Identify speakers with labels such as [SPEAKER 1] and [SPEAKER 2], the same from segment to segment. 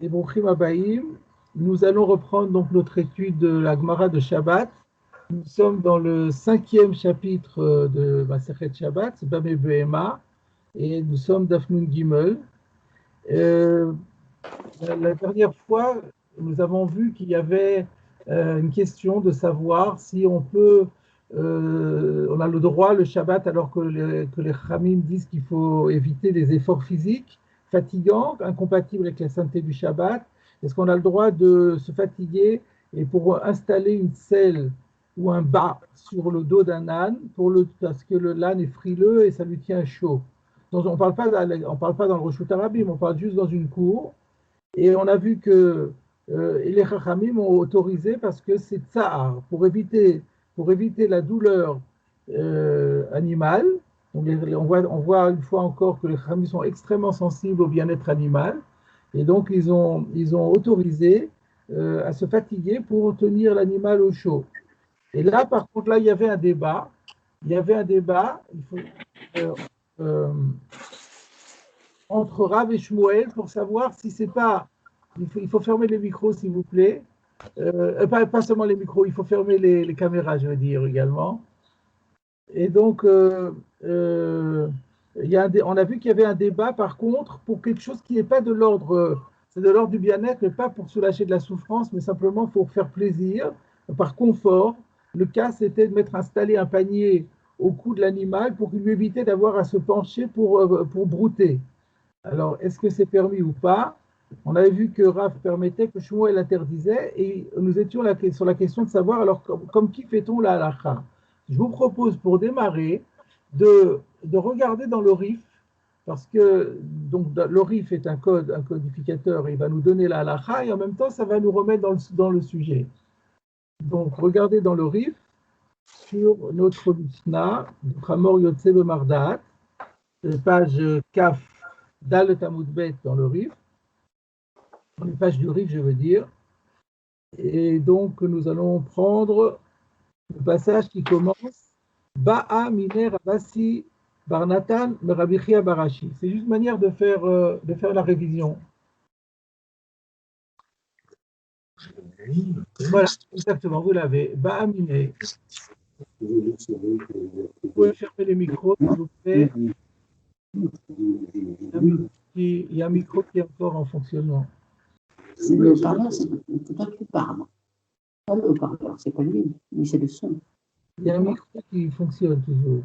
[SPEAKER 1] Et Brouchim Abaïm, nous allons reprendre donc notre étude de la Gemara de Shabbat. Nous sommes dans le 5e chapitre de Masechet Shabbat, Bameh Behema, et nous sommes d'Afnun Gimel. La dernière fois, nous avons vu qu'il y avait une question de savoir si on peut, on a le droit le Shabbat alors que les Khamim disent qu'il faut éviter les efforts physiques fatigants, incompatibles avec la sainteté du Shabbat. Est-ce qu'on a le droit de se fatiguer et pour installer une selle ou un bas sur le dos d'un âne parce que l'âne est frileux et ça lui tient chaud. Donc, on ne parle pas dans le Rosh Hashanah, on parle juste dans une cour. Et on a vu que les Chachamim ont autorisé parce que c'est tsahar, pour éviter la douleur animale. Donc, on voit une fois encore que les Chachamim sont extrêmement sensibles au bien-être animal. Et donc, ils ont autorisé à se fatiguer pour tenir l'animal au chaud. Et là, par contre, là, il y avait un débat. Entre Rav et Shmuel pour savoir si c'est pas. Il faut fermer les micros, s'il vous plaît. Pas seulement les micros, il faut fermer les caméras, je veux dire également. Et donc, on a vu qu'il y avait un débat, par contre, pour quelque chose qui n'est pas de l'ordre, c'est de l'ordre du bien-être, mais pas pour soulager de la souffrance, mais simplement pour faire plaisir, par confort. Le cas, c'était de installer un panier au cou de l'animal pour lui éviter d'avoir à se pencher pour brouter. Alors, est-ce que c'est permis ou pas? On avait vu que Rav permettait, que Shmuel interdisait, et nous étions sur la question de savoir, alors, comme qui fait-on la halakha? Je vous propose, pour démarrer, de regarder dans le RIF, parce que donc, le RIF est un codificateur, et il va nous donner la halakha, et en même temps, ça va nous remettre dans le sujet. Donc, regardez dans le RIF, sur notre Mishnah, Hamor Yotze Bemardat, page Kaf, Dal Tamoud Bet dans le RIF, dans les pages du RIF, je veux dire. Et donc, nous allons prendre le passage qui commence Ba'a Miner Abassi Barnatan Merabichia Barashi. C'est juste une manière de faire la révision. Voilà, exactement, vous l'avez. Ba'a Miner. Vous pouvez fermer les micros, s'il vous plaît. Il y a un micro qui est encore en fonctionnement.
[SPEAKER 2] C'est le haut-parleur, c'est toi qui parles. Pas le haut-parleur, c'est pas lui, mais c'est le son.
[SPEAKER 1] Il y a un micro qui fonctionne toujours.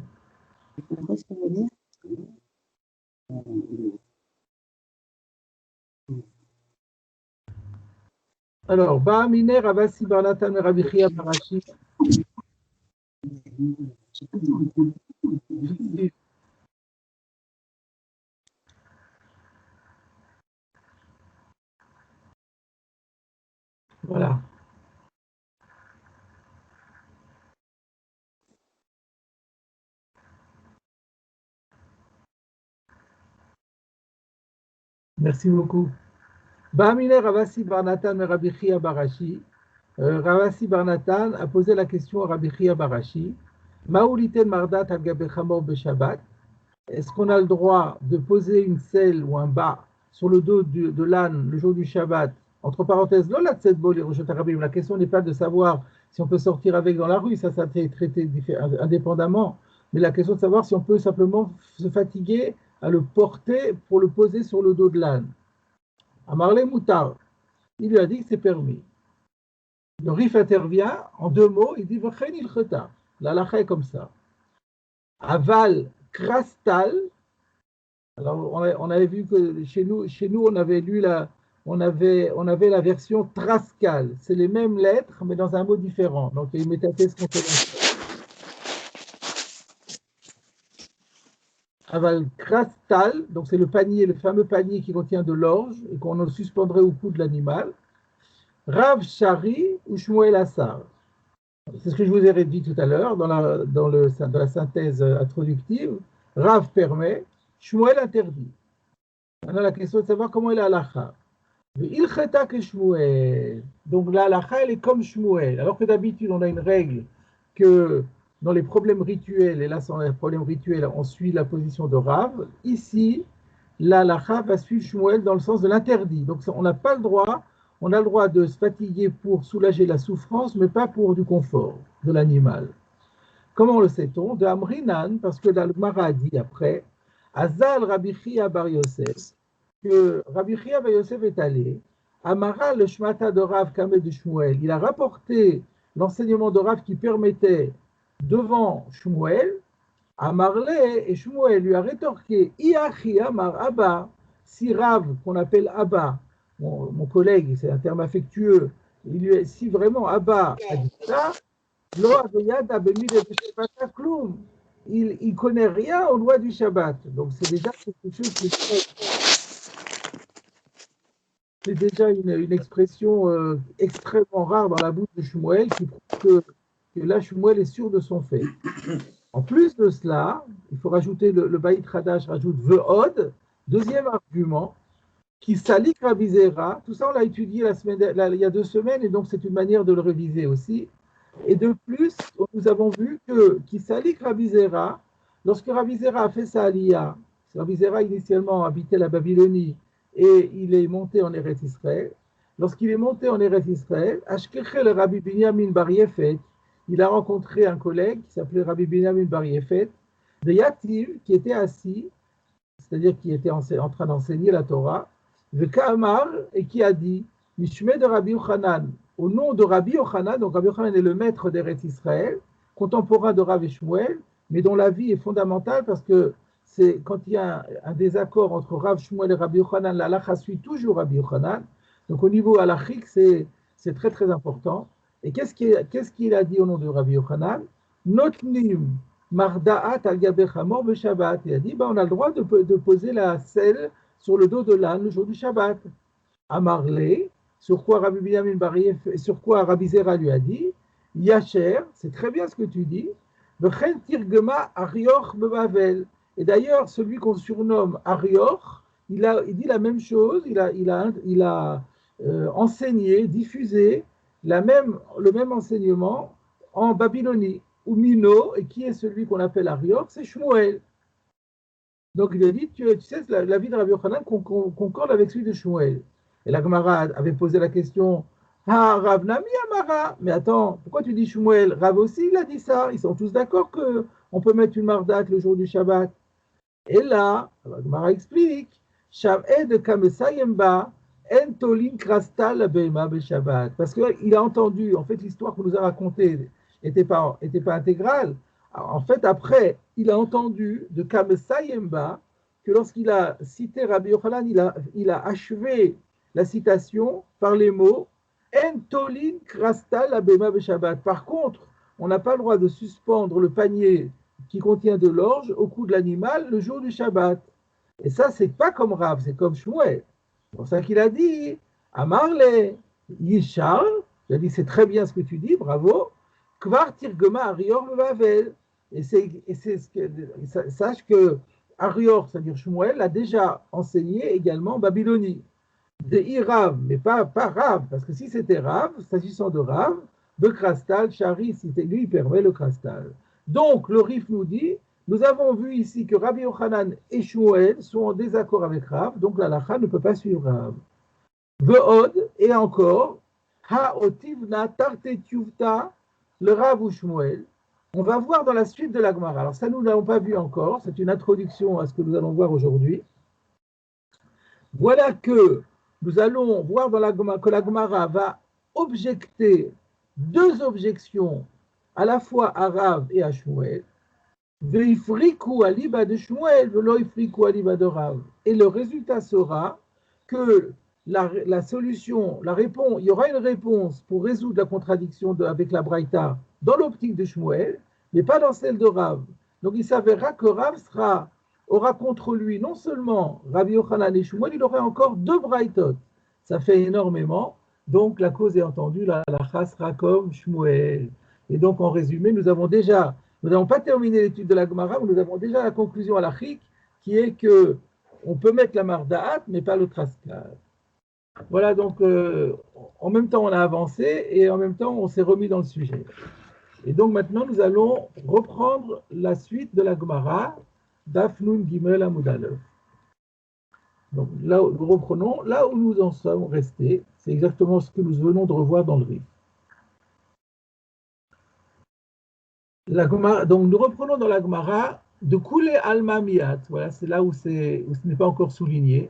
[SPEAKER 2] Vous comprenez ce que je veux dire?
[SPEAKER 1] Alors, Ba'aminer Abassi Barnatan Merabichia Barashi. Voilà. Merci beaucoup. Ba'aminer Ravasi Barnatan Merabichia Barashi. Ravasi Barnatan a posé la question à Rabichia Barashi. Maouliten Mardat al-Gabechamor Beshabbat. Est-ce qu'on a le droit de poser une selle ou un bas sur le dos de l'âne le jour du Shabbat? Entre parenthèses, la question n'est pas de savoir si on peut sortir avec dans la rue, ça a été traité indépendamment, mais la question de savoir si on peut simplement se fatiguer à le porter pour le poser sur le dos de l'âne. Amarle Moutar, il lui a dit que c'est permis. Le Rif intervient en deux mots, il dit la lacha est comme ça. Aval Krastal. Alors, on avait vu que chez nous, on avait la version Trascal. C'est les mêmes lettres, mais dans un mot différent. Donc, il m'est tapé ce qu'on fait. Aval Krastal, donc c'est le fameux panier qui contient de l'orge et qu'on suspendrait au cou de l'animal. Rav Shari ou Shmuel Assar. C'est ce que je vous ai dit tout à l'heure dans la synthèse introductive. Rav permet, Shmuel interdit. Maintenant, la question est de savoir comment est la halakha. Il cheta que Shmuel. Donc la halakha, elle est comme Shmuel. Alors que d'habitude, on a une règle que dans les problèmes rituels, et là, sans les problèmes rituels, on suit la position de Rav. Ici, la halakha va suivre Shmuel dans le sens de l'interdit. Donc on n'a pas le droit, on a le droit de se fatiguer pour soulager la souffrance, mais pas pour du confort de l'animal. Comment le sait-on? De Amrinan, parce que la Gemara a dit après, Azal Rabbi Chia bar Yosef, que Rabbi Chia bar Yosef est allé, Amara le Shmata de Rav Kameh de Shmuel, il a rapporté l'enseignement de Rav qui permettait devant Shmuel, Amarle, et Shmuel lui a rétorqué, Iachi Amar Abba, si Rav, qu'on appelle Abba, mon collègue, c'est un terme affectueux, si vraiment Abba a dit ça, il ne connaît rien aux lois du Shabbat. Donc c'est déjà quelque chose qui c'est déjà une expression extrêmement rare dans la bouche de Shmuel qui prouve que là Shmuel est sûr de son fait. En plus de cela, il faut rajouter le Baït Hadash rajoute Ve'od, deuxième argument, qui salik Rabbi Zera. Tout ça on l'a étudié il y a 2 semaines et donc c'est une manière de le réviser aussi. Et de plus, nous avons vu que Kisalik Rabbi Zera, lorsque Rabbi Zera a fait sa aliyah, Rabbi Zera initialement habitait la Babylonie et il est monté en Eretz Israël. Lorsqu'il est monté en Eretz Israël, Ashkeche le Rabbi Binyamin Bar Yefet, il a rencontré un collègue qui s'appelait Rabbi Binyamin Bar Yefet, de Yativ, qui était assis, c'est-à-dire qui était en train d'enseigner la Torah, de Ka'amar, et qui a dit, Mishme de Rabbi Yochanan, au nom de Rabbi Yochanan, donc Rabbi Yochanan est le maître d'Eretz Israël, contemporain de Rav et Shmuel, mais dont la vie est fondamentale parce que c'est quand il y a un désaccord entre Rav Shmuel et Rabbi Yochanan, la halacha suit toujours Rabbi Yochanan. Donc au niveau halachique, c'est très très important. Et qu'est-ce qu'il a dit au nom de Rabbi Yochanan? Notnim marda'at al gabe chamor be Shabbat. Il a dit, on a le droit de poser la selle sur le dos de l'âne le jour du Shabbat. Amarle, sur quoi Rabbi Binyamin Bar Yefet, sur quoi Rabbi Zera lui a dit, Yacher, c'est très bien ce que tu dis, V'chen tirgema Arioch bebavel. Et d'ailleurs, celui qu'on surnomme Arioch, il dit la même chose, il a enseigné, diffusé le même enseignement en Babylonie. Ou Mino, et qui est celui qu'on appelle Arioch, c'est Shmuel. Donc il a dit, tu sais, la vie de Rabbi Yochanan concorde avec celui de Shmuel. Et la Gemara avait posé la question, ah, Rav Nami Amara, mais attends, pourquoi tu dis Shmuel? Rav aussi, il a dit ça, ils sont tous d'accord qu'on peut mettre une mardat le jour du Shabbat. Et là, la Gemara explique, Shav'ed Kamesayemba, Entolin Krastal Beima Be Shabbat. Parce qu'il a entendu, en fait, l'histoire qu'on nous a racontée n'était pas intégrale. En fait, après, il a entendu de Kamesayemba que lorsqu'il a cité Rabbi Yochanan, il a achevé la citation par les mots Entolin Krastal Abema Beshabbat. Par contre, on n'a pas le droit de suspendre le panier qui contient de l'orge au cou de l'animal le jour du Shabbat. Et ça, c'est pas comme Rav, c'est comme Shmuel. C'est pour ça qu'il a dit Amarle Yishar, il a dit c'est très bien ce que tu dis, bravo. Kvar Tirgema Arior Vavel. Et sache que Arior, c'est-à-dire Shmuel, a déjà enseigné également en Babylonie. De Rav, mais pas Rav, parce que si c'était Rav, s'agissant de Rav, de Krastal, Chari, lui, il permet le Krastal. Donc, le Rif nous dit, nous avons vu ici que Rabbi Yochanan et Shmuel sont en désaccord avec Rav, donc la lacha ne peut pas suivre Rav. Ve'od, et encore, Ha'otivna tartetuvta, le Rav ou Shmuel. On va voir dans la suite de la Gemara. Alors ça, nous ne l'avons pas vu encore, c'est une introduction à ce que nous allons voir aujourd'hui. Voilà que nous allons voir dans la Gemara, que la Gemara va objecter 2 objections, à la fois à Rav et à Shmuel. Veifriku aliba de Shmuel, veloifriku aliba de Rav. Et le résultat sera que la solution, la réponse, il y aura une réponse pour résoudre la contradiction avec la Braïta dans l'optique de Shmuel, mais pas dans celle de Rav. Donc il s'avérera que Rav aura contre lui non seulement Rabbi Yochanan et Shmuel, il aurait encore 2 Braïtot. Ça fait énormément. Donc la cause est entendue, la halakha sera comme Shmuel. Et donc en résumé, nous n'avons pas terminé l'étude de la Gemara, mais nous avons déjà la conclusion halachique qui est que on peut mettre la mardaat, mais pas le traskal. Voilà, donc en même temps on a avancé et en même temps on s'est remis dans le sujet. Et donc maintenant nous allons reprendre la suite de la Gemara, Daf Nun Gimel Amud Aleph. Donc là, nous reprenons, là où nous en sommes restés, c'est exactement ce que nous venons de revoir dans le Rif. Donc nous reprenons dans la Gemara de couler alma mihat, voilà, c'est là où ce n'est pas encore souligné,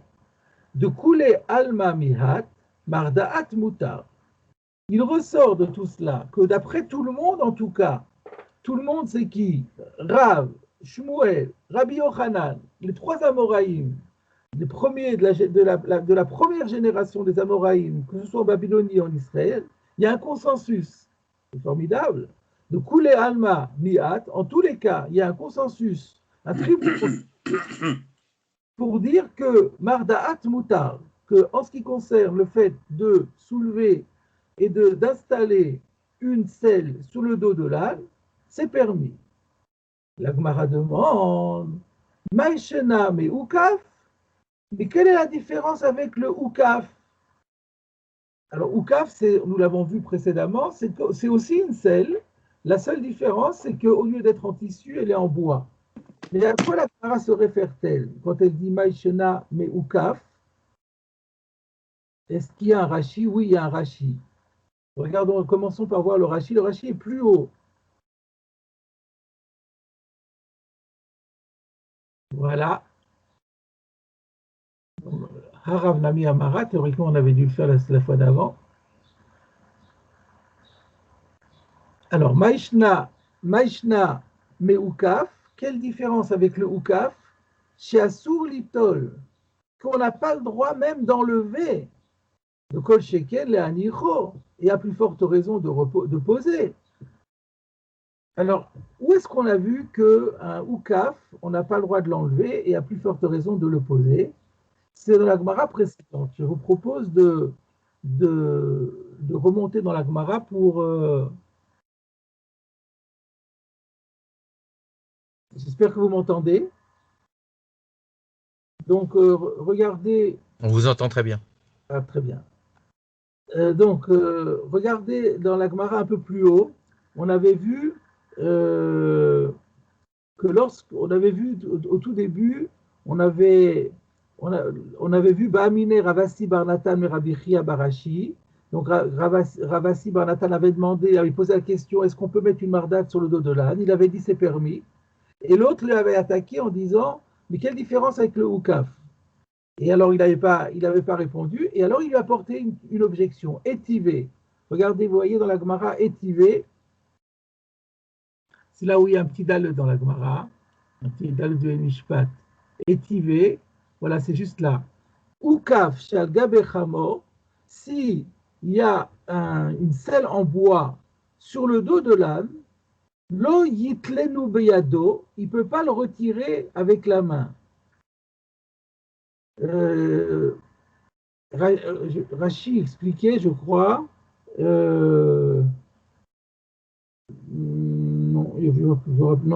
[SPEAKER 1] de couler alma mihat, mardaat mutar. Il ressort de tout cela que d'après tout le monde, en tout cas, tout le monde c'est qui? Rav, Shmuel, Rabbi Yochanan, les trois Amoraïm, les premiers de la première génération des Amoraïm, que ce soit en Babylonie ou en Israël, il y a un consensus. C'est formidable. De couler alma miat, en tous les cas, il y a un consensus, un triple consensus, pour dire que mardaat mutar, que en ce qui concerne le fait de soulever et d'installer une selle sur le dos de l'âne, c'est permis. La Gemara demande, Maïchena mais Oukaf, mais quelle est la différence avec le Oukaf? Alors Oukaf, nous l'avons vu précédemment, c'est aussi une selle. La seule différence, c'est qu'au lieu d'être en tissu, elle est en bois. Mais à quoi la Gemara se réfère-t-elle quand elle dit Maïchena mais Oukaf? Est-ce qu'il y a un Rashi? Oui, il y a un Rashi. Regardons, commençons par voir le Rashi. Le Rashi est plus haut. Voilà. Harav Nami Amara, théoriquement on avait dû le faire la fois d'avant. Alors, Maïshna Meoukaf, quelle différence avec le Oukaf? Chez Assour Litol, qu'on n'a pas le droit même d'enlever le Kol Sheken, le Anicho, et à plus forte raison de poser. Alors, où est-ce qu'on a vu qu'un Oukaf, on n'a pas le droit de l'enlever et à plus forte raison de le poser? C'est dans la Gemara précédente. Je vous propose de remonter dans la Gemara pour... J'espère que vous m'entendez. Donc, regardez...
[SPEAKER 3] On vous entend très bien.
[SPEAKER 1] Ah, très bien. Donc, regardez dans la Gemara un peu plus haut, on avait vu que lorsqu'on avait vu au tout début, on avait vu Ba'amine Ravasi Barnatan Rabbi Chia Barashi. Donc Ravasi Barnatan avait demandé, avait posé la question, est-ce qu'on peut mettre une mardate sur le dos de l'âne? Il avait dit c'est permis. Et l'autre lui avait attaqué en disant, mais quelle différence avec le Oukaf? Et alors il n'avait pas répondu, et alors il lui a porté une objection, étivé. Regardez, vous voyez dans la Gemara, étivé, c'est là où il y a un petit dalle dans la Gemara, un petit dalle de Mishpat. Étivé, voilà, c'est juste là. Oukaf shal gabechamo, si il y a une selle en bois sur le dos de l'âne, lo yitlenu beyado, il ne peut pas le retirer avec la main. Rashi expliquait, je crois, non,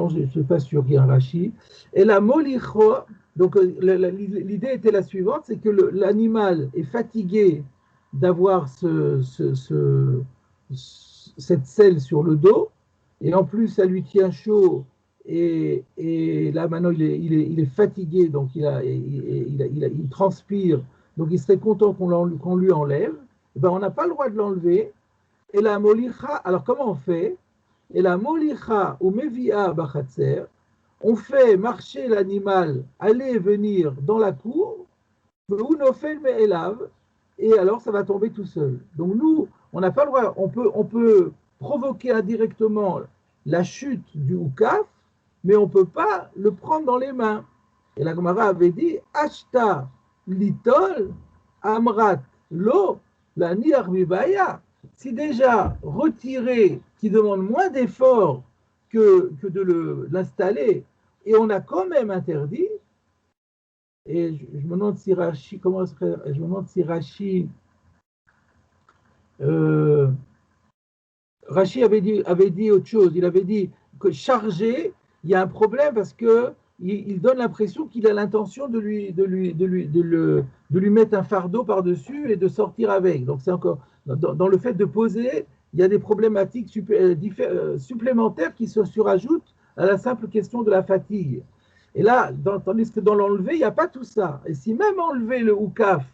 [SPEAKER 1] je ne suis pas sûr qu'il y ait un Rashi. Et la molicho, donc l'idée était la suivante, c'est que l'animal est fatigué d'avoir cette selle sur le dos, et en plus ça lui tient chaud, et là maintenant il est fatigué, donc il transpire, donc il serait content qu'on lui enlève. Et ben, on n'a pas le droit de l'enlever. Et la molicha, alors comment on fait? Et la molicha ou mevia bachatzer, on fait marcher l'animal, aller et venir dans la cour, et alors ça va tomber tout seul. Donc nous, on n'a pas le droit, on peut provoquer indirectement la chute du oukaf, mais on ne peut pas le prendre dans les mains. Et la Gemara avait dit, Ashta litol amrat lo la niarbibaya. Si déjà retirer, qui demande moins d'efforts que de l'installer, et on a quand même interdit, et je me demande si Rashi, je me demande si Rashi, Rashi avait dit autre chose. Il avait dit que charger, il y a un problème parce que il donne l'impression qu'il a l'intention de lui mettre un fardeau par-dessus et de sortir avec. Donc c'est encore dans le fait de poser, il y a des problématiques supplémentaires qui se surajoutent à la simple question de la fatigue. Et là, tandis que dans l'enlevé, il n'y a pas tout ça. Et si même enlever le oukaf,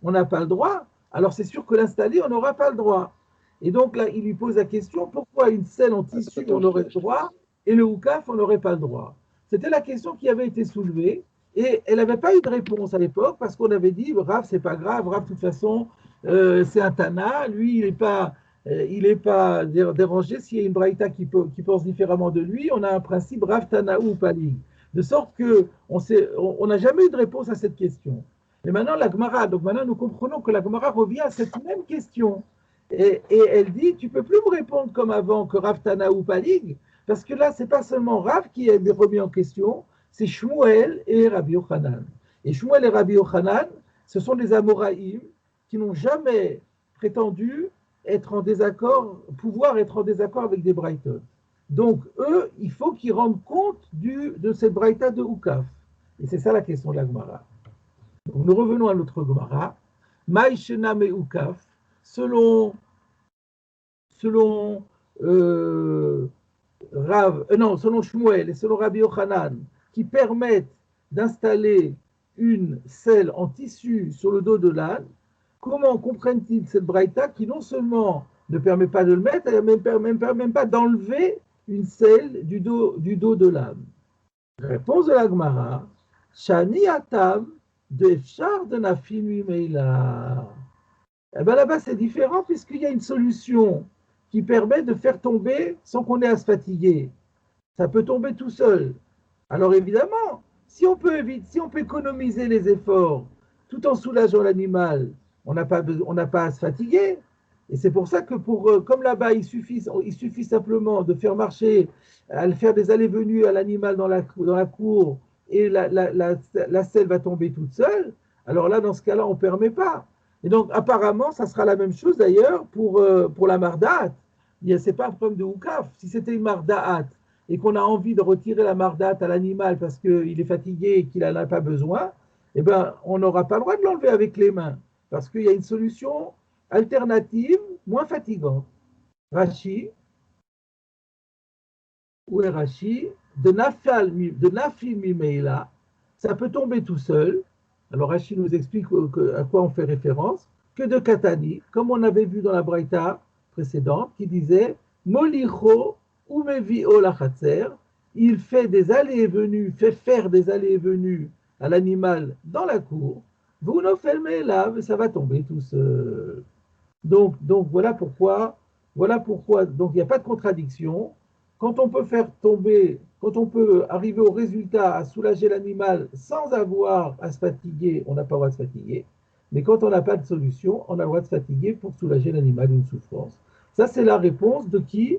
[SPEAKER 1] on n'a pas le droit, alors c'est sûr que l'installer, on n'aura pas le droit. Et donc là, il lui pose la question, pourquoi une selle en tissu, on aurait le droit, et le oukaf, on n'aurait pas le droit? C'était la question qui avait été soulevée, et elle n'avait pas eu de réponse à l'époque, parce qu'on avait dit, Rav, c'est pas grave, Rav, de toute façon, c'est un Tana, lui, il n'est pas dérangé. S'il y a une Braïta qui pense différemment de lui, on a un principe Rav Tana ou Pali. De sorte qu'on n'a jamais eu de réponse à cette question. Mais maintenant, la Gemara, donc maintenant nous comprenons que la Gemara revient à cette même question. Et elle dit, tu ne peux plus me répondre comme avant que Rav Tana ou Palig, parce que là, ce n'est pas seulement Rav qui est remis en question, c'est Shmuel et Rabbi Yochanan. Et Shmuel et Rabbi Yochanan, ce sont des Amoraïm qui n'ont jamais prétendu être en désaccord, pouvoir être en désaccord avec des Braïtot. Donc, eux, il faut qu'ils rendent compte de cette Braïta de Oukaf. Et c'est ça la question de la Gemara. Donc, nous revenons à notre Gemara. Maïshena me Oukaf, selon selon Shmuel et selon Rabbi Yochanan, qui permettent d'installer une selle en tissu sur le dos de l'âne, comment comprennent-ils cette braïta qui non seulement ne permet pas de le mettre, elle ne permet même pas d'enlever une selle du dos de l'âne? Réponse de la Gemara, Shani atam de Efshar de Nafimi Meila. Eh bien là-bas c'est différent puisqu'il y a une solution qui permet de faire tomber sans qu'on ait à se fatiguer. Ça peut tomber tout seul. Alors évidemment, si on peut économiser les efforts tout en soulageant l'animal, on n'a pas à se fatiguer. Et c'est pour ça que comme là-bas, il suffit simplement de faire marcher, à faire des allées-venues à l'animal dans la cour et la selle va tomber toute seule. Alors là, dans ce cas-là, on ne permet pas. Et donc, apparemment, ça sera la même chose d'ailleurs pour la mardaat. Ce n'est pas un problème de oukaf. Si c'était une mardaat et qu'on a envie de retirer la mardaat à l'animal parce qu'il est fatigué et qu'il n'en a pas besoin, eh ben, on n'aura pas le droit de l'enlever avec les mains parce qu'il y a une solution alternative moins fatigante. Rashi, où est Rashi? De Nafi Mimeila, ça peut tomber tout seul. Alors Rashi nous explique à quoi on fait référence, que de Katani, comme on avait vu dans la Braïta précédente, qui disait Molicho umevio lachatzer, il fait des allées et venues, fait faire des allées et venues à l'animal dans la cour, vous ne faites là, ça va tomber tout seul. Donc voilà pourquoi, donc il n'y a pas de contradiction. Quand on peut faire tomber, quand on peut arriver au résultat à soulager l'animal sans avoir à se fatiguer, on n'a pas le droit de se fatiguer. Mais quand on n'a pas de solution, on a le droit de se fatiguer pour soulager l'animal d'une souffrance. Ça, c'est la réponse de qui?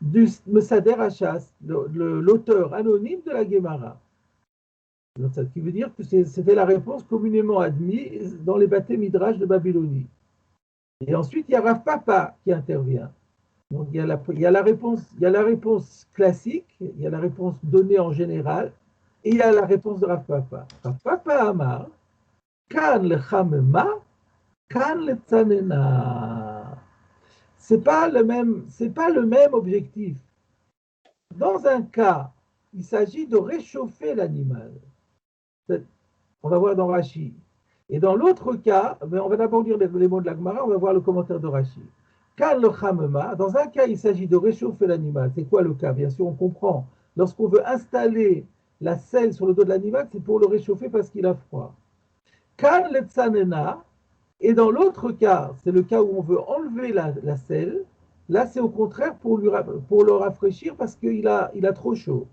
[SPEAKER 1] Du Mesader Hachas, l'auteur anonyme de la Gemara. Ce qui veut dire que c'était la réponse communément admise dans les bâtés Midrash de Babylonie. Et ensuite, il y a Rav Papa qui intervient. Donc, il y a la réponse classique, il y a la réponse donnée en général, et il y a la réponse de Rav Papa. Rav Papa Amar, Kan le Chamema, Kan le Tsanena. C'est pas le même objectif. Dans un cas, il s'agit de réchauffer l'animal. On va voir dans Rashi. Et dans l'autre cas, on va d'abord lire les mots de la Gemara, on va voir le commentaire de Rashi. Dans un cas, il s'agit de réchauffer l'animal. C'est quoi le cas? Bien sûr, on comprend. Lorsqu'on veut installer la selle sur le dos de l'animal, c'est pour le réchauffer parce qu'il a froid. Kan le tsanena, et dans l'autre cas, c'est le cas où on veut enlever la selle. Là, c'est au contraire pour le rafraîchir parce qu'il a trop chaud.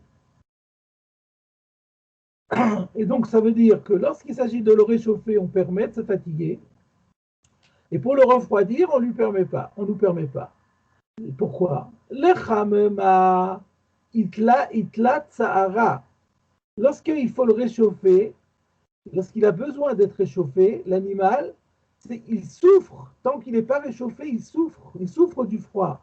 [SPEAKER 1] Et donc, ça veut dire que lorsqu'il s'agit de le réchauffer, on permet de se fatiguer. Et pour le refroidir, on ne nous permet pas. Et pourquoi? Le chamema itla tsahara. Lorsqu'il faut le réchauffer, lorsqu'il a besoin d'être réchauffé, l'animal, il souffre. Tant qu'il n'est pas réchauffé, il souffre du froid.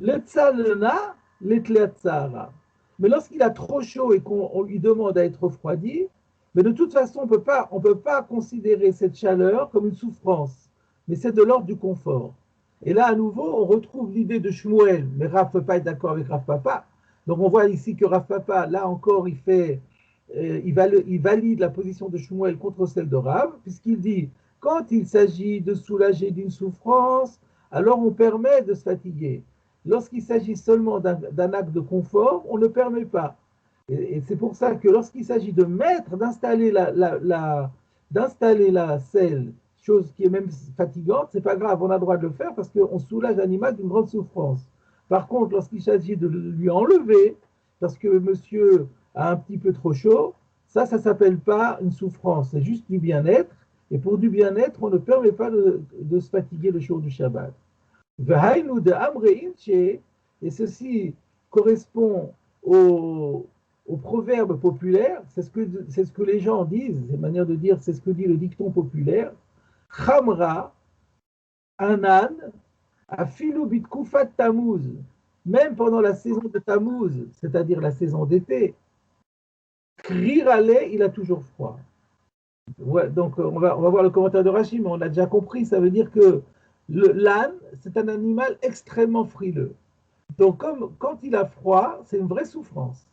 [SPEAKER 1] Le tsalena, l'itla tsahara. Mais lorsqu'il a trop chaud et qu'on lui demande à être refroidi, mais de toute façon, on peut pas considérer cette chaleur comme une souffrance, mais c'est de l'ordre du confort. Et là, à nouveau, on retrouve l'idée de Shmuel, mais Rav ne peut pas être d'accord avec Rav Papa. Donc on voit ici que Rav Papa, là encore, il fait il valide la position de Shmuel contre celle de Rav, puisqu'il dit, quand il s'agit de soulager d'une souffrance, alors on permet de se fatiguer. Lorsqu'il s'agit seulement d'un acte de confort, on ne permet pas. Et c'est pour ça que lorsqu'il s'agit de mettre, d'installer la selle, chose qui est même fatigante, c'est pas grave, on a le droit de le faire parce qu'on soulage l'animal d'une grande souffrance. Par contre, lorsqu'il s'agit de lui enlever, parce que monsieur a un petit peu trop chaud, ça s'appelle pas une souffrance, c'est juste du bien-être. Et pour du bien-être, on ne permet pas de se fatiguer le jour du Shabbat. Et ceci correspond au proverbe populaire, c'est ce que les gens disent, c'est une manière de dire, c'est ce que dit le dicton populaire. Chamra, Anan, Afilu bitkufat Tammuz, même pendant la saison de Tammuz, c'est-à-dire la saison d'été, Krirale, il a toujours froid. Ouais, donc on va voir le commentaire de Rashi, mais on a déjà compris, ça veut dire que l'âne, c'est un animal extrêmement frileux. Donc quand il a froid, c'est une vraie souffrance.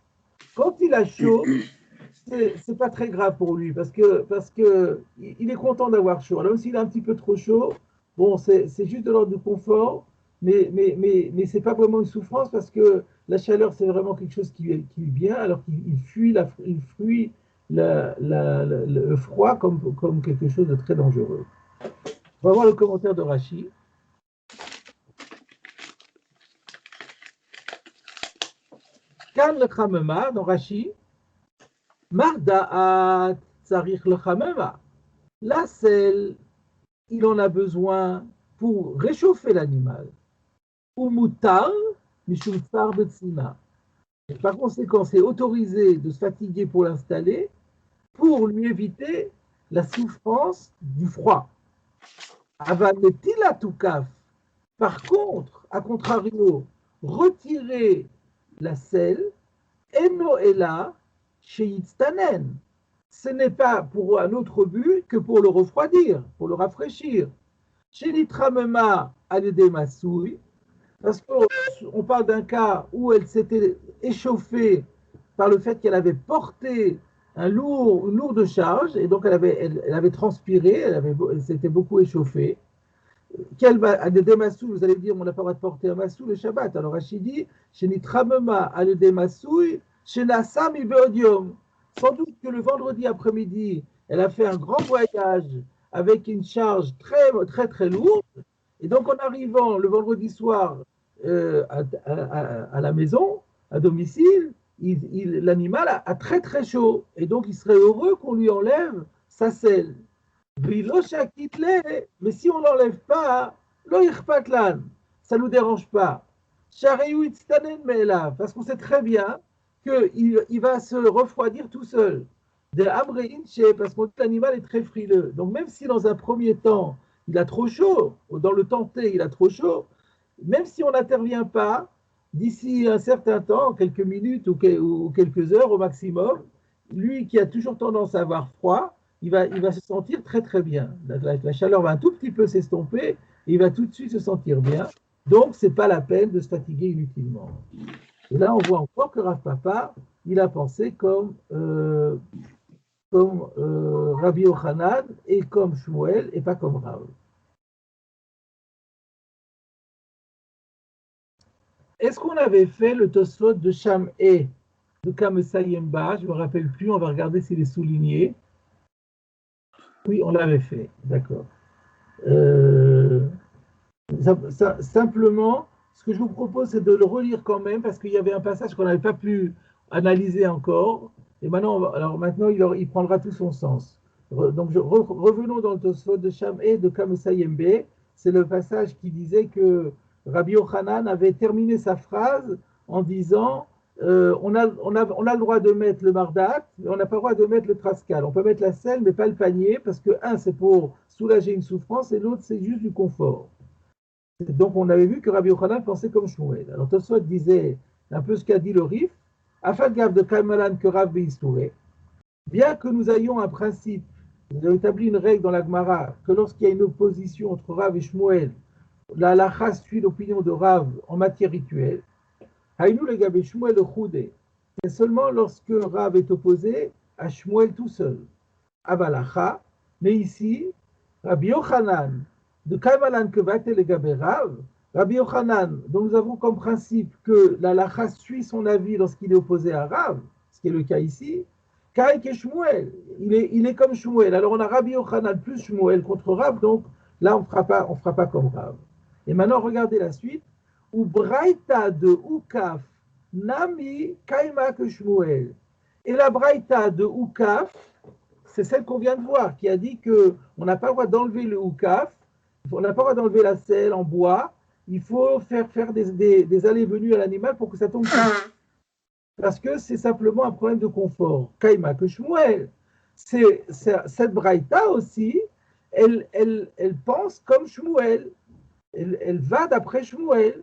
[SPEAKER 1] Quand il a chaud, c'est pas très grave pour lui parce que il est content d'avoir chaud. Alors même s'il a un petit peu trop chaud, bon, c'est juste de l'ordre du confort, mais c'est pas vraiment une souffrance parce que la chaleur, c'est vraiment quelque chose qui est bien, alors qu'il fuit le froid comme quelque chose de très dangereux. On va voir le commentaire de Rashi. Kan le Chamema, dans Rashi, Marda'at Tsarich le Chamema. La selle, il en a besoin pour réchauffer l'animal. Ou mutar, mishum tsar betzina. Par conséquent, c'est autorisé de se fatiguer pour l'installer, pour lui éviter la souffrance du froid. Aval netila tukaf. Par contre, à contrario, retirer la selle, eno ela sheitztanen. Ce n'est pas pour un autre but que pour le refroidir, pour le rafraîchir. Shenitramema alede masoui, parce qu'on parle d'un cas où elle s'était échauffée par le fait qu'elle avait porté une lourde charge, et donc elle avait transpiré, elle s'était beaucoup échauffée. Alede masoui, vous allez dire, on n'a pas le droit de porter un massou le Shabbat. Alors Rachid dit, Shenitramema alede masoui, shenasami beodium. Sans doute que le vendredi après-midi, elle a fait un grand voyage avec une charge très, très, très lourde. Et donc, en arrivant le vendredi soir à la maison, à domicile, l'animal a très, très chaud. Et donc, il serait heureux qu'on lui enlève sa selle. Mais si on ne l'enlève pas, ça ne nous dérange pas. Parce qu'on sait très bien qu'il va se refroidir tout seul. Parce que l'animal est très frileux. Donc même si dans un premier temps, il a trop chaud, ou dans le temps T, il a trop chaud, même si on n'intervient pas, d'ici un certain temps, quelques minutes ou quelques heures au maximum, lui qui a toujours tendance à avoir froid, il va se sentir très très bien. La chaleur va un tout petit peu s'estomper et il va tout de suite se sentir bien. Donc, ce n'est pas la peine de se fatiguer inutilement. Et là, on voit encore que Rav Papa, il a pensé comme Rabbi Yochanan et comme Shmuel et pas comme Rav. Est-ce qu'on avait fait le Tosfot de Sham'e de Kamesayemba? Je ne me rappelle plus, on va regarder s'il est souligné. Oui, on l'avait fait, d'accord. Simplement, ce que je vous propose, c'est de le relire quand même, parce qu'il y avait un passage qu'on n'avait pas pu analyser encore, et maintenant il prendra tout son sens. Donc, revenons dans le Tosfot de Sham'e de Kamesayembe. C'est le passage qui disait que Rabbi Yochanan avait terminé sa phrase en disant on a le droit de mettre le mardat, mais on n'a pas le droit de mettre le trascal. On peut mettre la selle, mais pas le panier, parce que un, c'est pour soulager une souffrance, et l'autre, c'est juste du confort. Donc, on avait vu que Rabbi Yochanan pensait comme Shmuel. Alors, Tosfot disait un peu ce qu'a dit le Rif, afin de Kamalan que Rav Beistouré, bien que nous ayons un principe, nous avons établi une règle dans la Gemara, que lorsqu'il y a une opposition entre Rav et Shmuel, la halakha suit l'opinion de Rav en matière rituelle. Haïnou le Gabé Shmuel le Choudé. C'est seulement lorsque Rav est opposé à Shmuel tout seul. Avalacha, mais ici, Rabbi Yochanan, de Kaimalan Kevate le Gaberav, Rabbi Yochanan, dont nous avons comme principe que la lacha suit son avis lorsqu'il est opposé à Rav, ce qui est le cas ici, Kaïk et Shmuel, il est comme Shmuel. Alors on a Rabbi Yochanan plus Shmuel contre Rav, donc là on ne fera pas comme Rav. Et maintenant regardez la suite. Ou Braïta de Ukaf, Nami Kaima que Shmuel. Et la Braïta de Ukaf, c'est celle qu'on vient de voir, qui a dit qu'on n'a pas le droit d'enlever le Ukaf, on n'a pas le droit d'enlever la selle en bois, il faut faire des allées-venues à l'animal pour que ça tombe. Parce que c'est simplement un problème de confort. Kaima que Shmuel. Cette Braïta aussi, elle pense comme Shmuel. Elle va d'après Shmuel.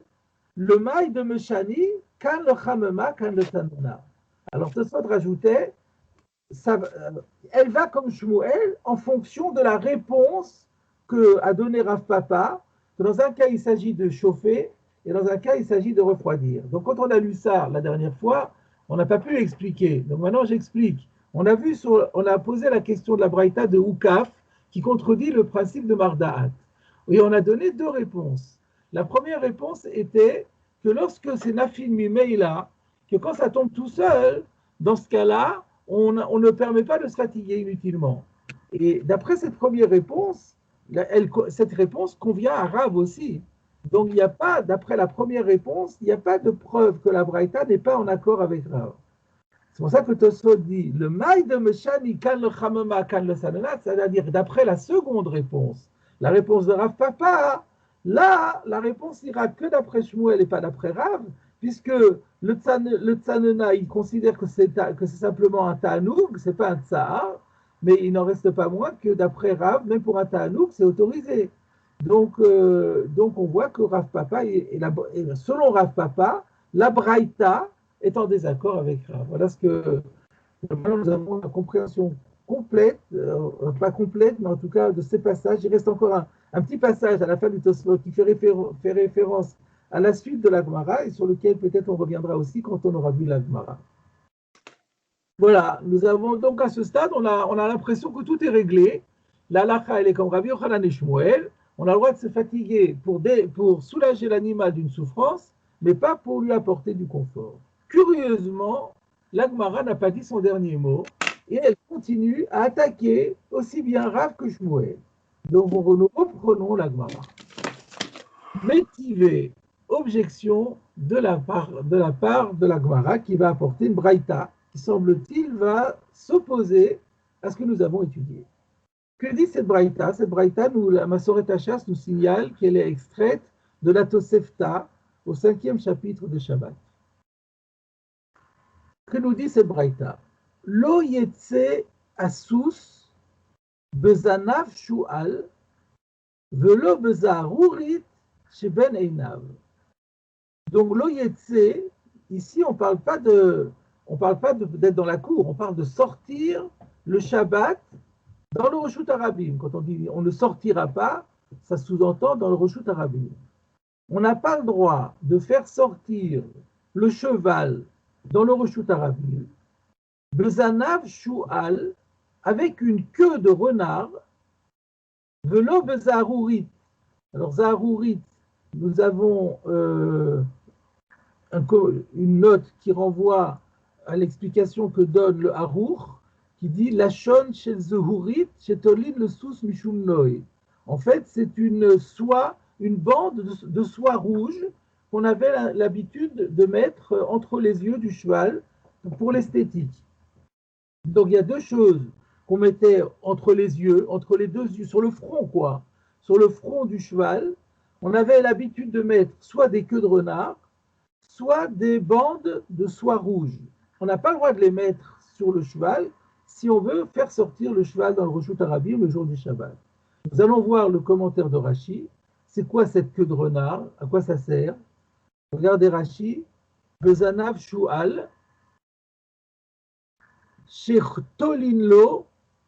[SPEAKER 1] Le maï de Meshani, kan le chamema, kan le tanona. Alors, Tosfot rajoutait, elle va comme Shmuel en fonction de la réponse qu'a donné Rav Papa, que dans un cas, il s'agit de chauffer, et dans un cas, il s'agit de refroidir. Donc, quand on a lu ça la dernière fois, on n'a pas pu expliquer. Donc, maintenant, j'explique. On a posé la question de la Braïta de Ukaf, qui contredit le principe de Mardaat. Et on a donné deux réponses. La première réponse était que lorsque c'est Nafin Mimeila, que quand ça tombe tout seul, dans ce cas-là, on ne permet pas de se fatiguer inutilement. Et d'après cette première réponse, cette réponse convient à Rav aussi. Donc il n'y a pas, d'après la première réponse, il n'y a pas de preuve que la Braïta n'est pas en accord avec Rav. C'est pour ça que Tosfot dit le maï de Meshani kan le chamema kan le sanonat, c'est-à-dire d'après la seconde réponse, la réponse de Rav Papa, là, la réponse ira que d'après Shmuel et pas d'après Rav, puisque le Tzanona, il considère que c'est simplement un Ta'anoug, c'est pas un Tsahar, mais il n'en reste pas moins que d'après Rav, même pour un Ta'anoug, c'est autorisé. Donc on voit que Rav Papa, selon Rav Papa, la Braïta est en désaccord avec Rav. Voilà ce que nous avons la compréhension complète, pas complète, mais en tout cas de ces passages. Il reste encore un petit passage à la fin du Tosfot qui fait référence à la suite de la Gemara et sur lequel peut-être on reviendra aussi quand on aura vu la Gemara. Voilà, nous avons donc à ce stade, on a l'impression que tout est réglé. La lacha, elle est comme Rabbi Yochanan et Shmuel. On a le droit de se fatiguer pour soulager l'animal d'une souffrance, mais pas pour lui apporter du confort. Curieusement, la Gemara n'a pas dit son dernier mot et elle continue à attaquer aussi bien Rav que Shmuel. Donc nous reprenons la Gemara. Métivé, objection de la part de la Gemara qui va apporter une braïta qui, semble-t-il, va s'opposer à ce que nous avons étudié. Que dit cette braïta? Cette braïta, la Masoret Hachas nous signale qu'elle est extraite de la Tosefta au 5e chapitre de Shabbat. Que nous dit cette braïta? Lo yetse asus bezanav shu'al velo bezarurit sheben einav. Donc lo yetse, ici on parle pas d'être dans la cour, on parle de sortir le Shabbat dans le Reshut Harabim. Quand on dit on ne sortira pas, ça sous-entend dans le Reshut Harabim. On n'a pas le droit de faire sortir le cheval dans le Reshut Harabim, bezanav shu'al, avec une queue de renard, velo bezarurit. Alors zarurit, nous avons une note qui renvoie à l'explication que donne le Harour, qui dit Lachon shel zehurit shetolin le sous mishum noi. En fait, c'est une bande de soie rouge qu'on avait l'habitude de mettre entre les yeux du cheval pour l'esthétique. Donc il y a deux choses qu'on mettait entre les yeux, entre les deux yeux, sur le front quoi, sur le front du cheval. On avait l'habitude de mettre soit des queues de renard, soit des bandes de soie rouge. On n'a pas le droit de les mettre sur le cheval si on veut faire sortir le cheval dans le Reshut Harabim le jour du Shabbat. Nous allons voir le commentaire de Rashi. C'est quoi cette queue de renard? À quoi ça sert? Regardez Rashi. Bezanav shu'al shechtolinlo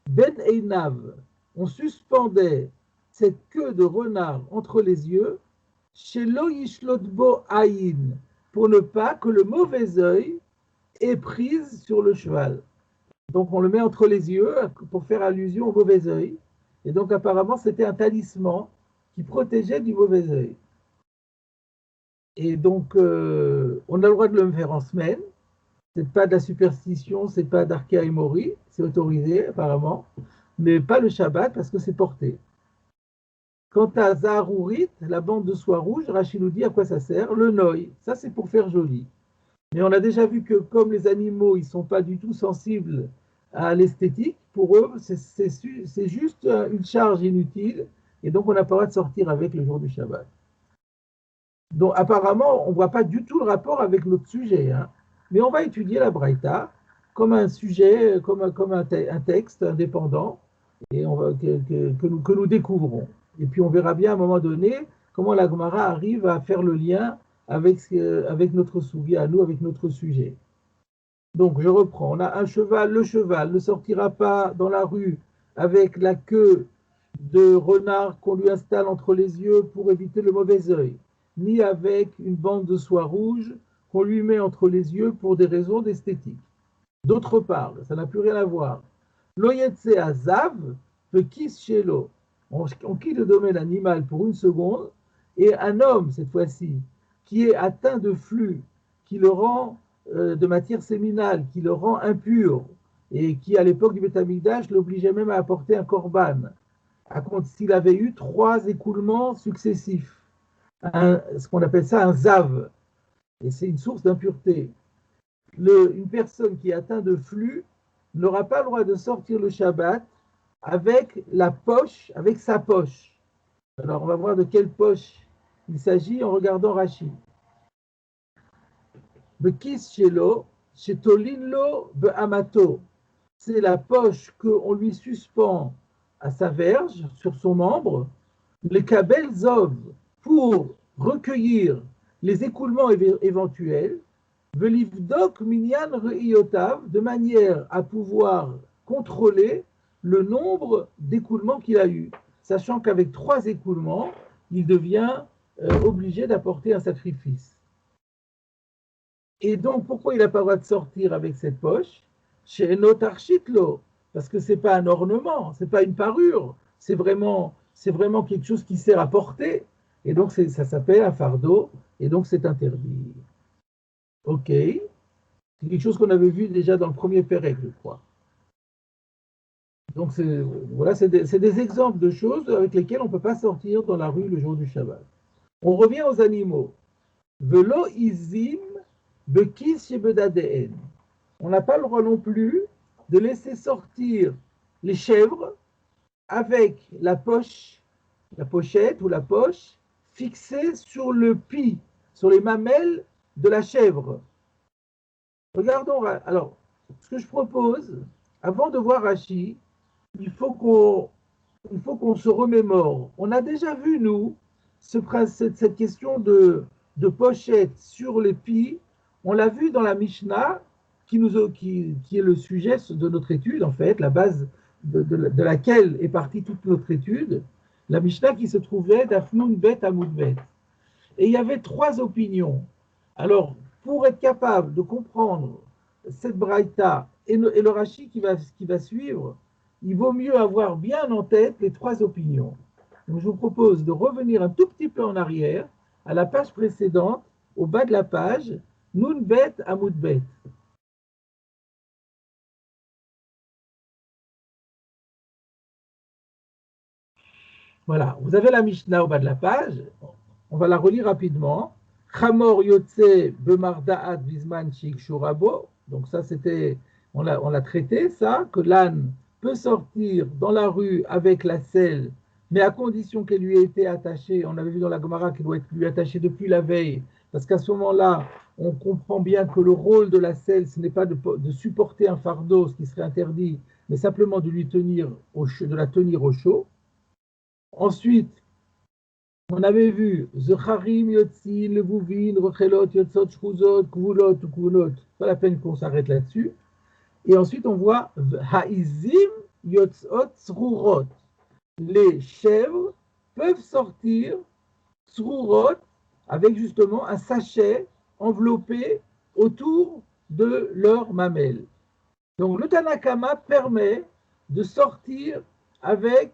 [SPEAKER 1] ben einav. On suspendait cette queue de renard entre les yeux, shelo yishlotbo aïn, pour ne pas que le mauvais œil ait prise sur le cheval. Donc on le met entre les yeux pour faire allusion au mauvais œil. Et donc apparemment c'était un talisman qui protégeait du mauvais œil. Et donc on a le droit de le faire en semaine. C'est pas de la superstition, c'est pas d'Arkea et Mori, c'est autorisé apparemment, mais pas le Shabbat parce que c'est porté. Quant à Zaharourit, la bande de soie rouge, Rachid nous dit à quoi ça sert. Le noï, ça c'est pour faire joli. Mais on a déjà vu que comme les animaux, ils ne sont pas du tout sensibles à l'esthétique, pour eux, c'est juste une charge inutile, et donc on n'a pas le droit de sortir avec le jour du Shabbat. Donc apparemment, on ne voit pas du tout le rapport avec notre sujet, hein. Mais on va étudier la Braïta comme un sujet, comme un texte indépendant, et que nous découvrons. Et puis on verra bien à un moment donné comment la Gemara arrive à faire le lien avec notre souvi à nous, avec notre sujet. Donc je reprends, on a un cheval, le cheval ne sortira pas dans la rue avec la queue de renard qu'on lui installe entre les yeux pour éviter le mauvais œil, ni avec une bande de soie rouge qu'on lui met entre les yeux pour des raisons d'esthétique. D'autre part, ça n'a plus rien à voir. L'oyetse azav, le kiss shelo. On quitte le domaine animal pour une seconde, et un homme, cette fois-ci, qui est atteint de flux, qui le rend de matière séminale, qui le rend impur, et qui, à l'époque du Beth Amikdash, l'obligeait même à apporter un korban, s'il avait eu 3 écoulements successifs. Ce qu'on appelle ça un zav, et c'est une source d'impureté. Une personne qui est atteinte de flux n'aura pas le droit de sortir le Shabbat avec la poche, avec sa poche. Alors, on va voir de quelle poche il s'agit en regardant Rashi. Bekis shelo, shetolinlo be'amato. C'est la poche qu'on lui suspend à sa verge, sur son membre, le kabel zov, pour recueillir les écoulements éventuels, velivdok minyan reiotav, de manière à pouvoir contrôler le nombre d'écoulements qu'il a eu, sachant qu'avec 3 écoulements, il devient obligé d'apporter un sacrifice. Et donc, pourquoi il n'a pas le droit de sortir avec cette poche? Chez Notarchitlo, parce que ce n'est pas un ornement, ce n'est pas une parure, c'est vraiment quelque chose qui sert à porter. Et donc, ça s'appelle un fardeau, et donc c'est interdit. Ok, c'est quelque chose qu'on avait vu déjà dans le premier Pérec, je crois. Donc, voilà, c'est des exemples de choses avec lesquelles on ne peut pas sortir dans la rue le jour du Shabbat. On revient aux animaux. Velo izim bekis shebedadeen. On n'a pas le droit non plus de laisser sortir les chèvres avec la pochette ou la poche fixée sur le pis, sur les mamelles de la chèvre. Regardons, alors, ce que je propose, avant de voir Rashi, il faut qu'on se remémore. On a déjà vu, nous, cette question de pochette sur les pis, on l'a vu dans la Mishnah, qui est le sujet de notre étude, en fait, la base de laquelle est partie toute notre étude, la Mishnah qui se trouvait d'Afnoun Bet Amoud Bet. Et il y avait 3 opinions. Alors, pour être capable de comprendre cette braïta et le Rashi qui va suivre, il vaut mieux avoir bien en tête les 3 opinions. Donc, je vous propose de revenir un tout petit peu en arrière, à la page précédente, au bas de la page, Nun Bet Amoud Bet. Voilà, vous avez la Mishnah au bas de la page, on va la relire rapidement. Chamor Yotze Bemarda'at Bisman Shik Shurabo. Donc ça, on l'a traité, ça, que l'âne peut sortir dans la rue avec la selle, mais à condition qu'elle lui ait été attachée. On avait vu dans la Gemara qu'elle doit être lui attachée depuis la veille, parce qu'à ce moment-là, on comprend bien que le rôle de la selle, ce n'est pas de supporter un fardeau, ce qui serait interdit, mais simplement de la tenir au chaud. Ensuite, on avait vu Zecharim, Yotzin, Levuvin, Rechelot, Yotzot, Shchuzot, Kvulot, Kvulot. Pas la peine qu'on s'arrête là-dessus. Et ensuite, on voit Haizim, Yotzot, Tzrurot. Les chèvres peuvent sortir Tzrurot avec justement un sachet enveloppé autour de leur mamelle. Donc le Tanakama permet de sortir avec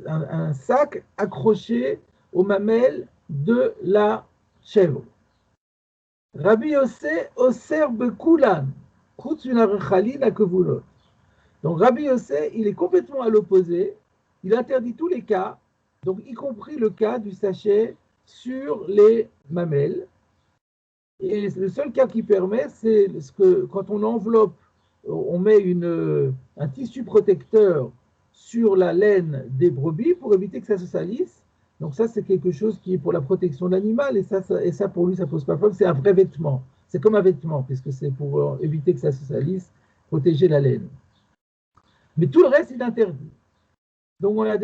[SPEAKER 1] un sac accroché aux mamelles de la chèvre. Rabbi Yossé Oser Bekulan, Chutz min harechali lakevulot. Donc Rabbi Yossé, il est complètement à l'opposé. Il interdit tous les cas, donc y compris le cas du sachet sur les mamelles. Et le seul cas qui permet, c'est ce que quand on enveloppe, on met un tissu protecteur sur la laine des brebis pour éviter que ça se salisse. Donc ça, c'est quelque chose qui est pour la protection de l'animal, et ça pour lui, ça pose pas de problème. C'est un vrai vêtement. C'est comme un vêtement, puisque c'est pour éviter que ça se salisse, protéger la laine. Mais tout le reste, il est interdit. Donc on a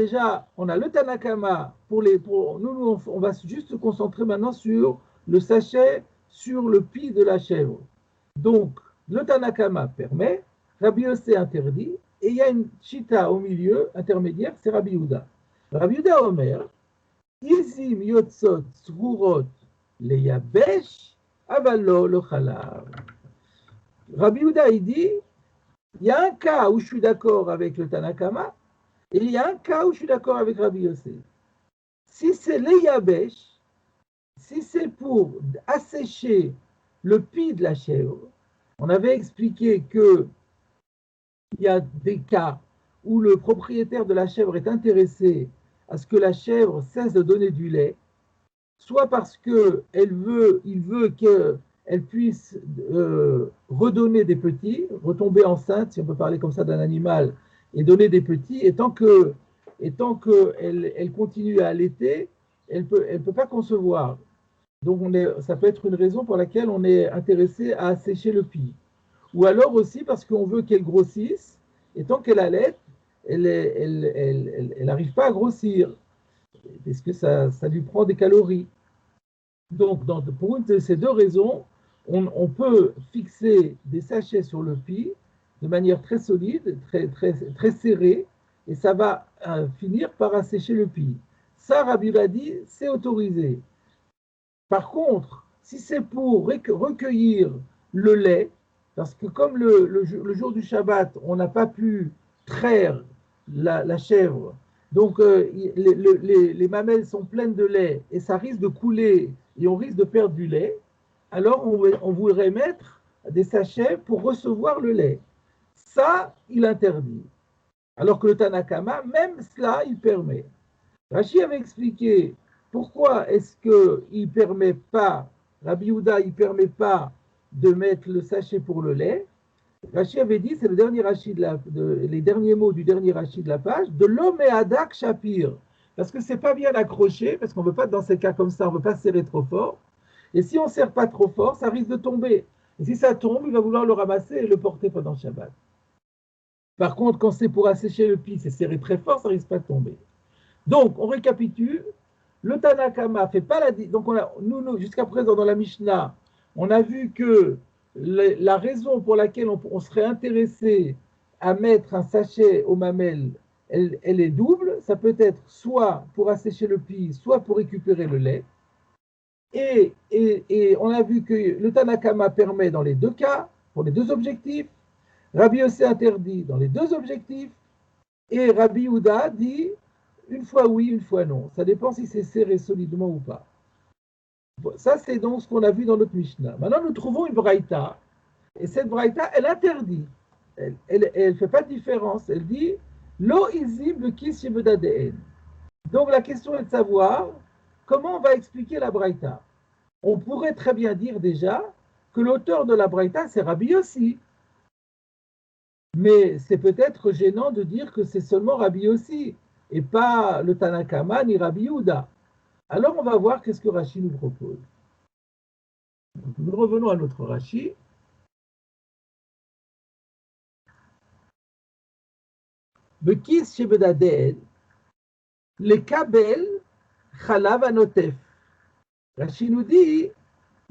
[SPEAKER 1] le Tanakama nous, on va juste se concentrer maintenant sur le sachet sur le pied de la chèvre. Donc le Tanakama permet, Rabbi Yossé interdit, et il y a une chita au milieu intermédiaire, c'est Rabbi Yehuda. Rabbi Yehuda Omer, Izim yotzot tzrurot leyabesh avalo lo chalav. Rabbi Yehuda il dit, il y a un cas où je suis d'accord avec le Tanakama, et il y a un cas où je suis d'accord avec Rabbi Yossé. Si c'est les yabesh, si c'est pour assécher le pied de la chèvre, on avait expliqué qu'il y a des cas où le propriétaire de la chèvre est intéressé à ce que la chèvre cesse de donner du lait, soit parce qu'il veut qu'elle puisse redonner des petits, retomber enceinte, si on peut parler comme ça d'un animal, et donner des petits, et tant qu'elle continue à allaiter, elle peut pas concevoir. Donc ça peut être une raison pour laquelle on est intéressé à assécher le pied. Ou alors aussi parce qu'on veut qu'elle grossisse, et tant qu'elle allaite, elle n'arrive pas à grossir, parce que ça lui prend des calories. Donc, pour une de ces deux raisons, on peut fixer des sachets sur le pied de manière très solide, très serrée, et ça va finir par assécher le pied. Ça, Rabbi va dire, c'est autorisé. Par contre, si c'est pour recueillir le lait, parce que comme le jour du Shabbat, on n'a pas pu traire la chèvre, donc les mamelles sont pleines de lait et ça risque de couler et on risque de perdre du lait, alors on voudrait mettre des sachets pour recevoir le lait. Ça, il interdit. Alors que le Tanakama, même cela, il permet. Rashi avait expliqué pourquoi est-ce qu'il ne permet pas, Rabbi Yehuda, il ne permet pas de mettre le sachet pour le lait. Rashi avait dit, c'est les derniers mots du dernier Rashi de la page, de l'homme et Adak Shapir. Parce que c'est pas bien accroché, parce qu'on ne veut pas, dans ces cas comme ça, on ne veut pas serrer trop fort. Et si on ne serre pas trop fort, ça risque de tomber. Et si ça tombe, il va vouloir le ramasser et le porter pendant Shabbat. Par contre, quand c'est pour assécher le pied, c'est serré très fort, ça ne risque pas de tomber. Donc, on récapitule. Le Tanakama fait pas la... Donc, nous jusqu'à présent, dans la Mishnah, on a vu que la raison pour laquelle on serait intéressé à mettre un sachet aux mamelles, elle est double. Ça peut être soit pour assécher le pied, soit pour récupérer le lait. Et on a vu que le Tanakama permet dans les deux cas, pour les deux objectifs. Rabbi Yossé interdit dans les deux objectifs. Et Rabbi Yehuda dit une fois oui, une fois non. Ça dépend si c'est serré solidement ou pas. Ça, c'est donc ce qu'on a vu dans notre Mishnah. Maintenant, nous trouvons une braïta. Et cette braïta, elle interdit. Elle fait pas de différence. Elle dit Lo izib kis shebedadeen. Donc, la question est de savoir comment on va expliquer la braïta. On pourrait très bien dire déjà que l'auteur de la braïta, c'est Rabbi Yossi. Mais c'est peut-être gênant de dire que c'est seulement Rabbi Yossi et pas le Tanakama ni Rabbi Yehuda. Alors on va voir qu'est-ce que Rashi nous propose. Donc, nous revenons à notre Rashi. Bekis shebedadeen, le kabel chalav anotef. Rashi nous dit,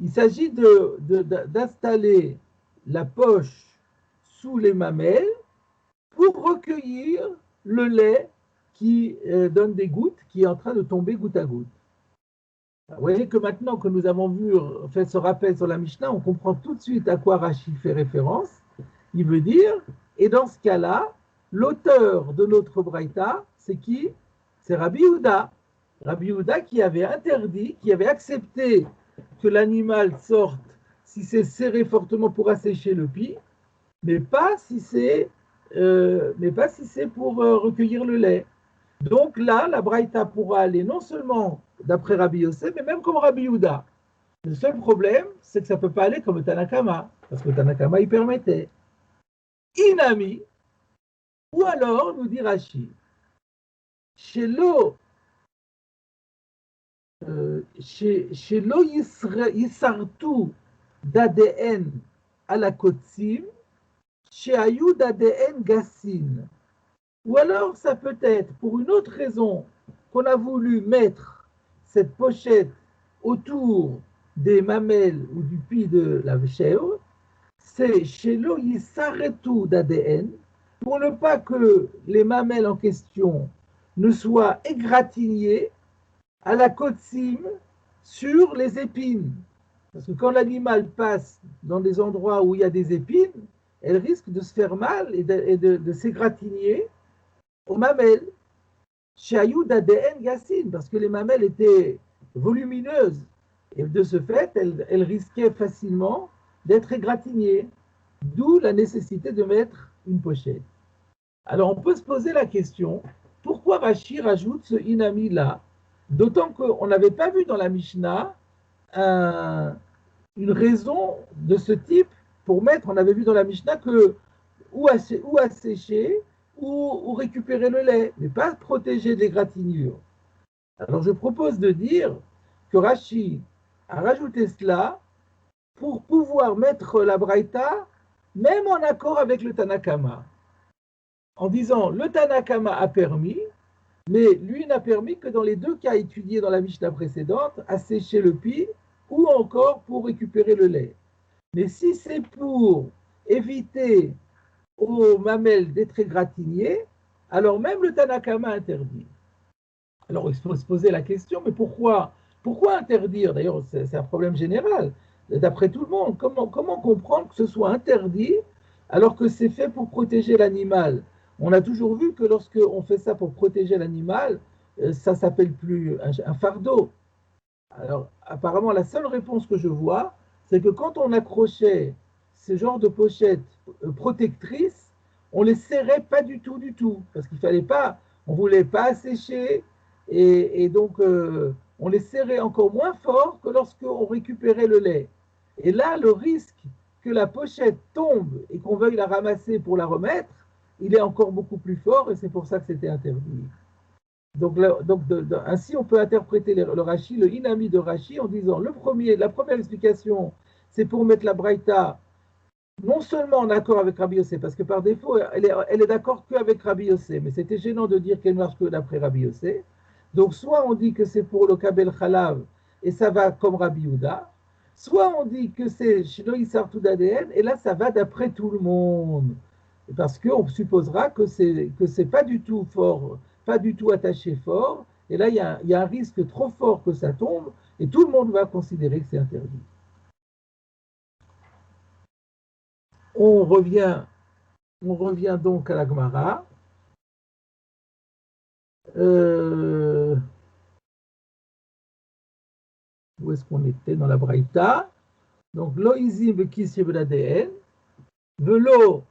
[SPEAKER 1] il s'agit d'installer la poche sous les mamelles pour recueillir le lait qui donne des gouttes, qui est en train de tomber goutte à goutte. Vous voyez que maintenant que nous avons vu, fait ce rappel sur la Mishnah, on comprend tout de suite à quoi Rashi fait référence. Il veut dire, et dans ce cas-là, l'auteur de notre Braïta, c'est qui? C'est Rabbi Yehuda. Rabbi Yehuda qui avait interdit, qui avait accepté que l'animal sorte si c'est serré fortement pour assécher le pied, mais pas si c'est pour recueillir le lait. Donc là, la Braïta pourra aller non seulement d'après Rabbi Yosef, mais même comme Rabbi Yehuda. Le seul problème, c'est que ça ne peut pas aller comme le Tanakama, parce que le Tanakama, il permettait. Inami, ou alors, nous dit Rashi, chez l'eau, chez l'eau Yisartu d'ADN à la Kotsim, chez Ayou d'ADN Gassin. Ou alors, ça peut être pour une autre raison qu'on a voulu mettre cette pochette autour des mamelles ou du pied de la chèvre, c'est chez l'eau Yisartu d'ADN, pour ne pas que les mamelles en question ne soient égratignées à la côte cime sur les épines. Parce que quand l'animal passe dans des endroits où il y a des épines, elle risque de se faire mal et de s'égratigner aux mamelles. Chez Ayoud ADN Gassine, parce que les mamelles étaient volumineuses. Et de ce fait, elles risquaient facilement d'être égratignées. D'où la nécessité de mettre une pochette. Alors on peut se poser la question, pourquoi Rashi rajoute ce inami-là? D'autant qu'on n'avait pas vu dans la Mishnah une raison de ce type pour mettre, on avait vu dans la Mishnah que ou assécher ou récupérer le lait, mais pas protéger des égratignures. Alors je propose de dire que Rashi a rajouté cela pour pouvoir mettre la Braïta même en accord avec le Tanakama, en disant le Tanakama a permis, mais lui n'a permis que dans les deux cas étudiés dans la Mishnah précédente, assécher le pied ou encore pour récupérer le lait. Mais si c'est pour éviter aux mamelles d'être égratignées, alors même le Tanakama interdit. Alors il faut se poser la question, mais pourquoi interdire? D'ailleurs, c'est un problème général. D'après tout le monde, comment comprendre que ce soit interdit alors que c'est fait pour protéger l'animal? On a toujours vu que lorsqu'on fait ça pour protéger l'animal, ça s'appelle plus un fardeau. Alors apparemment, la seule réponse que je vois, c'est que quand on accrochait ce genre de pochettes protectrices, on les serrait pas du tout, parce qu'il fallait pas, on voulait pas assécher, et donc on les serrait encore moins fort que lorsqu'on récupérait le lait. Et là, le risque que la pochette tombe et qu'on veuille la ramasser pour la remettre, il est encore beaucoup plus fort, et c'est pour ça que c'était interdit. Donc, ainsi, on peut interpréter le Rashi, le inami de Rashi, en disant la première explication, c'est pour mettre la Braïta non seulement en accord avec Rabbi Yossé, parce que par défaut, elle est d'accord qu'avec Rabbi Yossé, mais c'était gênant de dire qu'elle marche que d'après Rabbi Yossé. Donc, soit on dit que c'est pour le Kabel Khalav, et ça va comme Rabbi Yehuda, soit on dit que c'est Shino Isartu d'ADN, et là, ça va d'après tout le monde. Parce qu'on supposera que c'est pas du tout fort, pas du tout attaché fort, et là, il y a un risque trop fort que ça tombe, et tout le monde va considérer que c'est interdit. On revient donc à la Gemara. Où est-ce qu'on était dans la Braïta? Donc, loïzim bekis l'ADN, velo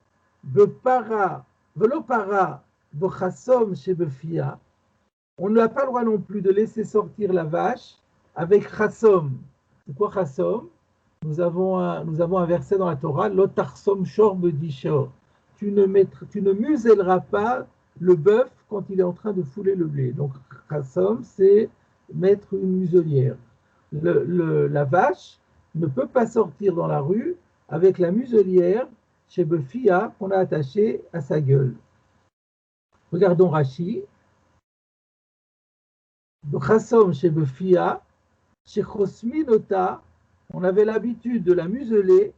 [SPEAKER 1] para bechassom shebefia. On n'a pas le droit non plus de laisser sortir la vache avec chassom. C'est quoi chassom? Nous avons un verset dans la Torah, lotarsom shor bedishor. Tu ne muselleras pas le bœuf quand il est en train de fouler le blé. Donc, chassom, c'est mettre une muselière. La vache ne peut pas sortir dans la rue avec la muselière chez Befia qu'on a attachée à sa gueule. Regardons Rashi. Chassom chez Befia, chez Chosminota, on avait l'habitude de la museler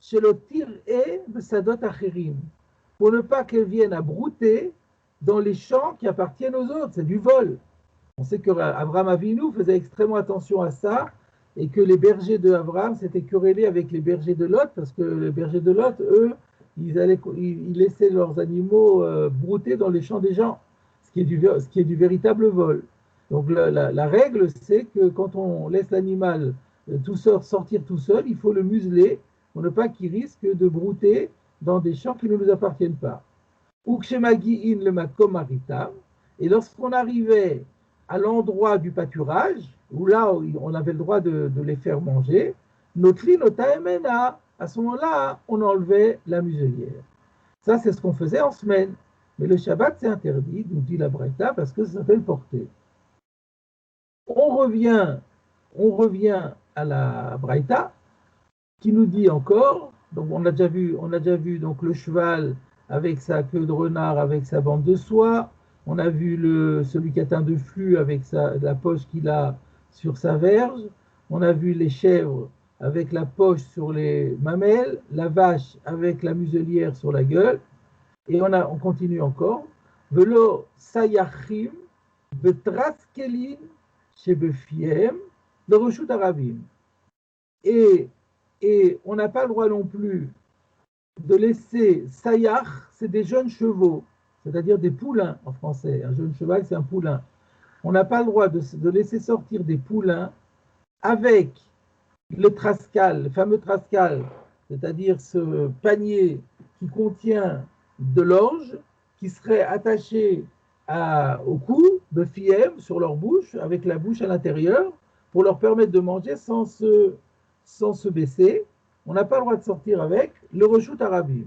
[SPEAKER 1] chez le tir et Besadot Acherim, pour ne pas qu'elle vienne à brouter dans les champs qui appartiennent aux autres, c'est du vol. On sait qu'Abraham Avinu faisait extrêmement attention à ça et que les bergers de Abraham s'étaient querellés avec les bergers de Lot parce que les bergers de Lot, eux, ils laissaient leurs animaux brouter dans les champs des gens, ce qui est du véritable vol. Donc la règle, c'est que quand on laisse l'animal sortir tout seul, il faut le museler pour ne pas qu'il risque de brouter dans des champs qui ne nous appartiennent pas. Ukshemagi'in le makom maritam. Et lorsqu'on arrivait à l'endroit du pâturage, où là on avait le droit de les faire manger, notri notaemena, à ce moment-là, on enlevait la muselière. Ça, c'est ce qu'on faisait en semaine. Mais le Shabbat, c'est interdit, nous dit la Braïta, parce que ça s'appelle porter. On revient à la Braïta, qui nous dit encore, donc on a déjà vu donc le cheval avec sa queue de renard, avec sa bande de soie, on a vu celui qui atteint de flux avec la poche qu'il a sur sa verge, on a vu les chèvres avec la poche sur les mamelles, la vache avec la muselière sur la gueule, et on continue encore. Velo sayachim betraskelin shebefiem le reshut arabim. Et on n'a pas le droit non plus de laisser sayach, c'est des jeunes chevaux, c'est-à-dire des poulains en français. Un jeune cheval, c'est un poulain. On n'a pas le droit de laisser sortir des poulains avec le trascal, le fameux trascal, c'est-à-dire ce panier qui contient de l'orge, qui serait attaché au cou de fiem sur leur bouche, avec la bouche à l'intérieur, pour leur permettre de manger sans se baisser. On n'a pas le droit de sortir avec le reshut arabim.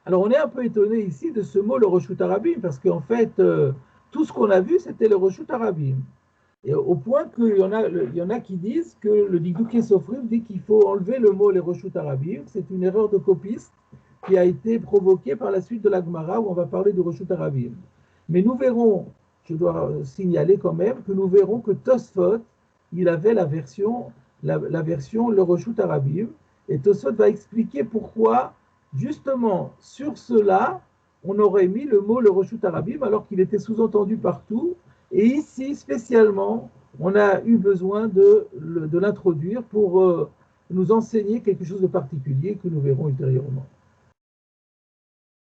[SPEAKER 1] Alors on est un peu étonné ici de ce mot le reshut arabim, parce qu'en fait, tout ce qu'on a vu, c'était le reshut arabim. Et au point qu'il y en a qui disent que le Dikdukei Sofrim dit qu'il faut enlever le mot les reshut arabim. C'est une erreur de copiste qui a été provoquée par la suite de la Gemara où on va parler du reshut arabim. Mais nous verrons, je dois signaler quand même, que nous verrons que Tosfot, il avait la version le reshut arabim, et Tosfot va expliquer pourquoi, justement, sur cela, on aurait mis le mot le reshut arabim alors qu'il était sous-entendu partout. Et ici, spécialement, on a eu besoin de l'introduire pour nous enseigner quelque chose de particulier que nous verrons ultérieurement.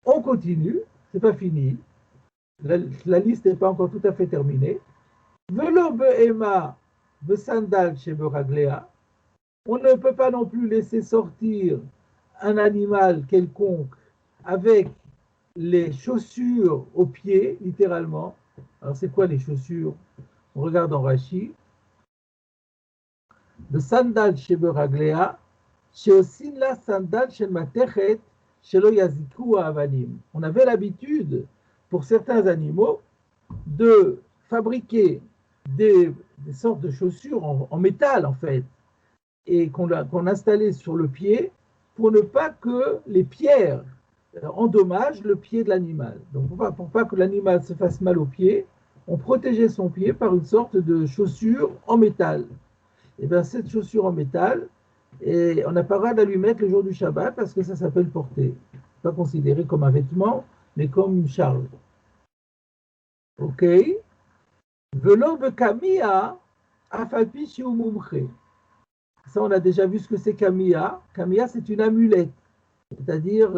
[SPEAKER 1] On continue, c'est pas fini. La liste n'est pas encore tout à fait terminée. Velo be'ema be'sandal she'beraglea. On ne peut pas non plus laisser sortir un animal quelconque avec les chaussures aux pieds, littéralement. Alors, c'est quoi les chaussures? On regarde en Rashi. Le sandal chez Beraglea, chez Osinla sandal chez Matechet, chez Loyaziku Avanim. On avait l'habitude, pour certains animaux, de fabriquer des sortes de chaussures en métal, en fait, et qu'on installait sur le pied pour ne pas que les pierres endommagent le pied de l'animal. Donc, pour pas que l'animal se fasse mal au pied, on protégeait son pied par une sorte de chaussure en métal. Et bien, cette chaussure en métal, on n'a pas le droit de lui mettre le jour du Shabbat parce que ça s'appelle porter. Pas considéré comme un vêtement, mais comme une charge. Ok? Velo bekamiya afapi shiu mumche. Ça, on a déjà vu ce que c'est kamiya. Kamiya, c'est une amulette. C'est-à-dire,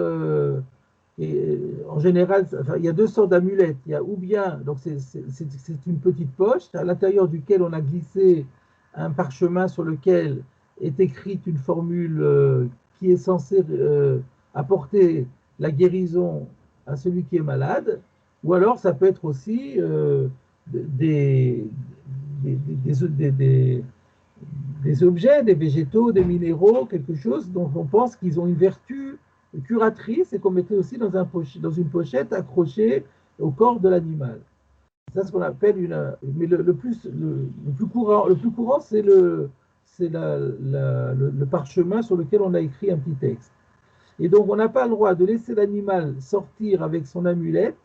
[SPEAKER 1] en général, il y a deux sortes d'amulettes. Il y a ou bien, donc c'est une petite poche à l'intérieur duquel on a glissé un parchemin sur lequel est écrite une formule qui est censée apporter la guérison à celui qui est malade. Ou alors, ça peut être aussi des objets, des végétaux, des minéraux, quelque chose dont on pense qu'ils ont une vertu curatrice et qu'on mettait aussi dans une pochette accrochée au corps de l'animal. C'est ce qu'on appelle mais le plus courant, c'est le parchemin sur lequel on a écrit un petit texte. Et donc, on n'a pas le droit de laisser l'animal sortir avec son amulette,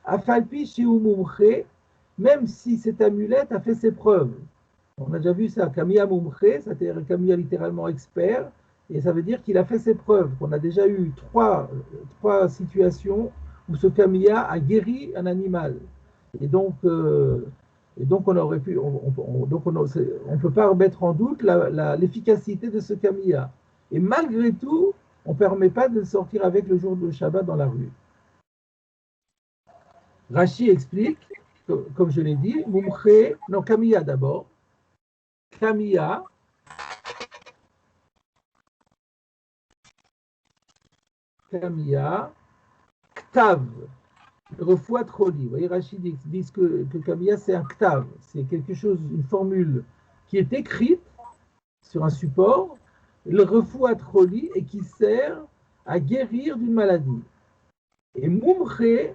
[SPEAKER 1] afalpi shiu mumche, même si cette amulette a fait ses preuves. On a déjà vu ça, Kamiya Mumche, c'est-à-dire Kamiya littéralement expert, et ça veut dire qu'il a fait ses preuves. On a déjà eu trois situations où ce Kamiya a guéri un animal. Et donc, Et donc, on aurait pu, donc on peut pas remettre en doute l'efficacité de ce Kamiya. Et malgré tout, on ne permet pas de sortir avec le jour de Shabbat dans la rue. Rashi explique, comme je l'ai dit, Mumche, non, Kamiya d'abord. Kamiya, Ktav, Refoua Troli. Vous voyez, Rachid dit que Kamiya, c'est un Ktav. C'est quelque chose, une formule qui est écrite sur un support, le Refoua Troli, et qui sert à guérir d'une maladie. Et Mumche,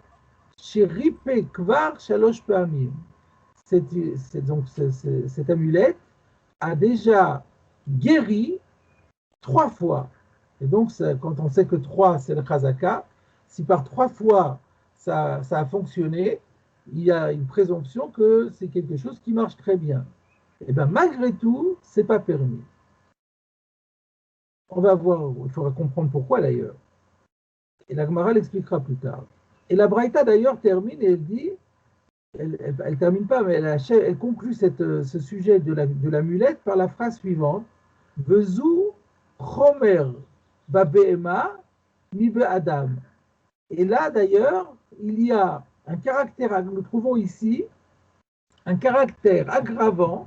[SPEAKER 1] chez Ripé Kvar Shalosh Pamim. Cette amulette a déjà guéri 3 fois. Et donc, quand on sait que 3, c'est le Chazaka, si par 3 fois ça a fonctionné, il y a une présomption que c'est quelque chose qui marche très bien. Et bien, malgré tout, ce n'est pas permis. On va voir, il faudra comprendre pourquoi d'ailleurs. Et la Gemara l'expliquera plus tard. Et la Braïta d'ailleurs termine et elle dit, elle termine pas, mais elle conclut ce sujet de l'amulette par la phrase suivante. Vezou chomer babehema mibe adam. Et là d'ailleurs, il y a un caractère, nous trouvons ici, un caractère aggravant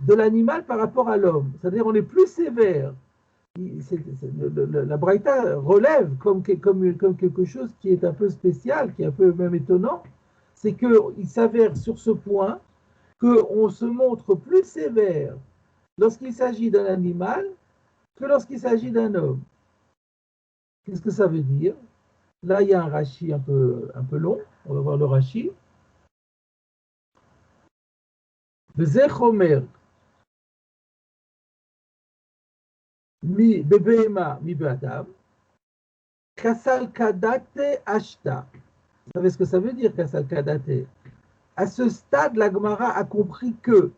[SPEAKER 1] de l'animal par rapport à l'homme. C'est-à-dire on est plus sévère. La Braïta relève comme quelque chose qui est un peu spécial, qui est un peu même étonnant, c'est qu'il s'avère sur ce point qu'on se montre plus sévère lorsqu'il s'agit d'un animal que lorsqu'il s'agit d'un homme. Qu'est-ce que ça veut dire? Là, il y a un rachi un peu long, on va voir le rachi. Zechomer mi bebehema mi be'adam kasal kadate ashta. Vous savez ce que ça veut dire, kasal kadate? À ce stade, la Gemara a compris que,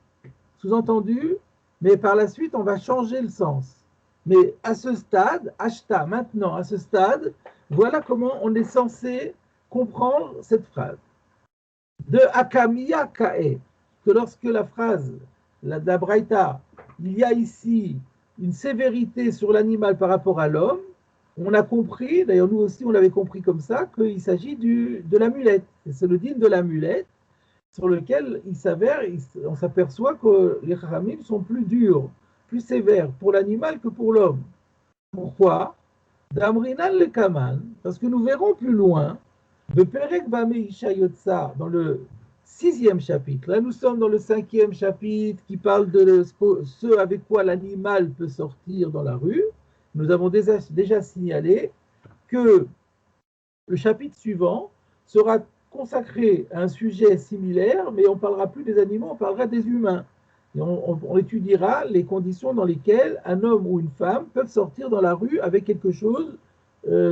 [SPEAKER 1] sous-entendu, mais par la suite, on va changer le sens. Mais à ce stade, ashta, maintenant, à ce stade, voilà comment on est censé comprendre cette phrase. De Akamiya Kae, que lorsque la phrase, la Braïta, il y a ici une sévérité sur l'animal par rapport à l'homme, on a compris, d'ailleurs nous aussi on l'avait compris comme ça, qu'il s'agit de l'amulette. C'est le dîme de l'amulette sur lequel on s'aperçoit que les Khamim sont plus durs, plus sévères pour l'animal que pour l'homme. Pourquoi? D'Amrinan le Kaman, parce que nous verrons plus loin, de Perek Bame Isha Yotsa, dans le 6e chapitre. Là, nous sommes dans le 5e chapitre qui parle de ce avec quoi l'animal peut sortir dans la rue. Nous avons déjà signalé que le chapitre suivant sera consacré à un sujet similaire, mais on ne parlera plus des animaux, on parlera des humains. Et on étudiera les conditions dans lesquelles un homme ou une femme peuvent sortir dans la rue avec quelque chose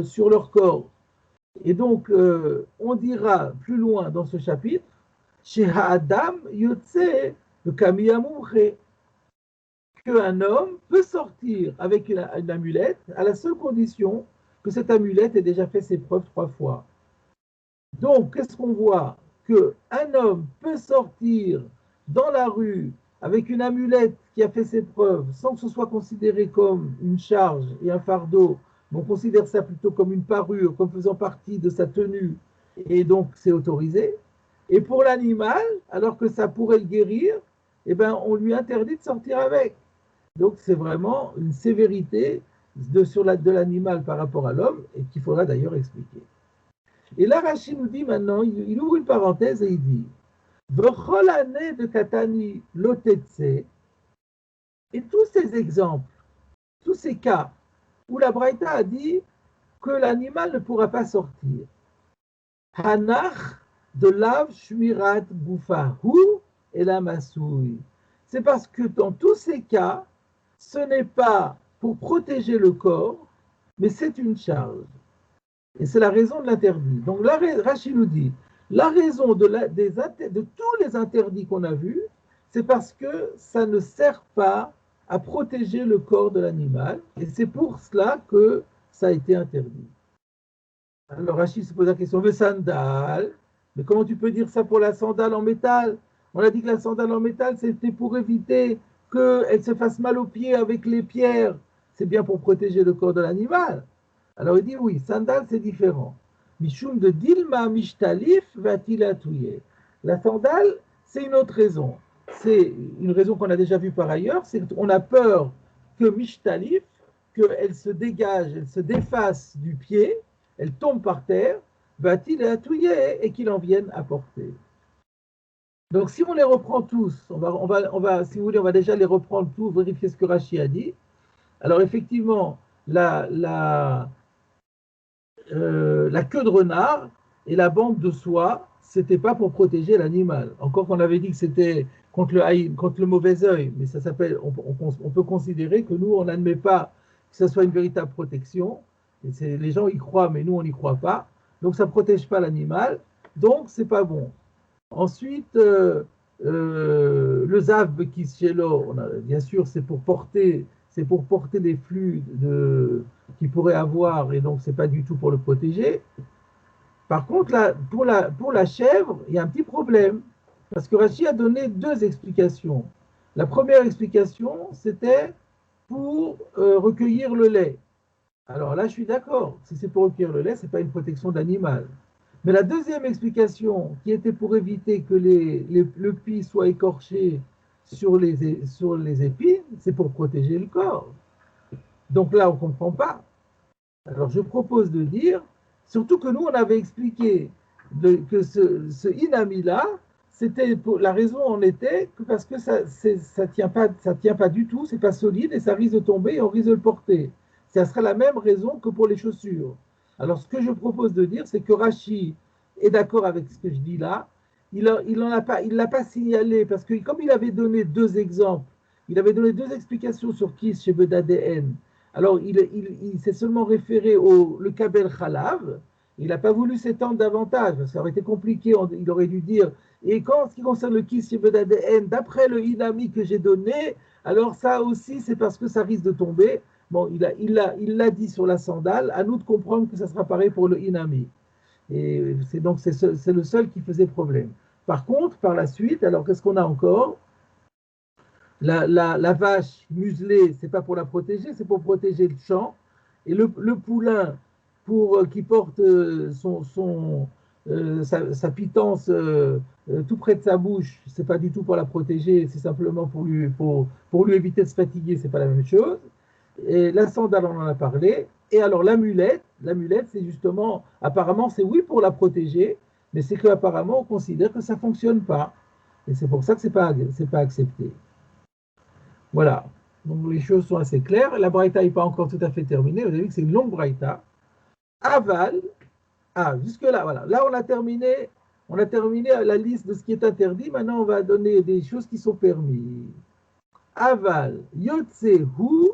[SPEAKER 1] sur leur corps. Et donc, on dira plus loin dans ce chapitre, chez Ha'adam Yotse, le Kamiya Mumche, qu'un homme peut sortir avec une amulette à la seule condition que cette amulette ait déjà fait ses preuves 3 fois. Donc, qu'est-ce qu'on voit? Qu'un homme peut sortir dans la rue avec une amulette qui a fait ses preuves sans que ce soit considéré comme une charge et un fardeau. On considère ça plutôt comme une parure, comme faisant partie de sa tenue, et donc c'est autorisé. Et pour l'animal, alors que ça pourrait le guérir, eh ben, on lui interdit de sortir avec. Donc c'est vraiment une sévérité de l'animal par rapport à l'homme, et qu'il faudra d'ailleurs expliquer. Et là, Rachid nous dit maintenant, il ouvre une parenthèse et il dit V'chol année de Katani lotetse, et tous ces exemples, tous ces cas où la Braïta a dit que l'animal ne pourra pas sortir. Hanach de lav shmirat gufahu et la masouille. C'est parce que dans tous ces cas, ce n'est pas pour protéger le corps, mais c'est une charge. Et c'est la raison de l'interdit. Donc là, Rachid nous dit, la raison de tous les interdits qu'on a vus, c'est parce que ça ne sert pas à protéger le corps de l'animal. Et c'est pour cela que ça a été interdit. Alors Rachid se pose la question, le sandal, mais comment tu peux dire ça pour la sandale en métal? On a dit que la sandale en métal, c'était pour éviter qu'elle se fasse mal aux pieds avec les pierres. C'est bien pour protéger le corps de l'animal. Alors il dit oui, sandale, c'est différent. Mishum de Dilma Mishtalif va-t-il atouiller. La sandale, c'est une autre raison. C'est une raison qu'on a déjà vue par ailleurs, c'est qu'on a peur que Mishtalif, qu'elle se dégage, elle se défasse du pied, elle tombe par terre, va-t-il atouiller et qu'il en vienne à porter. Donc, si on les reprend tous, si vous voulez, on va déjà les reprendre tous, vérifier ce que Rashi a dit. Alors, effectivement, la queue de renard et la bande de soie, c'était pas pour protéger l'animal. Encore qu'on avait dit que c'était contre le mauvais œil, mais ça s'appelle, on peut considérer que nous, on n'admet pas que ce soit une véritable protection. Et les gens y croient, mais nous, on n'y croit pas. Donc, ça ne protège pas l'animal. Donc, c'est pas bon. Ensuite, le zav bekisshelo, bien sûr, c'est pour porter les flux qu'il pourrait avoir, et donc c'est pas du tout pour le protéger. Par contre, là, pour la chèvre, il y a un petit problème, parce que Rashi a donné deux explications. La première explication, c'était pour recueillir le lait. Alors là, je suis d'accord. Si c'est pour recueillir le lait, ce n'est pas une protection d'animal. Mais la deuxième explication, qui était pour éviter que le pis soit écorché sur les épines, c'est pour protéger le corps. Donc là, on ne comprend pas. Alors je propose de dire, surtout que nous, on avait expliqué que ce inami-là, la raison en était que parce que ça tient pas du tout, c'est pas solide et ça risque de tomber et on risque de le porter. Ça serait la même raison que pour les chaussures. Alors ce que je propose de dire, c'est que Rashi est d'accord avec ce que je dis là. Il l'a pas signalé parce que comme il avait donné deux exemples, il avait donné deux explications sur Kiss chez Bedadehen. Alors il s'est seulement référé le Kabel Khalav. Il n'a pas voulu s'étendre davantage, ça aurait été compliqué, il aurait dû dire. Et en ce qui concerne le Kiss chez Bedadehen, d'après le Inami que j'ai donné, alors ça aussi c'est parce que ça risque de tomber. Bon, il l'a dit sur la sandale, à nous de comprendre que ça sera pareil pour le Inami. Et c'est le seul qui faisait problème. Par contre, par la suite, alors qu'est-ce qu'on a encore? La vache muselée, c'est pas pour la protéger, c'est pour protéger le champ. Et le poulain, qui porte sa pitance tout près de sa bouche, c'est pas du tout pour la protéger, c'est simplement pour lui éviter de se fatiguer, c'est pas la même chose. Et la sandale, on en a parlé. Et alors l'amulette, c'est justement, apparemment, c'est oui pour la protéger, mais c'est qu'apparemment, on considère que ça ne fonctionne pas. Et c'est pour ça que c'est pas accepté. Voilà. Donc les choses sont assez claires. La braïta n'est pas encore tout à fait terminée. Vous avez vu que c'est une longue braïta. Aval. Jusque-là, voilà. Là, on a terminé la liste de ce qui est interdit. Maintenant, on va donner des choses qui sont permises. Aval. Yotsehu.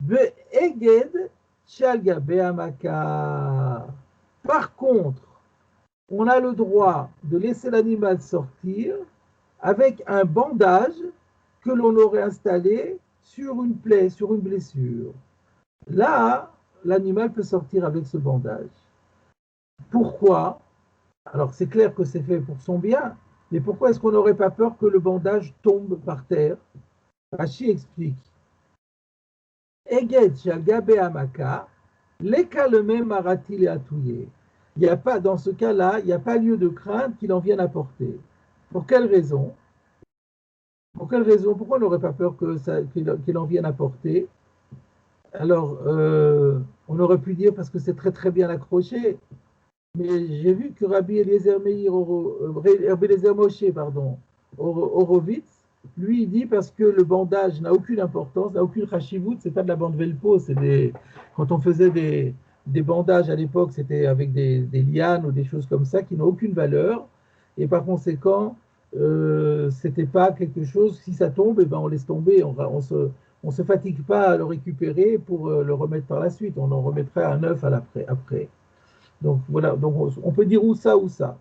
[SPEAKER 1] Ve'eged shalgabe amaka. Par contre, on a le droit de laisser l'animal sortir avec un bandage que l'on aurait installé sur une plaie, sur une blessure. Là, l'animal peut sortir avec ce bandage. Pourquoi? Alors, c'est clair que c'est fait pour son bien, mais pourquoi est-ce qu'on n'aurait pas peur que le bandage tombe par terre? Rashi explique. Eged shalgabe amaka, l'écaleme maratil et atouillé. Il n'y a pas, dans ce cas-là, il n'y a pas lieu de crainte qu'il en vienne apporter. Pour quelle raison? Pourquoi on n'aurait pas peur qu'il en vienne apporter? Alors, on aurait pu dire parce que c'est très très bien accroché, mais j'ai vu que Rabbi Eliezer Moshe, Horowitz, lui, il dit parce que le bandage n'a aucune importance, n'a aucune chashivut, c'est pas de la bande velpo, quand on faisait des bandages à l'époque, c'était avec des lianes ou des choses comme ça qui n'ont aucune valeur, et par conséquent, c'était pas quelque chose, si ça tombe, on laisse tomber, on se fatigue pas à le récupérer pour le remettre par la suite, on en remettrait un neuf après. Donc voilà, donc on peut dire ou ça ou ça.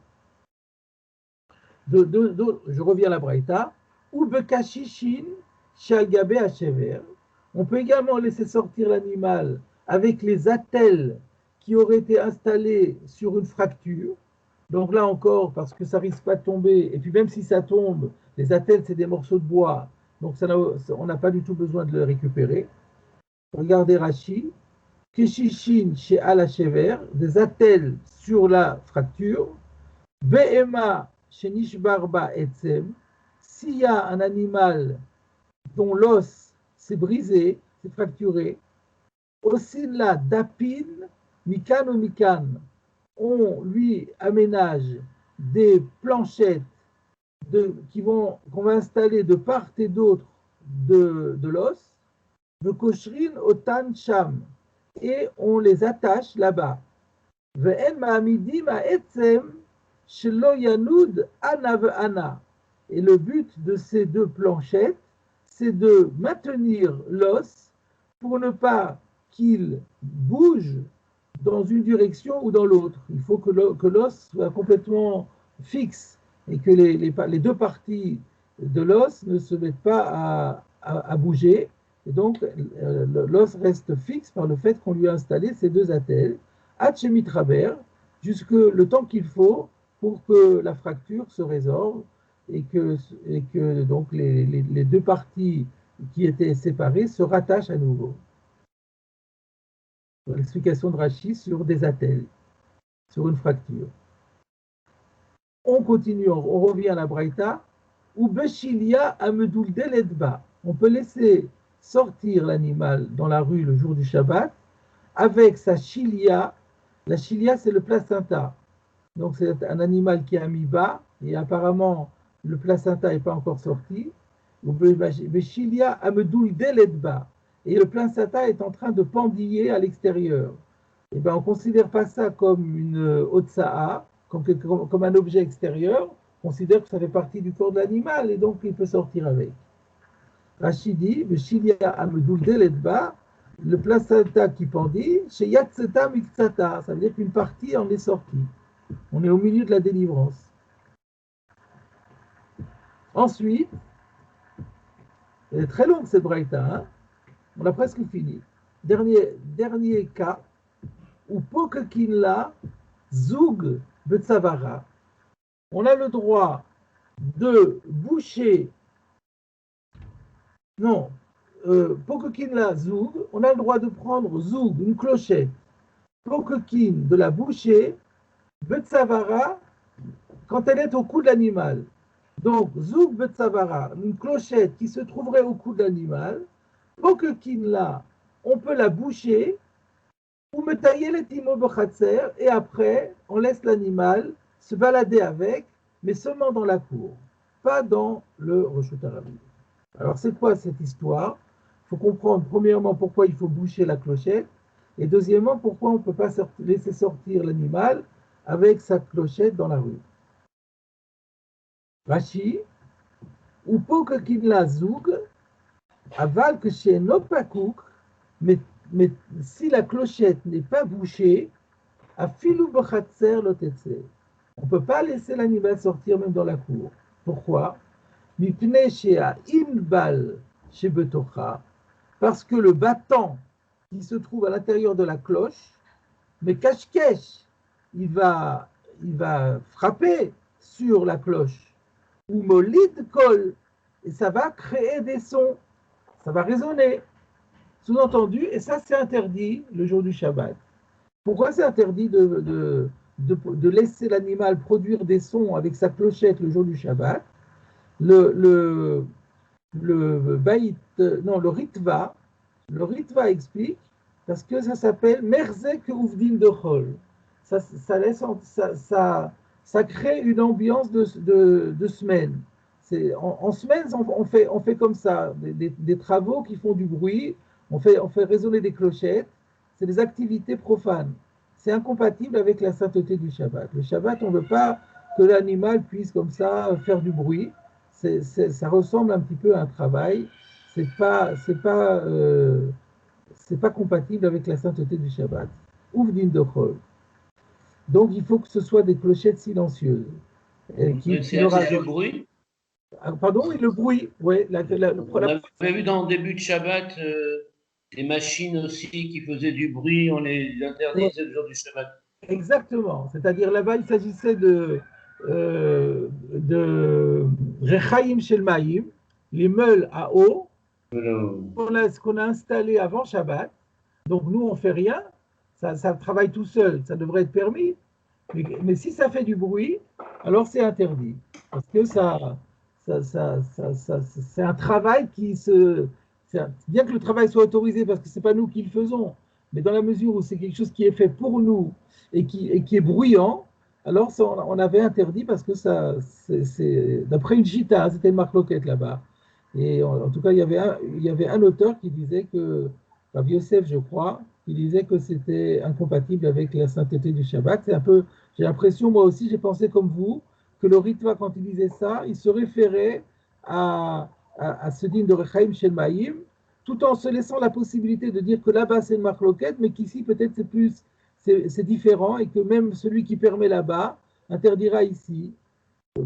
[SPEAKER 1] Je reviens à la Braïta. Ou bekashishin shalgabe hachever. On peut également laisser sortir l'animal avec les attelles qui auraient été installées sur une fracture. Donc là encore, parce que ça risque pas de tomber, et puis même si ça tombe, les attelles, c'est des morceaux de bois, donc on n'a pas du tout besoin de le récupérer. Regardez Rachi, Keshishin chez Alachever, des attelles sur la fracture, Behema chez Nishbarba Etzem, s'il y a un animal dont l'os s'est brisé, s'est fracturé, Osinla Dapin, Mikan ou Mikan, on lui aménage des planchettes qu'on va installer de part et d'autre de l'os, de Koshrin au Tan Sham, et on les attache là-bas. Ve'en ma'amidim ha'etzem shelo yanud ana ve'ana. Et le but de ces deux planchettes, c'est de maintenir l'os pour ne pas qu'il bouge dans une direction ou dans l'autre. Il faut que l'os soit complètement fixe et que les deux parties de l'os ne se mettent pas à bouger. Et donc, l'os reste fixe par le fait qu'on lui a installé ces deux attelles, Hachemi travers, jusque le temps qu'il faut pour que la fracture se résorbe et que donc les deux parties qui étaient séparées se rattachent à nouveau. L'explication de Rachi sur des attelles, sur une fracture. On continue, on revient à la Braïta, ou Beshilia Amedul Deledba. On peut laisser sortir l'animal dans la rue le jour du Shabbat avec sa chilia. La chilia, c'est le placenta. Donc, c'est un animal qui a mis bas et apparemment, le placenta n'est pas encore sorti. Beshilia Amedul Deledba. Et le placenta est en train de pendiller à l'extérieur. Eh ben, on ne considère pas ça comme une otsa'a, comme un objet extérieur. On considère que ça fait partie du corps de l'animal et donc il peut sortir avec. Rachid dit, le placenta qui pendit, chez Yatseta Miktsata, ça veut dire qu'une partie en est sortie. On est au milieu de la délivrance. Ensuite, elle est très longue cette braïta, hein, on a presque fini. Dernier cas, ou Pokekinla Zoug Betsavara. On a le droit de boucher, non, Pokekinla Zoug, on a le droit de prendre Zoug, une clochette, Pokekin, de la boucher, Betsavara, quand elle est au cou de l'animal. Donc, Zoug Betsavara, une clochette qui se trouverait au cou de l'animal, Pokekinla, on peut la boucher, ou me tailler les timo bochatser, et après, on laisse l'animal se balader avec, mais seulement dans la cour, pas dans le Reshut Harabim. Alors, c'est quoi cette histoire? Il faut comprendre, premièrement, pourquoi il faut boucher la clochette, et deuxièmement, pourquoi on ne peut pas laisser sortir l'animal avec sa clochette dans la rue. Rashi, ou pokekin la zoug, aval que chez Nopakouk, mais si la clochette n'est pas bouchée, à filou bochatser lotetse. On ne peut pas laisser l'animal sortir même dans la cour. Pourquoi? Mipne shea inbal chez Betocha, parce que le battant qui se trouve à l'intérieur de la cloche, mais cache-cache, il va frapper sur la cloche, ou molid kol, et ça va créer des sons, ça va résonner. Sous-entendu, et ça c'est interdit le jour du Shabbat. Pourquoi c'est interdit de laisser l'animal produire des sons avec sa clochette le jour du Shabbat? Le Ritva explique, parce que ça s'appelle Merzek Uvdin de Chol. Ça crée une ambiance de semaine. En semaine, on fait comme ça, des travaux qui font du bruit, on fait résonner des clochettes, c'est des activités profanes. C'est incompatible avec la sainteté du Shabbat. Le Shabbat, on ne veut pas que l'animal puisse comme ça faire du bruit. Ça ressemble un petit peu à un travail. C'est pas compatible avec la sainteté du Shabbat. Ouvdin de Chol. Donc, il faut que ce soit des clochettes silencieuses.
[SPEAKER 3] C'est le bruit.
[SPEAKER 1] Pardon, et le bruit, oui.
[SPEAKER 3] On avait vu dans le début de Shabbat des machines aussi qui faisaient du bruit, on les interdisait le jour du Shabbat.
[SPEAKER 1] Exactement. C'est-à-dire là-bas, il s'agissait de Rechaim Shel Maïm, les meules à eau, ce qu'on a installé avant Shabbat. Donc nous, on ne fait rien. Ça travaille tout seul. Ça devrait être permis. Mais si ça fait du bruit, alors c'est interdit. Parce que c'est un travail qui se... Bien que le travail soit autorisé, parce que ce n'est pas nous qui le faisons, mais dans la mesure où c'est quelque chose qui est fait pour nous et qui est bruyant, alors ça, on avait interdit parce que c'est d'après une gita, c'était une marloquette là-bas. Et en tout cas, il y avait un auteur qui disait que, Rav Yosef, je crois, qui disait que c'était incompatible avec la sainteté du Shabbat. C'est un peu, j'ai l'impression, moi aussi, j'ai pensé comme vous, que le Ritva, quand il disait ça, il se référait à ce din de Rechaim Shel Maïm, tout en se laissant la possibilité de dire que là-bas c'est une marloquette, mais qu'ici peut-être c'est différent et que même celui qui permet là-bas interdira ici.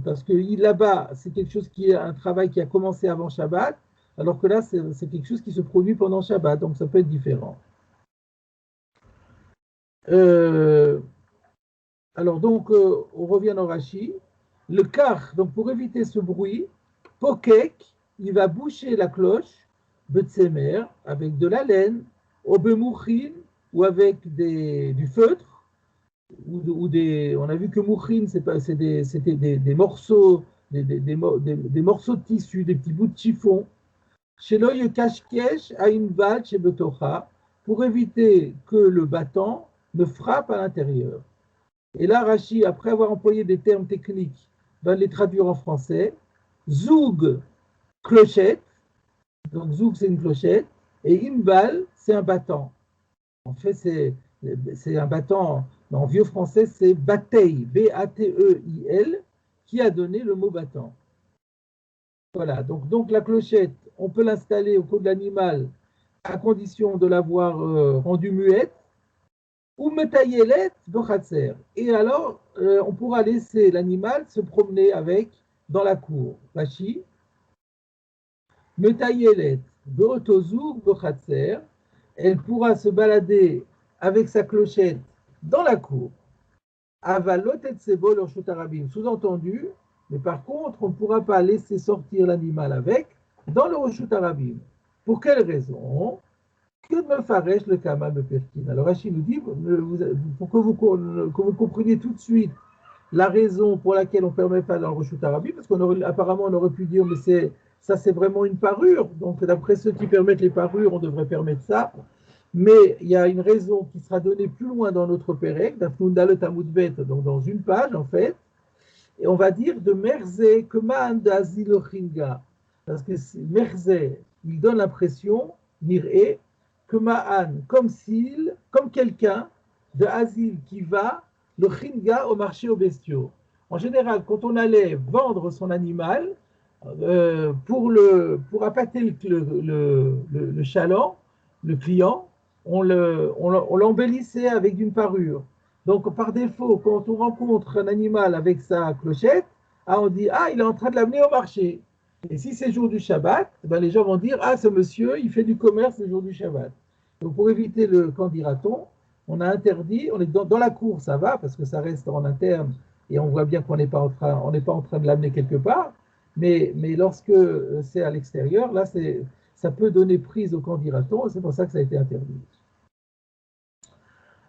[SPEAKER 1] Parce que là-bas, c'est quelque chose qui est un travail qui a commencé avant Shabbat, alors que là, c'est quelque chose qui se produit pendant Shabbat, donc ça peut être différent. Alors donc, on revient au Rashi. Le kar, donc pour éviter ce bruit, Pokek, il va boucher la cloche, Betsemer, avec de la laine, Obemouchin, ou avec du feutre, on a vu que Mouchin, c'était des morceaux, des morceaux de tissu, des petits bouts de chiffon. Chez l'œil cache-cache à une balle chez Betocha, pour éviter que le battant ne frappe à l'intérieur. Et là, Rashi, après avoir employé des termes techniques, va les traduire en français. Zoug, clochette. Donc, zoug, c'est une clochette. Et une balle, c'est un battant. En fait, c'est un battant. En vieux français, c'est Bateil, B-A-T-E-I-L, qui a donné le mot battant. Voilà, donc la clochette, on peut l'installer au cou de l'animal à condition de l'avoir rendue muette, ou metayelet bochatser. Et alors, on pourra laisser l'animal se promener avec dans la cour. Rashi, metayelet beotozu bochatser, elle pourra se balader avec sa clochette dans la cour. Avalot et sebol or shotarabim. Sous-entendu, mais par contre, on ne pourra pas laisser sortir l'animal avec dans le Roshut Arabim. Pour quelle raison? Que me farèche le Kama me perkin. Alors Rachid nous dit, pour que vous compreniez tout de suite la raison pour laquelle on ne permet pas dans le Roshut Arabim, parce qu'apparemment on aurait pu dire, mais ça c'est vraiment une parure, donc d'après ceux qui permettent les parures, on devrait permettre ça. Mais il y a une raison qui sera donnée plus loin dans notre Pérec, d'Afnunda le Talmud Bet, donc dans une page en fait, et on va dire de Merzé, que Ma'an d'Azil Chinga. Parce que Merzé, il donne l'impression, Mir'e, que Ma'an, comme quelqu'un de Azil qui va, le Chinga, au marché aux bestiaux. En général, quand on allait vendre son animal, pour appâter le chaland, le client, on l'embellissait avec une parure. Donc, par défaut, quand on rencontre un animal avec sa clochette, on dit « Ah, il est en train de l'amener au marché ». Et si c'est jour du Shabbat, ben les gens vont dire « Ah, ce monsieur, il fait du commerce le jour du Shabbat ». Donc, pour éviter le « quand dira-t-on », on a interdit, on est dans la cour, ça va, parce que ça reste en interne, et on voit bien qu'on n'est pas en train de l'amener quelque part, mais lorsque c'est à l'extérieur, là, ça peut donner prise au quand dira-t-on, et c'est pour ça que ça a été interdit.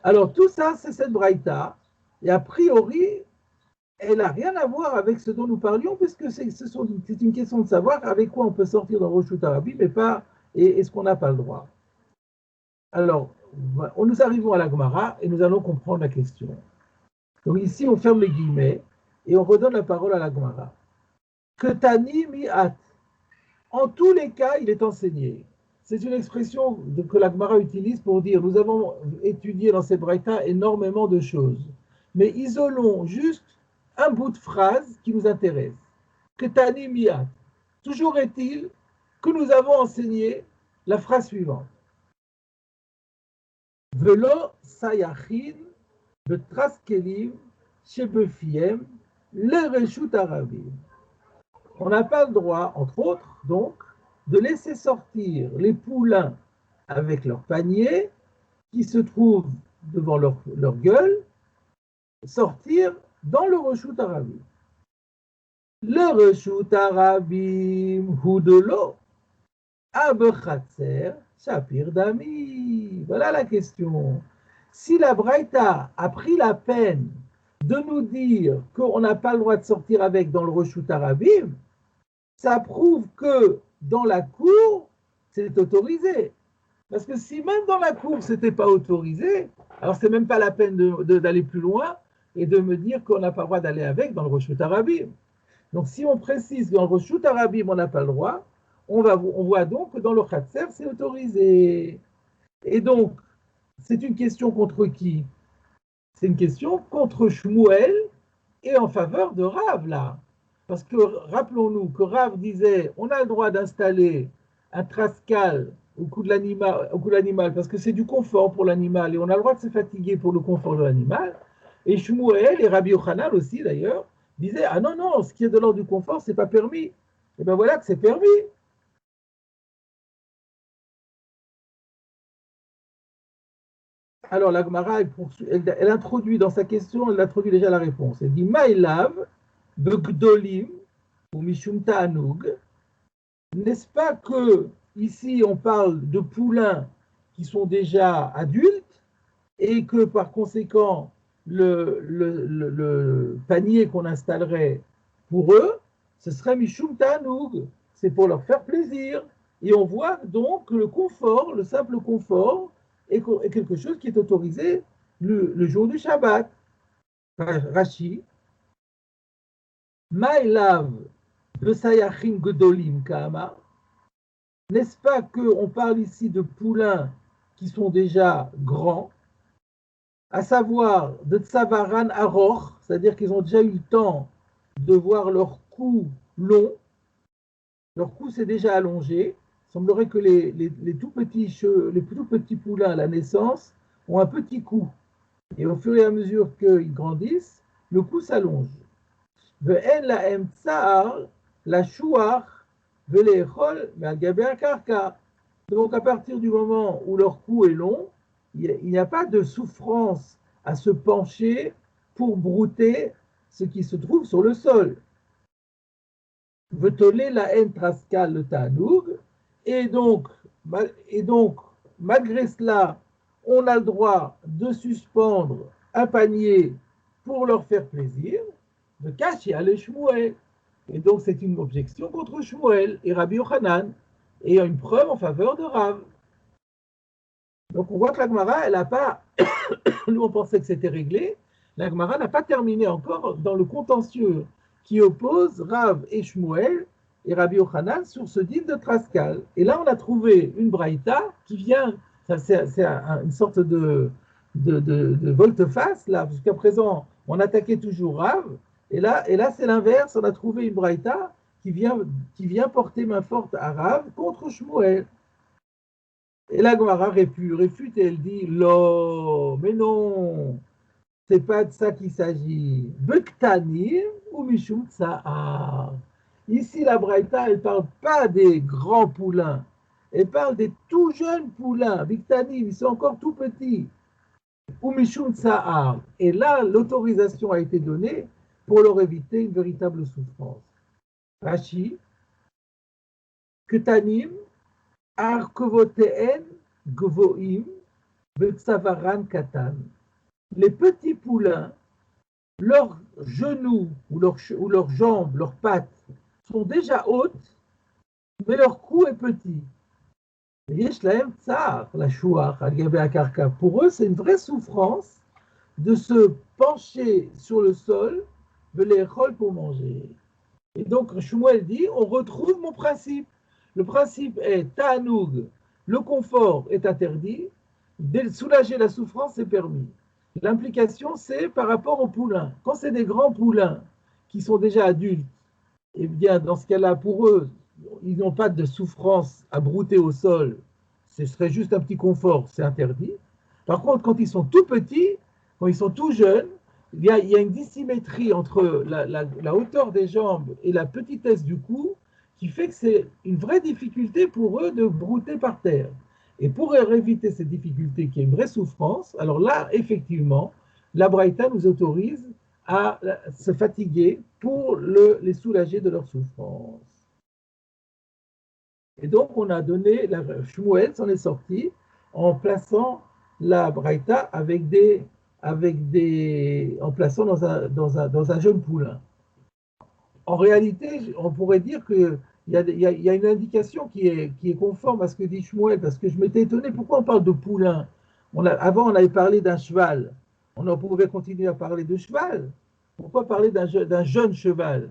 [SPEAKER 1] Alors, tout ça, c'est cette braïta, et a priori, elle n'a rien à voir avec ce dont nous parlions, puisque c'est une question de savoir avec quoi on peut sortir dans Rosh Hashanah, mais pas, et est-ce qu'on n'a pas le droit. Alors, nous arrivons à la Gemara, et nous allons comprendre la question. Donc ici, on ferme les guillemets, et on redonne la parole à la Gemara. Que tani mi'at. En tous les cas, il est enseigné. C'est une expression que la Gemara utilise pour dire nous avons étudié dans cette braïta énormément de choses, mais isolons juste un bout de phrase qui nous intéresse. Que tani mi'at. Toujours est-il que nous avons enseigné la phrase suivante. Velo sayachin betraskelim shebefiem le reshut arabim. On n'a pas le droit, entre autres, donc, de laisser sortir les poulains avec leur panier qui se trouvent devant leur gueule sortir dans le Reshut Arabim. Le Reshut Arabim hu de l'eau, Abechatzer, Shapir Dami. Voilà la question. Si la Braïta a pris la peine de nous dire qu'on n'a pas le droit de sortir avec dans le Reshut Arabim, ça prouve que dans la cour, c'est autorisé. Parce que si même dans la cour, ce n'était pas autorisé, alors c'est même pas la peine d'aller plus loin et de me dire qu'on n'a pas le droit d'aller avec dans le Reshut Arabim. Donc si on précise que dans le Reshut Arabim, on n'a pas le droit, on voit donc que dans le Khatser, c'est autorisé. Et donc, c'est une question contre qui? C'est une question contre Shmuel et en faveur de Rav, là. Parce que, rappelons-nous que Rav disait, on a le droit d'installer un trascal au cou de l'animal, parce que c'est du confort pour l'animal, et on a le droit de se fatiguer pour le confort de l'animal. Et Shmuel, et Rabbi Yochanan aussi d'ailleurs, disaient, ah non, non, ce qui est de l'ordre du confort, c'est pas permis. Et bien voilà que c'est permis. Alors la Gemara, elle introduit dans sa question, elle introduit déjà la réponse. Elle dit, Maïlav, Begdolim, ou Mishum Ta'anoug, n'est-ce pas que ici on parle de poulains qui sont déjà adultes et que par conséquent le panier qu'on installerait pour eux, ce serait Mishum Ta'anoug, c'est pour leur faire plaisir. Et on voit donc que le confort, le simple confort, est quelque chose qui est autorisé le jour du Shabbat. Rashi, Maïlav, le Sayachim Gedolim Kama, n'est-ce pas qu'on parle ici de poulains qui sont déjà grands, à savoir de Tsavaran Aroch, c'est-à-dire qu'ils ont déjà eu le temps de voir leur cou long, leur cou s'est déjà allongé. Il semblerait que les tout petits poulains à la naissance ont un petit cou. Et au fur et à mesure qu'ils grandissent, le cou s'allonge. Ve'en la'em tsa'ar, la shuach, ve'le'echol, me'al-gabei akarka. Donc à partir du moment où leur cou est long, il n'y a pas de souffrance à se pencher pour brouter ce qui se trouve sur le sol. Vetolé la haine traskal le ta'anoug, et donc malgré cela, on a le droit de suspendre un panier pour leur faire plaisir, de cacher à les Shmuel. Et donc c'est une objection contre Shmuel et Rabbi Yochanan, et une preuve en faveur de Rav. Donc on voit que la Gemara, elle n'a pas, nous on pensait que c'était réglé, la Gemara n'a pas terminé encore dans le contentieux qui oppose Rav et Shmuel et Rabbi Yochanan sur ce dîme de Traskal. Et là on a trouvé une braïta qui vient, c'est une sorte de volte-face, là, jusqu'à présent on attaquait toujours Rav, et là c'est l'inverse, on a trouvé une braïta qui vient porter main forte à Rav contre Shmuel. Et la Gemara réfute et elle dit, lo, mais non, c'est pas de ça qu'il s'agit. Bektanim ou Mishum Tsa'ar. Ici, la Braïta, elle parle pas des grands poulains, elle parle des tout jeunes poulains. Bektanim, ils sont encore tout petits. Ou Mishum Tsa'ar. Et là, l'autorisation a été donnée pour leur éviter une véritable souffrance. Rashi, Ketanim, Arkovoteen Gvoim Betsavaran Katan. Les petits poulains, leurs genoux ou leurs jambes, leurs pattes sont déjà hautes, mais leur cou est petit. Pour eux, c'est une vraie souffrance de se pencher sur le sol, de les rôles pour manger. Et donc, Shmuel dit, on retrouve mon principe. Le principe est ta'anoug, le confort est interdit, soulager la souffrance est permis. L'implication, c'est par rapport aux poulains. Quand c'est des grands poulains qui sont déjà adultes, eh bien, dans ce cas-là, pour eux, ils n'ont pas de souffrance à brouter au sol, ce serait juste un petit confort, c'est interdit. Par contre, quand ils sont tout petits, quand ils sont tout jeunes, il y a une dissymétrie entre la hauteur des jambes et la petitesse du cou, qui fait que c'est une vraie difficulté pour eux de brouter par terre. Et pour éviter cette difficulté qui est une vraie souffrance, alors là, effectivement, la Braïta nous autorise à se fatiguer pour les soulager de leur souffrance. Et donc, on a donné, Shmuel s'en est sorti en plaçant la Braïta en plaçant dans un jeune poulain. En réalité, on pourrait dire qu'il y a une indication qui est conforme à ce que dit Shmuel, parce que je m'étais étonné, pourquoi on parle de poulain? Avant, on avait parlé d'un cheval. On en pouvait continuer à parler de cheval. Pourquoi parler d'un jeune cheval?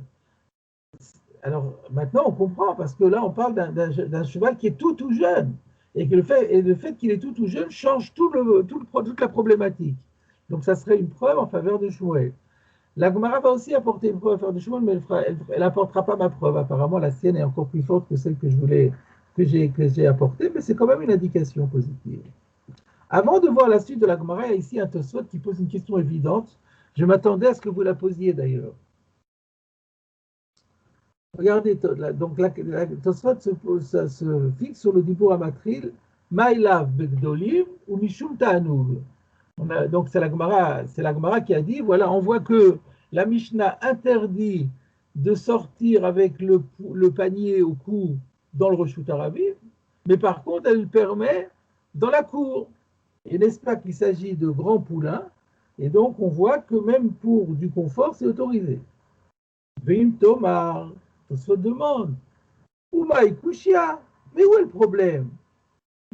[SPEAKER 1] Alors maintenant, on comprend, parce que là, on parle d'un cheval qui est tout jeune. Et que le fait qu'il est tout jeune change toute la problématique. Donc, ça serait une preuve en faveur de Shmuel. La Gemara va aussi apporter une preuve en faveur de Shmuel, mais elle n'apportera pas ma preuve. Apparemment, la sienne est encore plus forte que celle que j'ai apportée, mais c'est quand même une indication positive. Avant de voir la suite de la Gemara, il y a ici un Tosfot qui pose une question évidente. Je m'attendais à ce que vous la posiez d'ailleurs. Regardez, donc Tosfot se fixe sur le Dibour Amatril, Maïlav Begdolim ou Mishum Ta'anoug. Donc c'est la Gemara qui a dit, voilà, on voit que la Mishnah interdit de sortir avec le panier au cou dans le Reshut Harabim, mais par contre elle permet dans la cour. Et n'est-ce pas qu'il s'agit de grands poulains, et donc on voit que même pour du confort, c'est autorisé. Vim Tomar, on se demande, Oumaï Kushia, mais où est le problème?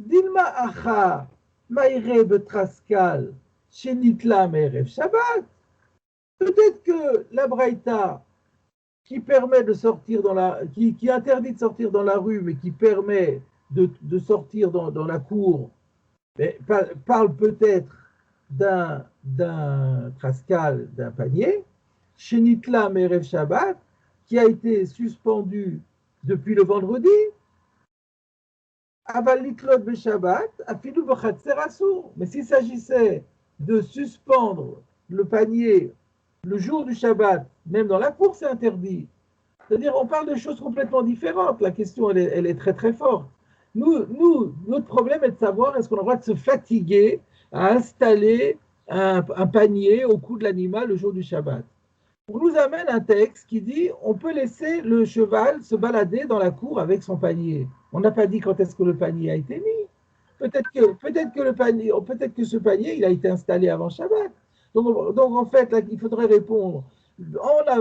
[SPEAKER 1] Dilma Acha, Maïre Betraskal, Shenitla Merev Shabbat. Peut-être que la Braïta, qui permet de sortir qui interdit de sortir dans la rue, mais qui permet de sortir dans la cour, parle peut-être d'un trascal, d'un panier, Shenitla Merev Shabbat, qui a été suspendu depuis le vendredi, Aval Litlot Beshabbat, Afilu B'Chatzer Asur. Mais s'il s'agissait de suspendre le panier le jour du Shabbat, même dans la cour, c'est interdit. C'est-à-dire, on parle de choses complètement différentes. La question, elle est très très forte. Notre problème est de savoir est-ce qu'on a le droit de se fatiguer à installer un panier au cou de l'animal le jour du Shabbat. On nous amène un texte qui dit on peut laisser le cheval se balader dans la cour avec son panier. On n'a pas dit quand est-ce que le panier a été mis. Peut-être que ce panier il a été installé avant Shabbat. Donc en fait, là, il faudrait répondre. On a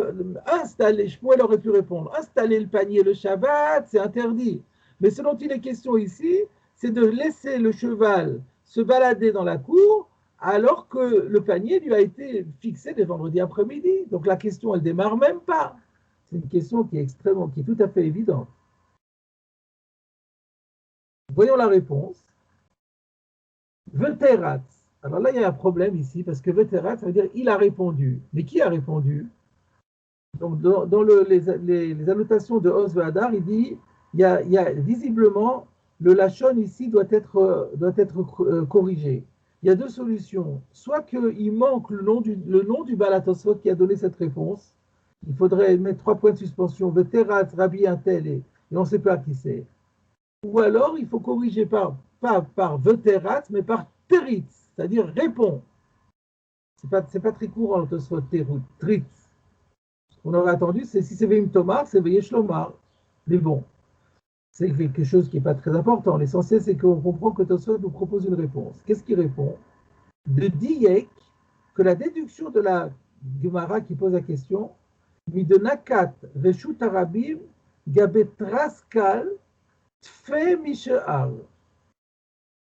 [SPEAKER 1] installé, Shmuel aurait pu répondre, installer le panier le Shabbat, c'est interdit. Mais ce dont il est question ici, c'est de laisser le cheval se balader dans la cour alors que le panier lui a été fixé dès vendredi après-midi. Donc la question, elle ne démarre même pas. C'est une question qui est tout à fait évidente. Voyons la réponse. Veterat. Alors là, il y a un problème ici, parce que veterat, ça veut dire il a répondu. Mais qui a répondu? Donc dans les annotations de Oz Hadar, il dit il y a visiblement le lachon ici doit être corrigé. Il y a deux solutions. Soit qu'il manque le nom du Baal HaTosfot qui a donné cette réponse. Il faudrait mettre 3 points de suspension. Veterat, Rabbi un tel, et on ne sait pas qui c'est. Ou alors, il faut corriger pas par veterat, mais par teritz, c'est-à-dire répond. C'est pas très courant le Tosfot teritz. Ce qu'on aurait attendu, c'est si c'est Veim Tomar, c'est Veyesh Lomar. Mais bon, c'est quelque chose qui n'est pas très important. L'essentiel, c'est qu'on comprend que Tosfot nous propose une réponse. Qu'est-ce qu'il répond? De Diyek, que la déduction de la Gemara qui pose la question, mi de Nakat Reshut Harabim Gabetraskal Tfe Mishe'ar.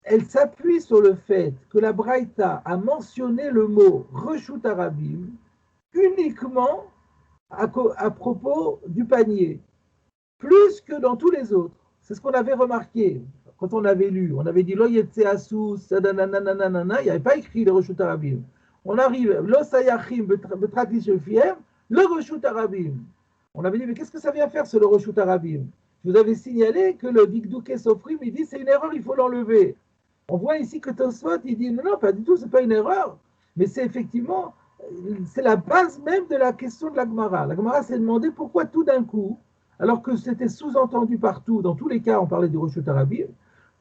[SPEAKER 1] Elle s'appuie sur le fait que la Braïta a mentionné le mot Reshut Harabim uniquement à propos du panier, plus que dans tous les autres. C'est ce qu'on avait remarqué quand on avait lu. On avait dit Lo Yetse Asus, il n'y avait pas écrit le Reshut Harabim. On arrive, Lo Sayachim Betratis Shefiem, le Reshut Harabim. On avait dit, mais qu'est-ce que ça vient faire, ce le Reshut Harabim? Je vous avais signalé que le Dikdouké Sofrim, il dit c'est une erreur, il faut l'enlever. On voit ici que Tosfot, il dit non, pas du tout, c'est pas une erreur, mais c'est effectivement, c'est la base même de la question de la Gemara. La Gemara s'est demandé pourquoi tout d'un coup, alors que c'était sous-entendu partout, dans tous les cas on parlait du Reshut Harabim,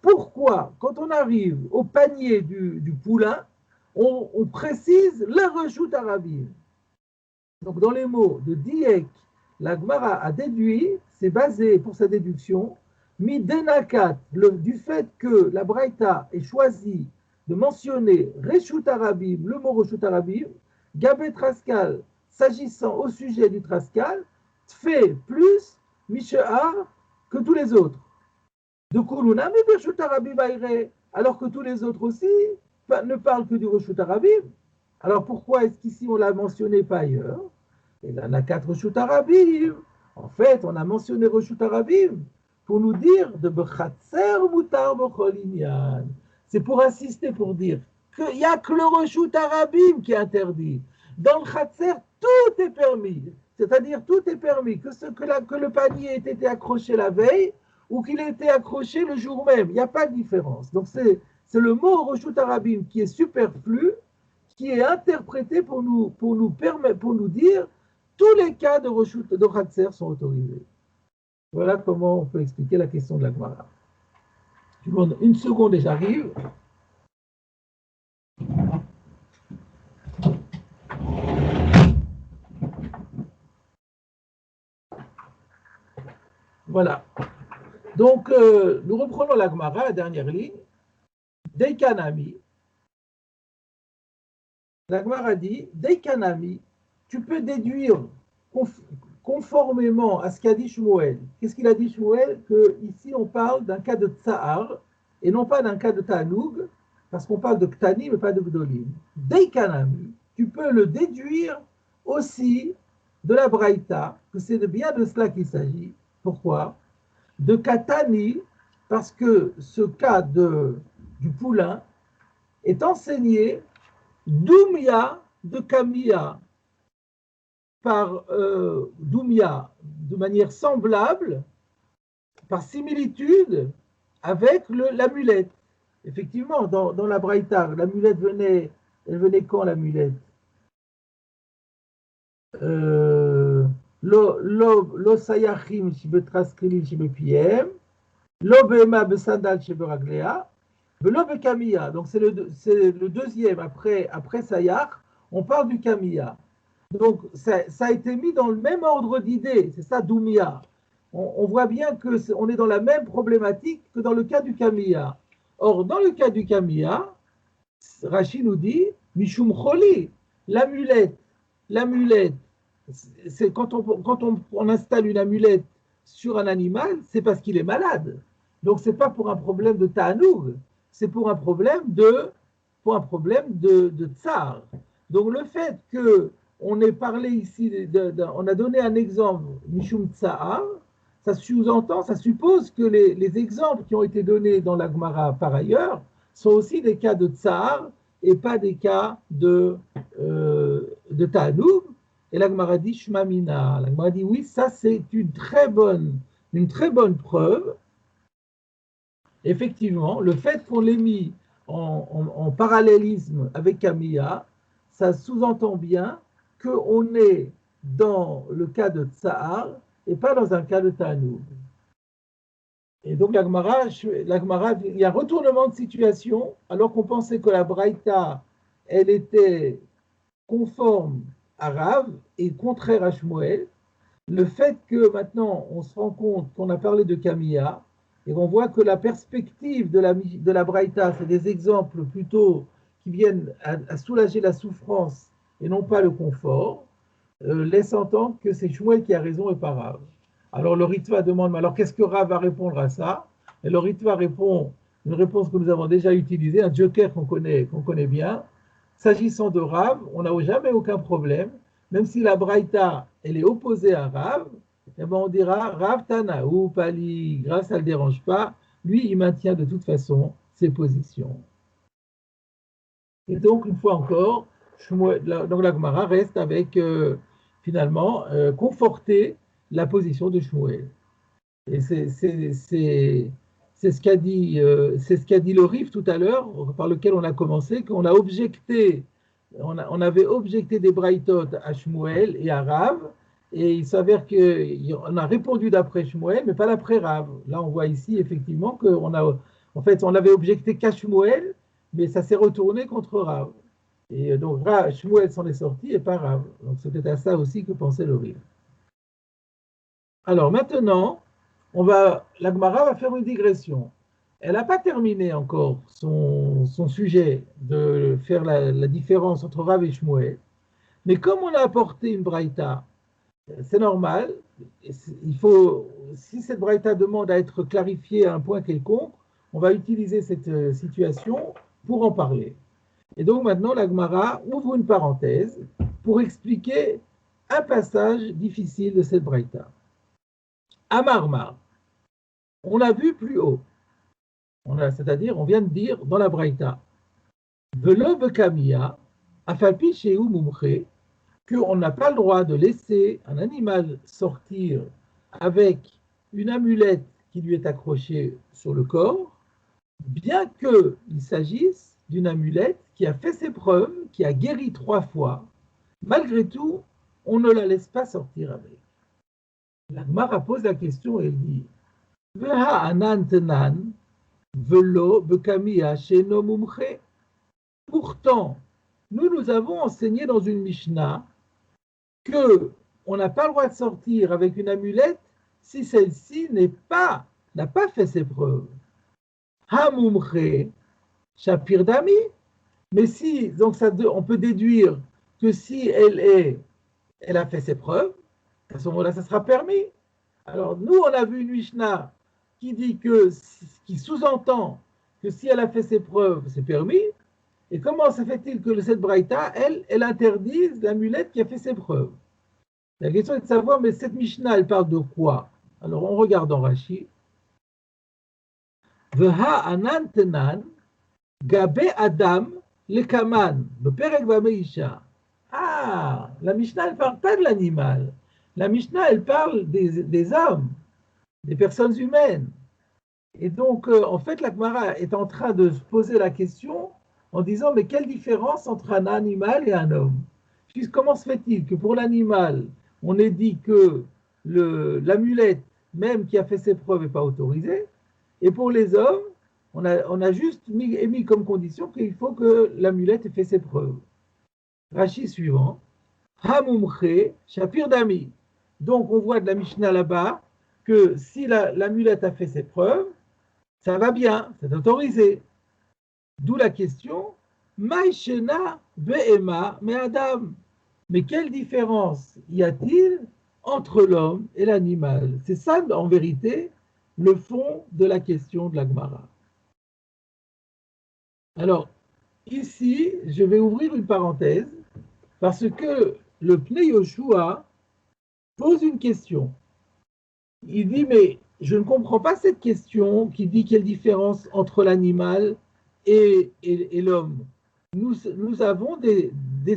[SPEAKER 1] pourquoi quand on arrive au panier du poulain, on précise la reshut arabim. Donc, dans les mots de Diek, la Gemara a déduit, c'est basé pour sa déduction, Midenakat, du fait que la Braïta ait choisi de mentionner Reshut Arabim, le mot Reshut Arabim, Gabet Traskal, s'agissant au sujet du Traskal, fait plus Mishehar que tous les autres. De Kuluna, mais Reshut Arabim Aire, alors que tous les autres aussi ne parlent que du Reshut Arabim. Alors pourquoi est-ce qu'ici on l'a mentionné pas ailleurs? Il en a 4 Reshut Arabim. En fait, on a mentionné Reshut Arabim pour nous dire de Bechatzer Mutar Bechol Inyan. C'est pour insister, pour dire qu'il n'y a que le Reshut Arabim qui est interdit. Dans le Chatzer, tout est permis. C'est-à-dire, tout est permis, que le panier ait été accroché la veille ou qu'il ait été accroché le jour même. Il n'y a pas de différence. Donc, c'est le mot Reshut Arabim qui est superflu, qui est interprété pour nous dire tous les cas de Reshut de Chatzer sont autorisés. Voilà comment on peut expliquer la question de la Gemara. Je vous demande une seconde et j'arrive. Voilà. Donc, nous reprenons la Gemara, la dernière ligne. Deikanami. La Gemara dit, Deikanami, tu peux déduire conformément à ce qu'a dit Shmuel. Qu'est-ce qu'il a dit Shmuel? Que ici on parle d'un cas de tsahar et non pas d'un cas de tanoug, parce qu'on parle de ktani mais pas de gdolim. Deikanami, tu peux le déduire aussi de la braïta, que c'est bien de cela qu'il s'agit. Pourquoi? De katani, parce que ce cas du poulain est enseigné d'Oumia de Kamiya, par Doumia, de manière semblable, par similitude avec l'amulette. Effectivement, dans la Braïta, l'amulette elle venait quand l'amulette? Lo sayachim shibetraskrilim shibepiem, lo bema besandal shiberaglea, lo bekamiya. Donc c'est le deuxième, après sayach, on parle du kamiya. Donc, ça a été mis dans le même ordre d'idées, c'est ça, Doumia. On voit bien qu'on est dans la même problématique que dans le cas du Kamiya. Or, dans le cas du Kamiya, Rashi nous dit, Mishum Choli, l'amulette, c'est quand on installe une amulette sur un animal, c'est parce qu'il est malade. Donc, ce n'est pas pour un problème de ta'anoug, c'est pour un problème de tsar. Donc, le fait que on est parlé ici, on a donné un exemple, Mishum Tsahar, ça sous-entend, ça suppose que les exemples qui ont été donnés dans la Gemara par ailleurs sont aussi des cas de Tsahar et pas des cas de Ta'anoug. Et la Gemara dit Shmamina. La Gemara dit oui, ça c'est une très bonne preuve. Effectivement, le fait qu'on l'ait mis en parallélisme avec Kamiya, ça sous-entend bien qu'on est dans le cas de Tsahar et pas dans un cas de Ta'anoug. Et donc la Gemara, il y a un retournement de situation, alors qu'on pensait que la Braïta, elle était conforme à Rav et contraire à Shmuel. Le fait que maintenant on se rend compte qu'on a parlé de Kamiya et qu'on voit que la perspective de la Braïta, c'est des exemples plutôt qui viennent à soulager la souffrance et non pas le confort, laisse entendre que c'est Shmuel qui a raison et pas Rav. Alors le Ritva demande, mais alors qu'est-ce que Rav va répondre à ça? Et le Ritva répond une réponse que nous avons déjà utilisée, un joker qu'on connaît bien. S'agissant de Rav, on n'a jamais aucun problème, même si la Braïta, elle est opposée à Rav, eh ben on dira Rav Tana ou Pali, grâce ça ne le dérange pas, lui il maintient de toute façon ses positions. Et donc une fois encore, donc la Gemara reste avec finalement conforter la position de Shmuel. Et c'est ce qu'a dit le Rif tout à l'heure, par lequel on a commencé, qu'on a objecté, on avait objecté des Braïtot à Shmuel et à Rav, et il s'avère qu'on a répondu d'après Shmuel, mais pas d'après Rav. Là, on voit ici effectivement qu'on a, en fait, on avait objecté qu'à Shmuel, mais ça s'est retourné contre Rav. Et donc, Shmuel s'en est sorti et pas Rav. Donc, c'était à ça aussi que pensait le Riv. Alors, maintenant, la Gemara va faire une digression. Elle n'a pas terminé encore son sujet de faire la différence entre Rav et Shmuel. Mais comme on a apporté une braïta, c'est normal. Si cette braïta demande à être clarifiée à un point quelconque, on va utiliser cette situation pour en parler. Et donc maintenant, la Gemara ouvre une parenthèse pour expliquer un passage difficile de cette braïta. Amarmar, on l'a vu plus haut, c'est-à-dire on vient de dire dans la braïta, Velo bekamiya, afalpi sheu mumche, qu'on n'a pas le droit de laisser un animal sortir avec une amulette qui lui est accrochée sur le corps, bien qu'il s'agisse d'une amulette qui a fait ses preuves, qui a guéri 3 fois. Malgré tout, on ne la laisse pas sortir avec. La Gemara pose la question et elle dit Veha anantenan velo bekamiya sheno mumche. Pourtant, nous avons enseigné dans une Mishnah qu'on n'a pas le droit de sortir avec une amulette si celle-ci n'a pas fait ses preuves. Hamumche, Shapir Dami, mais si, donc on peut déduire que si elle a fait ses preuves, à ce moment-là, ça sera permis. Alors, nous, on a vu une Mishnah qui sous-entend que si elle a fait ses preuves, c'est permis. Et comment se fait-il que cette braïta, elle interdise l'amulette qui a fait ses preuves? La question est de savoir, mais cette Mishnah, elle parle de quoi? Alors, on regarde en Rashi. Veha anantenan gabe adam lekaman beperek vameisha. Ah, la Mishnah, elle ne parle pas de l'animal. La Mishnah, elle parle des hommes, des personnes humaines. Et donc, en fait, la Gemara est en train de se poser la question en disant, mais quelle différence entre un animal et un homme? Comment se fait-il que pour l'animal, on ait dit que l'amulette, même qui a fait ses preuves, n'est pas autorisée, et pour les hommes, on a juste émis comme condition qu'il faut que l'amulette ait fait ses preuves. Rashi suivant, Hamumche, Shapir Dami. Donc on voit de la Mishnah là-bas que si l'amulette a fait ses preuves, ça va bien, c'est autorisé. D'où la question, Maïshena Be'ema Me Adam. Mais quelle différence y a-t-il entre l'homme et l'animal? C'est ça, en vérité, le fond de la question de la Gemara. Alors, ici, je vais ouvrir une parenthèse, parce que le Pnei Yoshua pose une question. Il dit, mais je ne comprends pas cette question qui dit quelle différence entre l'animal et l'homme. Nous avons des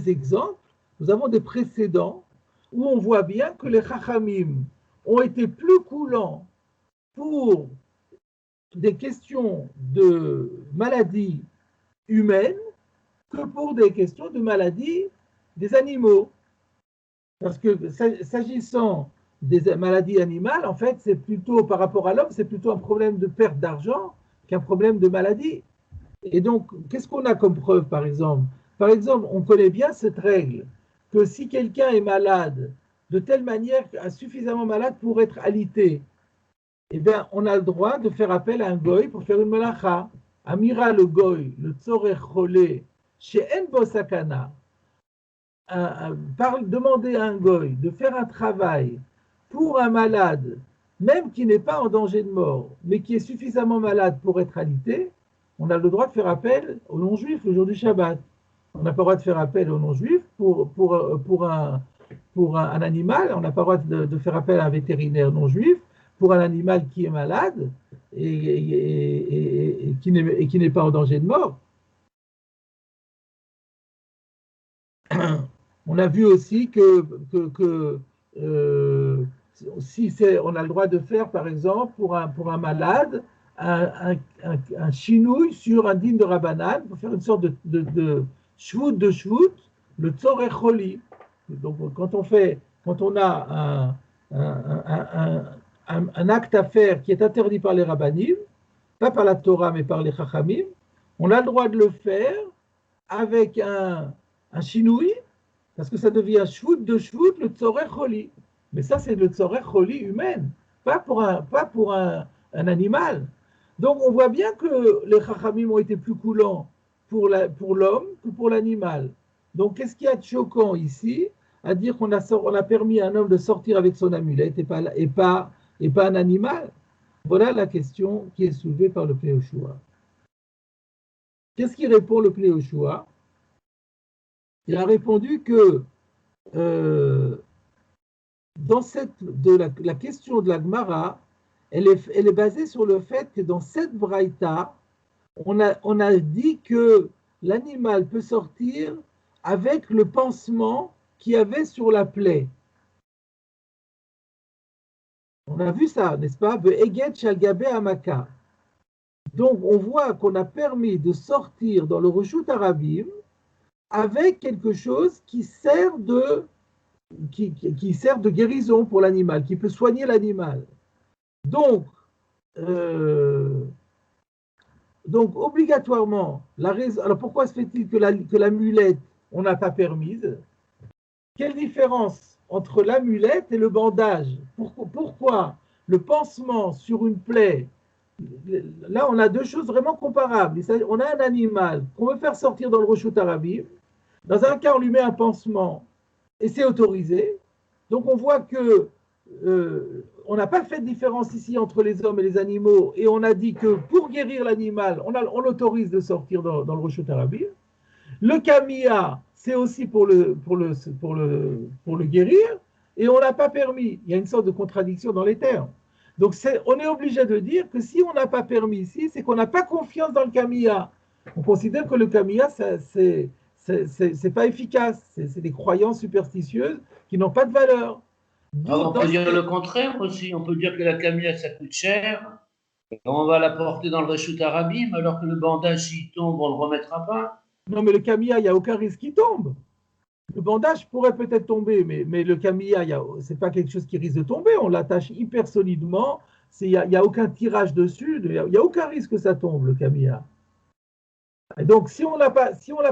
[SPEAKER 1] exemples, nous avons des précédents où on voit bien que les Chachamim ont été plus coulants pour des questions de maladies humaines que pour des questions de maladies des animaux. Parce que s'agissant des maladies animales, en fait, c'est plutôt, par rapport à l'homme, c'est plutôt un problème de perte d'argent qu'un problème de maladie. Et donc, qu'est-ce qu'on a comme preuve, par exemple? Par exemple, on connaît bien cette règle, que si quelqu'un est malade, de telle manière, suffisamment malade pour être alité, eh bien, on a le droit de faire appel à un goy pour faire une melacha. Amira le goy, le tzorech cholé, chez En Bosakana, demander à un goy de faire un travail pour un malade, même qui n'est pas en danger de mort, mais qui est suffisamment malade pour être alité, on a le droit de faire appel aux non-juifs le jour du Shabbat. On n'a pas le droit de faire appel aux non-juifs pour un animal, on n'a pas le droit de faire appel à un vétérinaire non-juif pour un animal qui est malade et qui n'est pas en danger de mort. On a vu aussi si on a le droit de faire, par exemple, pour un malade, un chinouille sur un dîne de Rabbanan, pour faire une sorte de shvout, le tzorech choli. Donc, quand on a un acte à faire qui est interdit par les rabbanim, pas par la Torah, mais par les chachamim, on a le droit de le faire avec un chinoui, parce que ça devient shvout de shvout, le tzorer choli. Mais ça, c'est le tzorer choli humaine, pas pour un animal. Donc, on voit bien que les chachamim ont été plus coulants pour l'homme que pour l'animal. Donc, qu'est-ce qu'il y a de choquant ici à dire qu'on a permis à un homme de sortir avec son amulette et pas un animal? Voilà la question qui est soulevée par le Pnei Yehoshua. Qu'est-ce qui répond le Pnei Yehoshua? Il a répondu que dans la question de la Gemara, elle est basée sur le fait que dans cette braïta, on a dit que l'animal peut sortir avec le pansement qu'il y avait sur la plaie. On a vu ça, n'est-ce pas? Donc, on voit qu'on a permis de sortir dans le Reshut Arabim avec quelque chose qui sert de guérison pour l'animal, qui peut soigner l'animal. Donc, obligatoirement, alors pourquoi se fait-il que l'amulette, on n'a pas permise? Quelle différence entre l'amulette et le bandage? Pourquoi le pansement sur une plaie? Là, on a deux choses vraiment comparables. On a un animal qu'on veut faire sortir dans le Reshut Arabim. Dans un cas, on lui met un pansement et c'est autorisé. Donc, on voit que on n'a pas fait de différence ici entre les hommes et les animaux, et on a dit que pour guérir l'animal, on l'autorise de sortir dans le Reshut Arabim. Le Kamiya, c'est aussi pour le guérir, et on n'a pas permis. Il y a une sorte de contradiction dans les termes. Donc, on est obligé de dire que si on n'a pas permis ici, c'est qu'on n'a pas confiance dans le Kamiya. On considère que le Kamiya, c'est pas efficace. C'est des croyances superstitieuses qui n'ont pas de valeur.
[SPEAKER 3] Alors, on peut dire le contraire aussi. On peut dire que la camilla, ça coûte cher. On va la porter dans le Reshut Arabim, alors que le bandage, s'il tombe, on ne le remettra pas.
[SPEAKER 1] Non, mais le Kamiya, il n'y a aucun risque qu'il tombe. Le bandage pourrait peut-être tomber, mais le Kamiya, ce n'est pas quelque chose qui risque de tomber. On l'attache hyper solidement. Il n'y a aucun tirage dessus. Il n'y a aucun risque que ça tombe, le Kamiya. Et donc, si on a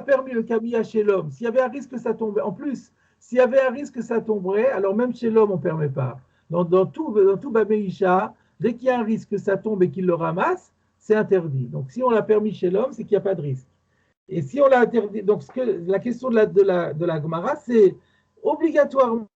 [SPEAKER 1] permis le Kamiya chez l'homme, s'il y avait un risque que ça tombe, en plus, s'il y avait un risque que ça tomberait, alors même chez l'homme, on ne permet pas. Dans tout Babéisha, dès qu'il y a un risque que ça tombe et qu'il le ramasse, c'est interdit. Donc, si on l'a permis chez l'homme, c'est qu'il n'y a pas de risque. Et si on l'a interdit, donc la question de la Gemara, c'est obligatoirement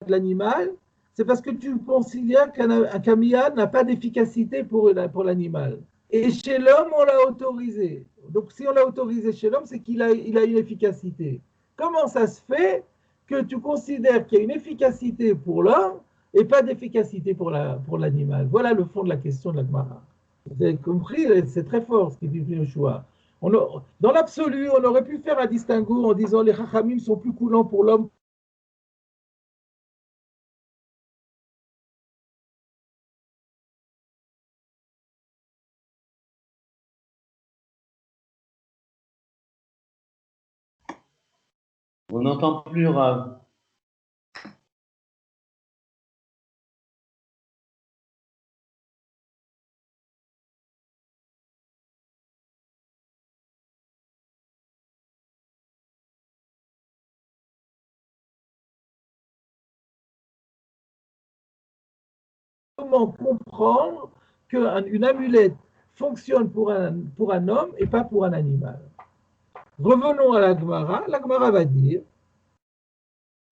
[SPEAKER 1] l'animal, c'est parce que tu considères qu'un Kamiya n'a pas d'efficacité pour l'animal. Et chez l'homme, on l'a autorisé. Donc, si on l'a autorisé chez l'homme, c'est qu'il a une efficacité. Comment ça se fait que tu considères qu'il y a une efficacité pour l'homme et pas d'efficacité pour l'animal? Voilà le fond de la question de la Gemara. Vous avez compris, c'est très fort ce qui dit le choix. Dans l'absolu, on aurait pu faire un distinguo en disant les Chachamim sont plus coulants pour l'homme.
[SPEAKER 3] On n'entend plus Rav.
[SPEAKER 1] Comment comprendre qu'une amulette fonctionne pour un homme et pas pour un animal? Revenons à la Gemara. La Gemara va dire,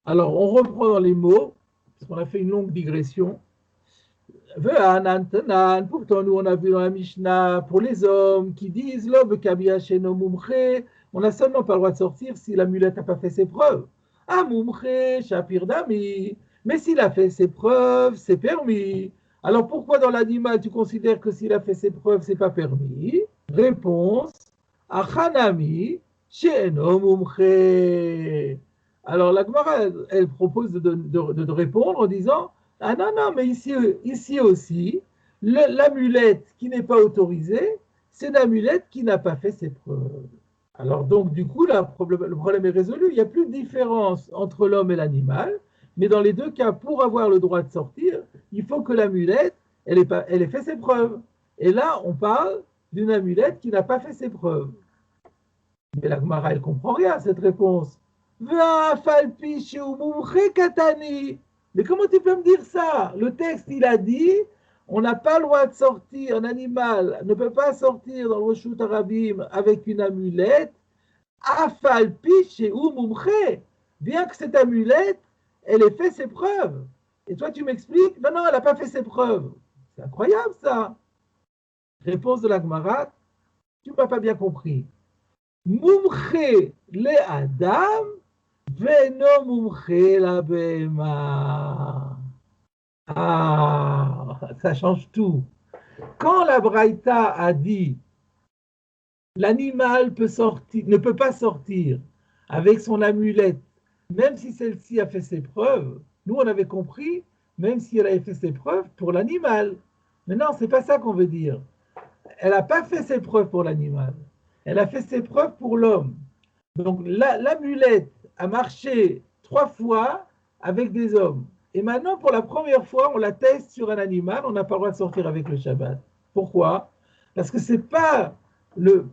[SPEAKER 1] alors on reprend dans les mots, parce qu'on a fait une longue digression. Pourtant, nous, on a vu dans la Mishnah, pour les hommes qui disent, on n'a seulement pas le droit de sortir si l'amulette n'a pas fait ses preuves. Ah, mumche, shapir dami. Mais s'il a fait ses preuves, c'est permis. Alors pourquoi dans l'animal, tu considères que s'il a fait ses preuves, c'est pas permis? Réponse, achanami, she'eno mumche. Alors la Gemara, elle propose de répondre en disant, ah non, mais ici aussi, l'amulette qui n'est pas autorisée, c'est l'amulette qui n'a pas fait ses preuves. Alors donc, du coup, le problème est résolu. Il n'y a plus de différence entre l'homme et l'animal, mais dans les deux cas, pour avoir le droit de sortir, il faut que l'amulette, elle ait fait ses preuves. Et là, on parle d'une amulette qui n'a pas fait ses preuves. Mais la Gemara, elle ne comprend rien à cette réponse. Mais comment tu peux me dire ça? Le texte, il a dit, on n'a pas le droit de sortir, un animal ne peut pas sortir dans le Reshut Harabim avec une amulette, bien que cette amulette, elle ait fait ses preuves. Et toi, tu m'expliques, non, elle n'a pas fait ses preuves. C'est incroyable, ça. Réponse de la Gemara, tu ne m'as pas bien compris. Mumche le Adam, veno mumche la Bema. Ah, ça change tout. Quand la Braïta a dit l'animal ne peut pas sortir avec son amulette, même si celle-ci a fait ses preuves, nous on avait compris, même si elle avait fait ses preuves pour l'animal. Mais non, c'est pas ça qu'on veut dire. Elle n'a pas fait ses preuves pour l'animal. Elle a fait ses preuves pour l'homme. Donc l'amulette a marché 3 fois avec des hommes. Et maintenant, pour la première fois, on la teste sur un animal, on n'a pas le droit de sortir avec le Shabbat. Pourquoi? Parce que c'est pas le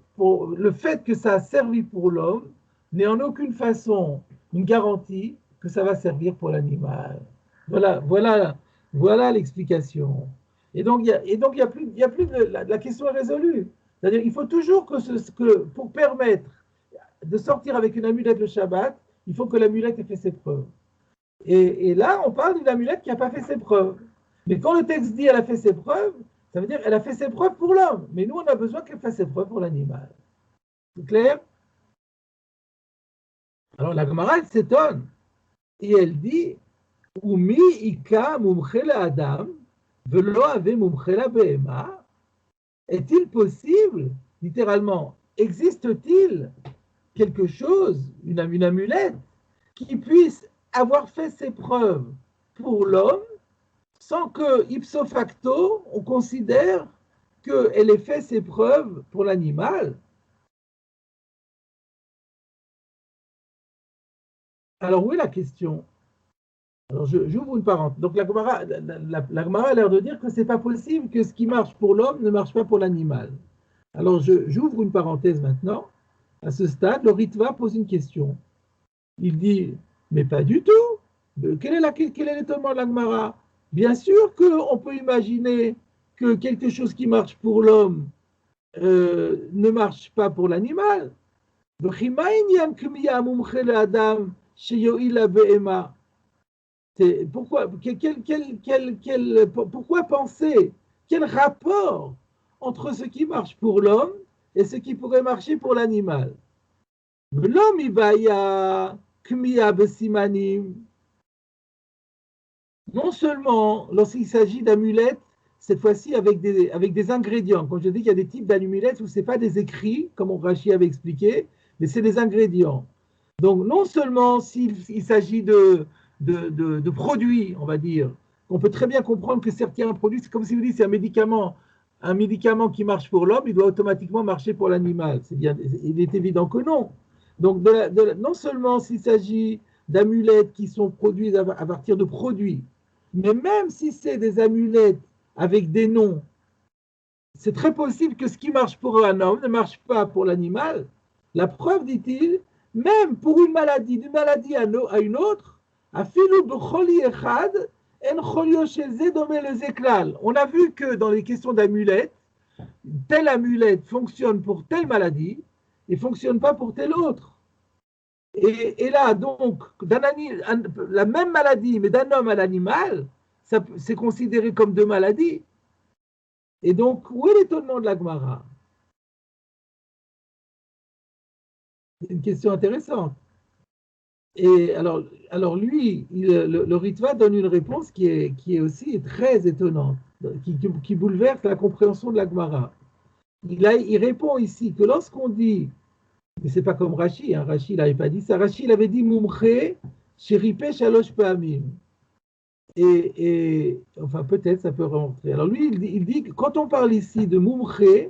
[SPEAKER 1] fait que ça a servi pour l'homme n'est en aucune façon une garantie que ça va servir pour l'animal. Voilà l'explication. Et donc, il y a plus la question est résolue. C'est-à-dire, il faut toujours que pour permettre de sortir avec une amulette le Shabbat, il faut que l'amulette ait fait ses preuves. Et là, on parle d'une amulette qui n'a pas fait ses preuves. Mais quand le texte dit elle a fait ses preuves, ça veut dire qu'elle a fait ses preuves pour l'homme. Mais nous, on a besoin qu'elle fasse ses preuves pour l'animal. C'est clair? Alors la Gemara, elle s'étonne. Et elle dit, Umi ika mumche la Adam, velo ave mumche la behema. Est-il possible, littéralement, existe-t-il quelque chose, une amulette, qui puisse avoir fait ses preuves pour l'homme sans que, ipso facto, on considère qu'elle ait fait ses preuves pour l'animal? Alors, où est la question? Alors, j'ouvre une parenthèse. Donc, la Gemara a l'air de dire que ce n'est pas possible que ce qui marche pour l'homme ne marche pas pour l'animal. Alors, j'ouvre une parenthèse maintenant. À ce stade, le Ritva pose une question. Il dit, mais pas du tout. Quel est l'étonnement de la Gemara? Bien sûr qu'on peut imaginer que quelque chose qui marche pour l'homme ne marche pas pour l'animal. Pourquoi penser? Quel rapport entre ce qui marche pour l'homme et ce qui pourrait marcher pour l'animal? L'homme, il va kmiya besimanim. Non seulement lorsqu'il s'agit d'amulettes, cette fois-ci avec des ingrédients. Quand je dis qu'il y a des types d'amulettes où ce n'est pas des écrits, comme Rashi avait expliqué, mais c'est des ingrédients. Donc non seulement s'il s'agit de produits, on va dire, on peut très bien comprendre que certains produits, c'est comme si vous dites c'est un médicament qui marche pour l'homme, il doit automatiquement marcher pour l'animal. Il est évident que non. Donc non seulement s'il s'agit d'amulettes qui sont produites à partir de produits, mais même si c'est des amulettes avec des noms, c'est très possible que ce qui marche pour un homme ne marche pas pour l'animal. La preuve, dit-il, même pour une maladie, d'une maladie à une autre, on a vu que dans les questions d'amulettes, telle amulette fonctionne pour telle maladie et ne fonctionne pas pour telle autre. Et là, donc, la même maladie, mais d'un homme à l'animal, c'est considéré comme 2 maladies. Et donc, où est l'étonnement de la Gemara? C'est une question intéressante. Et alors lui, le Ritva donne une réponse qui est aussi très étonnante, qui bouleverse la compréhension de la Gemara. Il répond ici que lorsqu'on dit, mais c'est pas comme Rashi, Rashi n'avait pas dit ça, Rashi il avait dit Mumche, Sheripe Shalosh Pa'amim. Et enfin peut-être ça peut rentrer. Alors lui il dit que quand on parle ici de Mumche,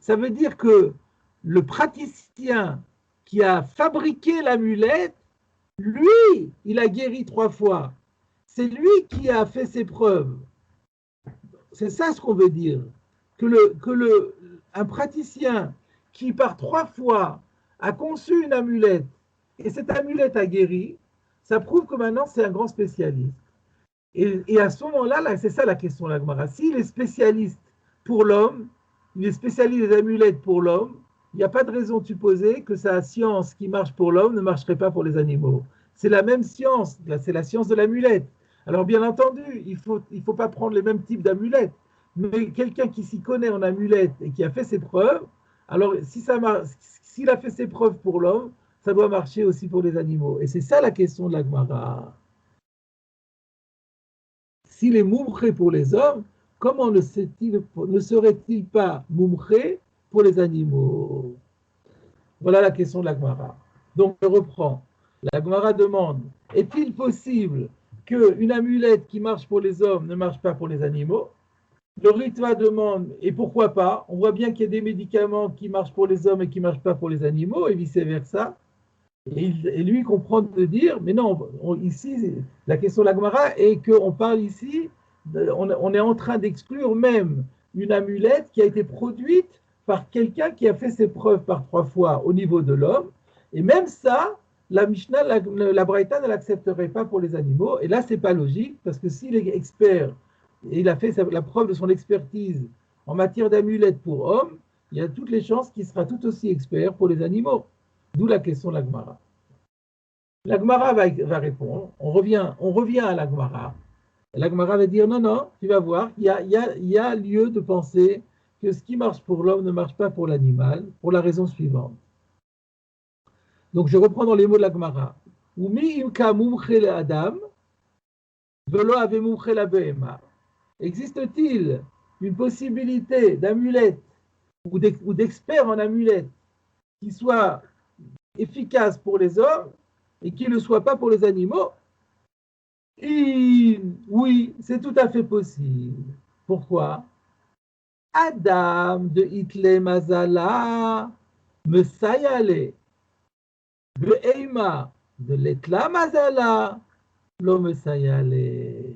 [SPEAKER 1] ça veut dire que le praticien qui a fabriqué l'amulette, lui, il a guéri 3 fois. C'est lui qui a fait ses preuves. C'est ça ce qu'on veut dire. Que un praticien qui par 3 fois a conçu une amulette et cette amulette a guéri, ça prouve que maintenant c'est un grand spécialiste. Et à ce moment-là, là, c'est ça la question de la Gemara. S'il est spécialiste pour l'homme, il est spécialiste des amulettes pour l'homme, il n'y a pas de raison de supposer que sa science qui marche pour l'homme ne marcherait pas pour les animaux. C'est la même science, c'est la science de l'amulette. Alors bien entendu, il faut pas prendre les mêmes types d'amulettes, mais quelqu'un qui s'y connaît en amulettes et qui a fait ses preuves, alors s'il a fait ses preuves pour l'homme, ça doit marcher aussi pour les animaux. Et c'est ça la question de la Gemara. S'il est moumré pour les hommes, comment ne serait-il pas moumré pour les animaux? Voilà la question de la Gemara. Donc je reprends. La Gemara demande, est-il possible qu'une amulette qui marche pour les hommes ne marche pas pour les animaux? Le Ritva demande, et pourquoi pas? On voit bien qu'il y a des médicaments qui marchent pour les hommes et qui ne marchent pas pour les animaux, et vice-versa. Et lui comprend de dire, mais non, ici, la question de la Gemara est qu'on parle ici, on est en train d'exclure même une amulette qui a été produite par quelqu'un qui a fait ses preuves par 3 fois au niveau de l'homme, et même ça, la Mishnah, la Braïta ne l'accepterait pas pour les animaux, et là, c'est pas logique, parce que s'il est expert, et il a fait la preuve de son expertise en matière d'amulettes pour hommes, il y a toutes les chances qu'il sera tout aussi expert pour les animaux. D'où la question de la Gemara. La Gemara va répondre, on revient à la Gemara. La Gemara va dire, non, tu vas voir, il y a lieu de penser que ce qui marche pour l'homme ne marche pas pour l'animal, pour la raison suivante. Donc je reprends dans les mots de la Gemara. Umi imka mumche le adam, velo ave mumche la behema. Existe-t-il une possibilité d'amulette ou d'expert en amulette qui soit efficace pour les hommes et qui ne le soit pas pour les animaux? Et oui, c'est tout à fait possible. Pourquoi? Adam de Hitle Mazala, Mesayale, Be'eima de l'Etla Mazala, lo Mesayale.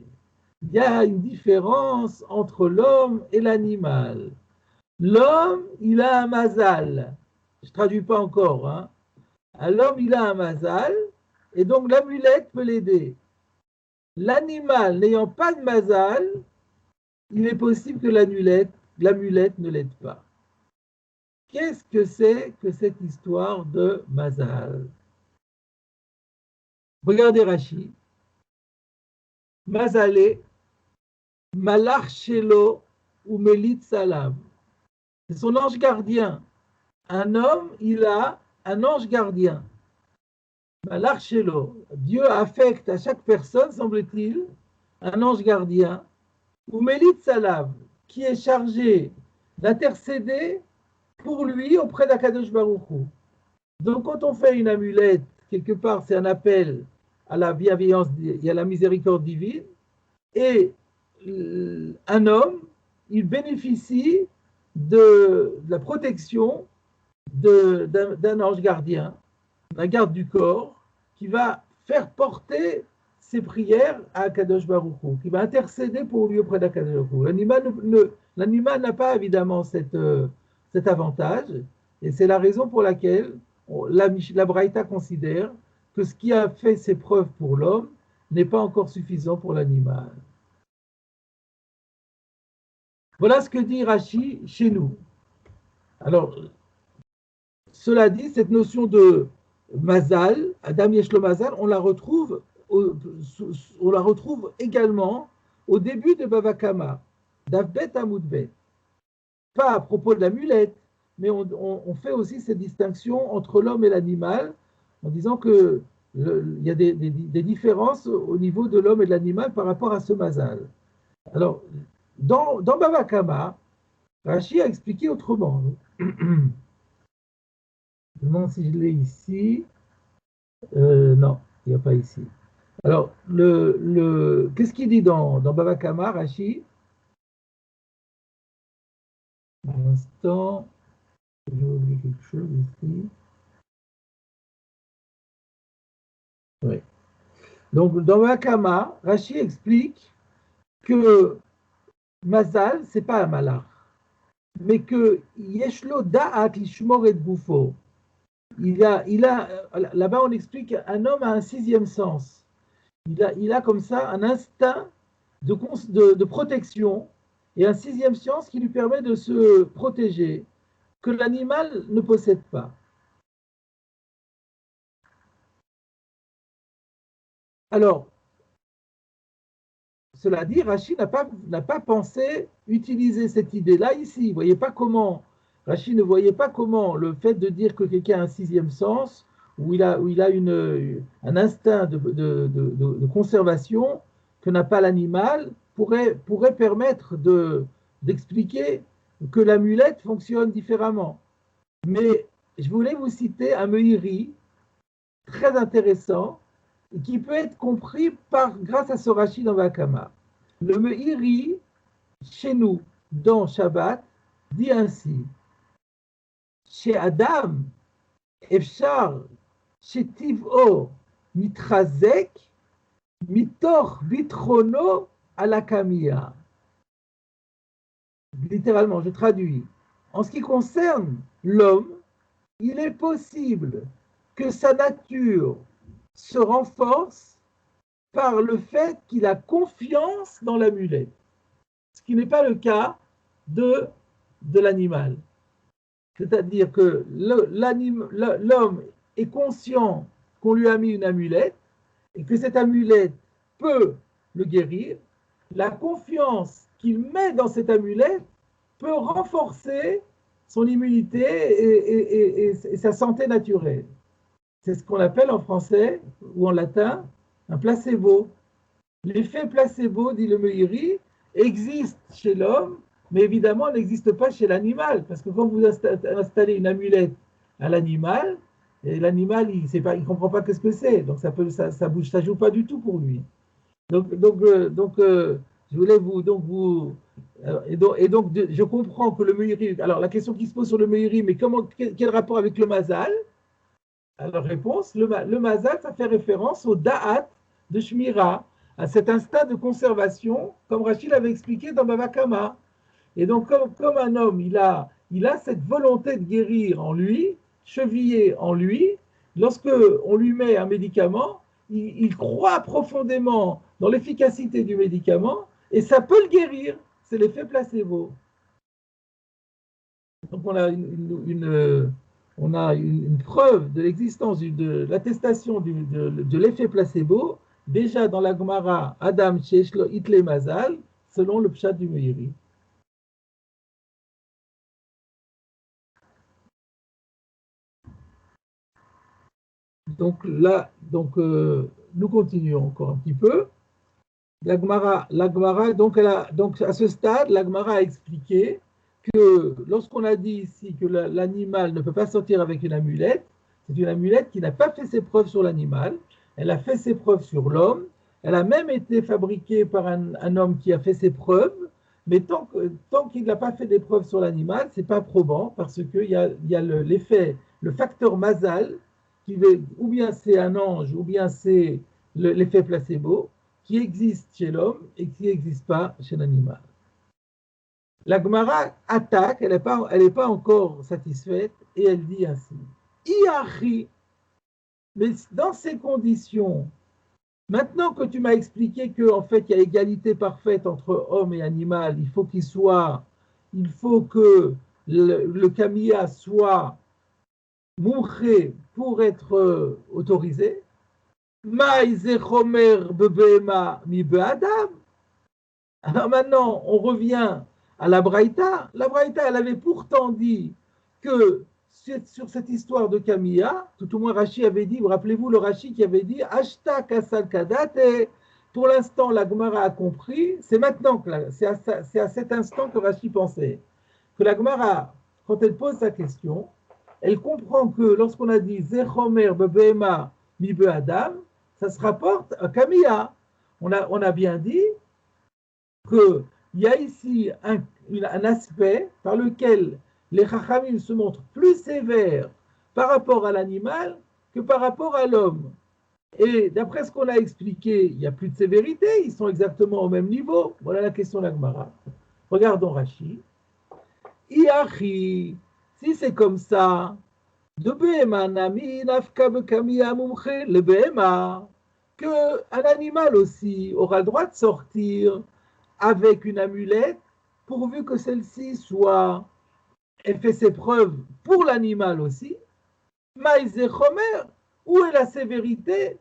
[SPEAKER 1] Il y a une différence entre l'homme et l'animal. L'homme, il a un mazal. Je ne traduis pas encore, hein. L'homme, il a un mazal, et donc l'amulette peut l'aider. L'animal n'ayant pas de mazal, il est possible que l'amulette ne l'aide pas. Qu'est-ce que c'est que cette histoire de mazal? Regardez Rashi. Mazalé, malach shelo ou melit salam. C'est son ange gardien. Un homme, il a un ange gardien. Malachelo. Dieu affecte à chaque personne, semble-t-il, un ange gardien, ou Mélit Salav, qui est chargé d'intercéder pour lui auprès d'Akadosh Baruch Hu. Donc, quand on fait une amulette, quelque part, c'est un appel à la bienveillance et à la miséricorde divine, et un homme, il bénéficie de la protection d'un ange gardien, d'un garde du corps, qui va faire porter ses prières à Akadosh Baruch Hu, qui va intercéder pour lui auprès d'Akadosh Baruch Hu. L'animal n'a pas évidemment cet avantage, et c'est la raison pour laquelle la Braïta considère que ce qui a fait ses preuves pour l'homme n'est pas encore suffisant pour l'animal. Voilà ce que dit Rashi chez nous. Alors, cela dit, cette notion de mazal, Adam Yeshlo Mazal, on la retrouve également au début de Bava Kama, d'Avbet Amoudbet. Pas à propos de l'amulette, mais on fait aussi cette distinction entre l'homme et l'animal, en disant qu'il y a des différences au niveau de l'homme et de l'animal par rapport à ce mazal. Alors, dans Bava Kama, Rashi a expliqué autrement. Je me demande si je l'ai ici. Non, il n'y a pas ici. Alors, qu'est-ce qu'il dit dans Bava Kama, Rashi? Un instant, j'ai oublié quelque chose ici. Oui. Donc, dans Bava Kama, Rashi explique que Mazal, ce n'est pas un malach. mais que Yeshlo Da'at Lishmor et Gufo. Là-bas on explique un homme a un sixième sens. Il a comme ça un instinct de protection et un sixième sens qui lui permet de se protéger, que l'animal ne possède pas. Alors, cela dit, Rashi n'a pas pensé utiliser cette idée-là ici. Rashi ne voyait pas comment le fait de dire que quelqu'un a un sixième sens, où il a un instinct de conservation que n'a pas l'animal, pourrait permettre d'expliquer que l'amulette fonctionne différemment. Mais je voulais vous citer un Meiri très intéressant, et qui peut être compris grâce à ce Rashi dans Vakama. Le Meiri, chez nous, dans Shabbat, dit ainsi: chez Adam, Efshar, chez Tiv'o, Mitrazek, Mitor Bitrono à la Kamiya. Littéralement, je traduis. En ce qui concerne l'homme, il est possible que sa nature se renforce par le fait qu'il a confiance dans l'amulette, ce qui n'est pas le cas de l'animal. C'est-à-dire que l'homme est conscient qu'on lui a mis une amulette et que cette amulette peut le guérir. La confiance qu'il met dans cette amulette peut renforcer son immunité et sa santé naturelle. C'est ce qu'on appelle en français ou en latin un placebo. L'effet placebo, dit le Meiri, existe chez l'homme, mais évidemment n'existe pas chez l'animal, parce que quand vous installez une amulette à l'animal, et l'animal il ne comprend pas ce que c'est, donc ça joue pas du tout pour lui. Donc je voulais je comprends que le Meiri. Alors la question qui se pose sur le Meiri, mais quel rapport avec le Mazal? Alors réponse, le Mazal, ça fait référence au Da'at de Shmira, à cet instinct de conservation, comme Rachid avait expliqué dans Bava Kama. Et donc, comme un homme, il a cette volonté de guérir en lui, chevillée en lui, lorsque on lui met un médicament, il croit profondément dans l'efficacité du médicament, et ça peut le guérir. C'est l'effet placebo. Donc, on a une preuve de l'existence, de l'attestation de l'effet placebo, déjà dans la Gemara Adam Sheshlo Itle Mazal, selon le Pshat du Meiri. Donc là, nous continuons encore un petit peu. La Gemara, donc à ce stade, la Gemara a expliqué que lorsqu'on a dit ici que l'animal ne peut pas sortir avec une amulette, c'est une amulette qui n'a pas fait ses preuves sur l'animal, elle a fait ses preuves sur l'homme, elle a même été fabriquée par un homme qui a fait ses preuves, mais tant qu'il n'a pas fait des preuves sur l'animal, c'est pas probant, parce qu'il y a l'effet, le facteur Mazal, ou bien c'est un ange, ou bien c'est l'effet placebo, qui existe chez l'homme et qui n'existe pas chez l'animal. La Gemara attaque, elle n'est pas encore satisfaite, et elle dit ainsi: Iachi, mais dans ces conditions, maintenant que tu m'as expliqué qu'en fait il y a égalité parfaite entre homme et animal, il faut que le Kamiya soit mouché pour être autorisé. Alors maintenant, on revient à la Braïta. La Braïta, elle avait pourtant dit que sur cette histoire de Kamiya, tout au moins Rashi avait dit, vous rappelez-vous le Rashi qui avait dit Ashta Kasal Kadate. Pour l'instant, la Gemara a compris, c'est maintenant c'est à cet instant que Rashi pensait que la Gemara, quand elle pose sa question, elle comprend que lorsqu'on a dit Zechomer Bebema Mibe Adam, ça se rapporte à Kamiya. On a bien dit qu'il y a ici un aspect par lequel les Chachamim se montrent plus sévères par rapport à l'animal que par rapport à l'homme. Et d'après ce qu'on a expliqué, il n'y a plus de sévérité, ils sont exactement au même niveau. Voilà la question de la Gemara. Regardons Rashi. Iachi, si c'est comme ça, de Behema Nami Nafka Bekamiya Mumche, le Behema, qu'un animal aussi aura le droit de sortir avec une amulette, pourvu que celle-ci soit, elle fait ses preuves pour l'animal aussi. Maïze Chomer, où est la sévérité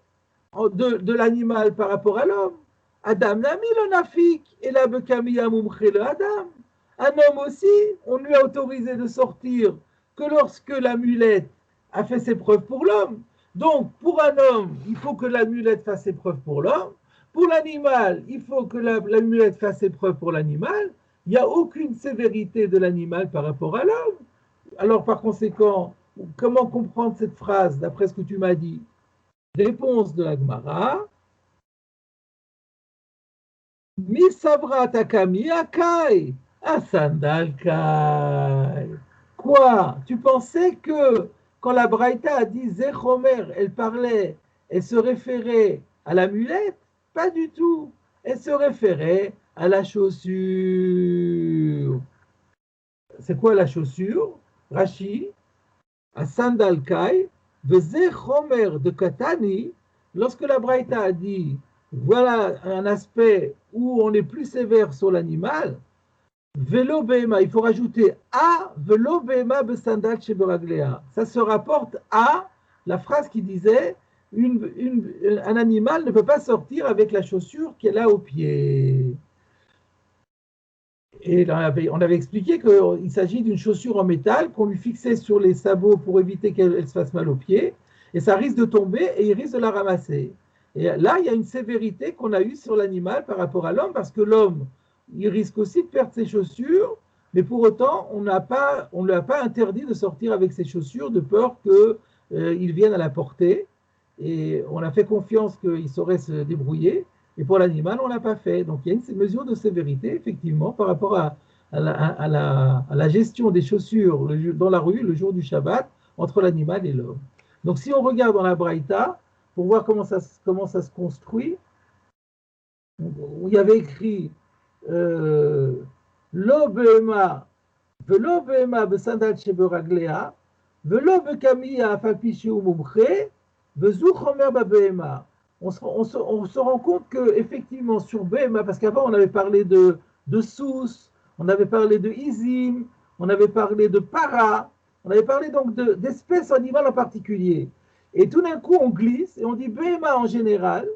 [SPEAKER 1] de l'animal par rapport à l'homme? Adam Nami le Nafik, et la Bekamiya Mumche le Adam. Un homme aussi, on lui a autorisé de sortir que lorsque l'amulette a fait ses preuves pour l'homme. Donc, pour un homme, il faut que l'amulette fasse ses preuves pour l'homme. Pour l'animal, il faut que l'amulette fasse ses preuves pour l'animal. Il n'y a aucune sévérité de l'animal par rapport à l'homme. Alors, par conséquent, comment comprendre cette phrase d'après ce que tu m'as dit? Réponse de la Gemara. Mi savra takami akai. Asandalkai. Quoi? Tu pensais que quand la Braïta a dit Zechomer, elle se référait à l'amulette? Pas du tout. Elle se référait à la chaussure. C'est quoi la chaussure? Rashi, à Sandalkai, Zechomer de Katani, lorsque la Braïta a dit voilà un aspect où on est plus sévère sur l'animal, Velo Behema, il faut rajouter A, Velo Behema Besandal Sheberaglea. Ça se rapporte à la phrase qui disait un animal ne peut pas sortir avec la chaussure qu'elle a au pied. Et on avait expliqué qu'il s'agit d'une chaussure en métal qu'on lui fixait sur les sabots pour éviter qu'elle se fasse mal au pied. Et ça risque de tomber et il risque de la ramasser. Et là, il y a une sévérité qu'on a eue sur l'animal par rapport à l'homme, parce que l'homme, il risque aussi de perdre ses chaussures, mais pour autant, on ne lui a pas interdit de sortir avec ses chaussures de peur qu'il vienne à la porter. Et on a fait confiance qu'il saurait se débrouiller. Et pour l'animal, on ne l'a pas fait. Donc il y a une mesure de sévérité, effectivement, par rapport à la gestion des chaussures dans la rue le jour du Shabbat entre l'animal et l'homme. Donc si on regarde dans la Braïta, pour voir comment ça se construit, où il y avait écrit Lo behema, velo behema besandal sheberaglea, velo bekamiya afalpi shehu mumche, vezu chomer babehema. On se rend compte qu'effectivement, sur Behema, parce qu'avant, on avait parlé de Sous, on avait parlé de Izim, on avait parlé de Para, on avait parlé donc d'espèces animales en particulier. Et tout d'un coup, on glisse et on dit Behema en général.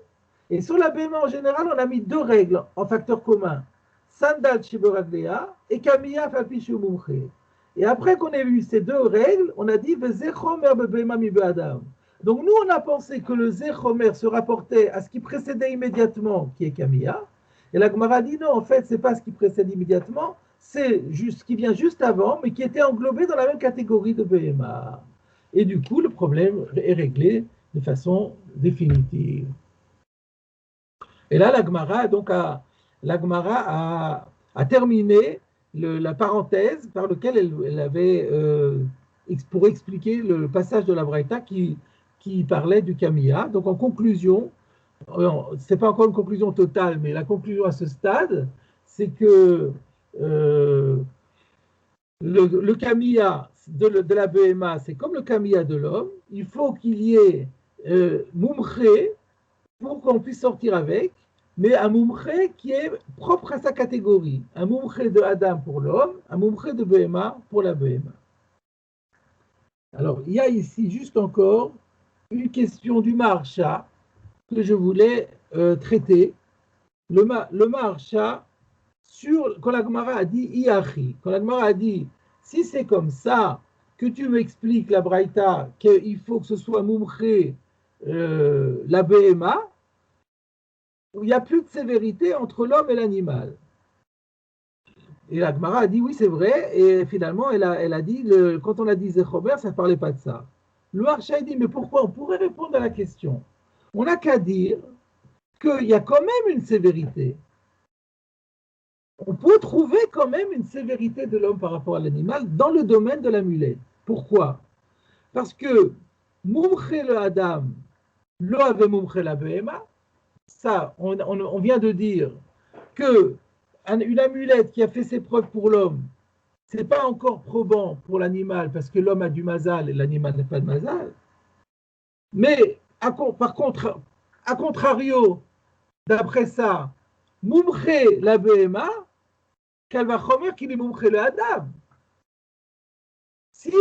[SPEAKER 1] Et sur la Behema en général, on a mis deux règles en facteur commun. Sandal Sheberaglea et Kamiya Falpi Shumumche. Et après qu'on ait vu ces deux règles, on a dit Vezechomer Behema mi Be'adam. Donc nous, on a pensé que le Zechomer se rapportait à ce qui précédait immédiatement, qui est Kamiya. Et la Gemara dit non, en fait, ce n'est pas ce qui précède immédiatement, c'est ce qui vient juste avant, mais qui était englobé dans la même catégorie de Behema. Et du coup, le problème est réglé de façon définitive. Et là, la Gemara a terminé la parenthèse par laquelle elle avait, pour expliquer le passage de la Braïta qui parlait du Kamiya. Donc en conclusion, ce n'est pas encore une conclusion totale, mais la conclusion à ce stade, c'est que le Kamiya de la Behema, c'est comme le Kamiya de l'homme. Il faut qu'il y ait Mumche pour qu'on puisse sortir avec, mais un Mumche qui est propre à sa catégorie. Un Mumche de Adam pour l'homme, un Mumche de Behema pour la Behema. Alors, il y a ici juste encore une question du Maharsha que je voulais traiter. Le Maharsha, quand la Gemara a dit Iachi, quand la Gemara a dit si c'est comme ça que tu m'expliques la Braïta, qu'il faut que ce soit Mumche la Behema, il n'y a plus de sévérité entre l'homme et l'animal. Et la Gemara a dit oui, c'est vrai, et finalement, elle a dit, quand on a dit Zechomer, ça ne parlait pas de ça. Le Maharsha dit, mais pourquoi? On pourrait répondre à la question. On n'a qu'à dire qu'il y a quand même une sévérité. On peut trouver quand même une sévérité de l'homme par rapport à l'animal dans le domaine de l'amulette. Pourquoi? Parce que Mumche le Adam, lo ave Mumche la Behema, ça, on vient de dire que une amulette qui a fait ses preuves pour l'homme c'est pas encore probant pour l'animal parce que l'homme a du mazal et l'animal n'a pas de mazal. Mais par contre, à contrario, d'après ça, Moumché la BMA, Kalvachomer qu'il est Moumché le Adam. Si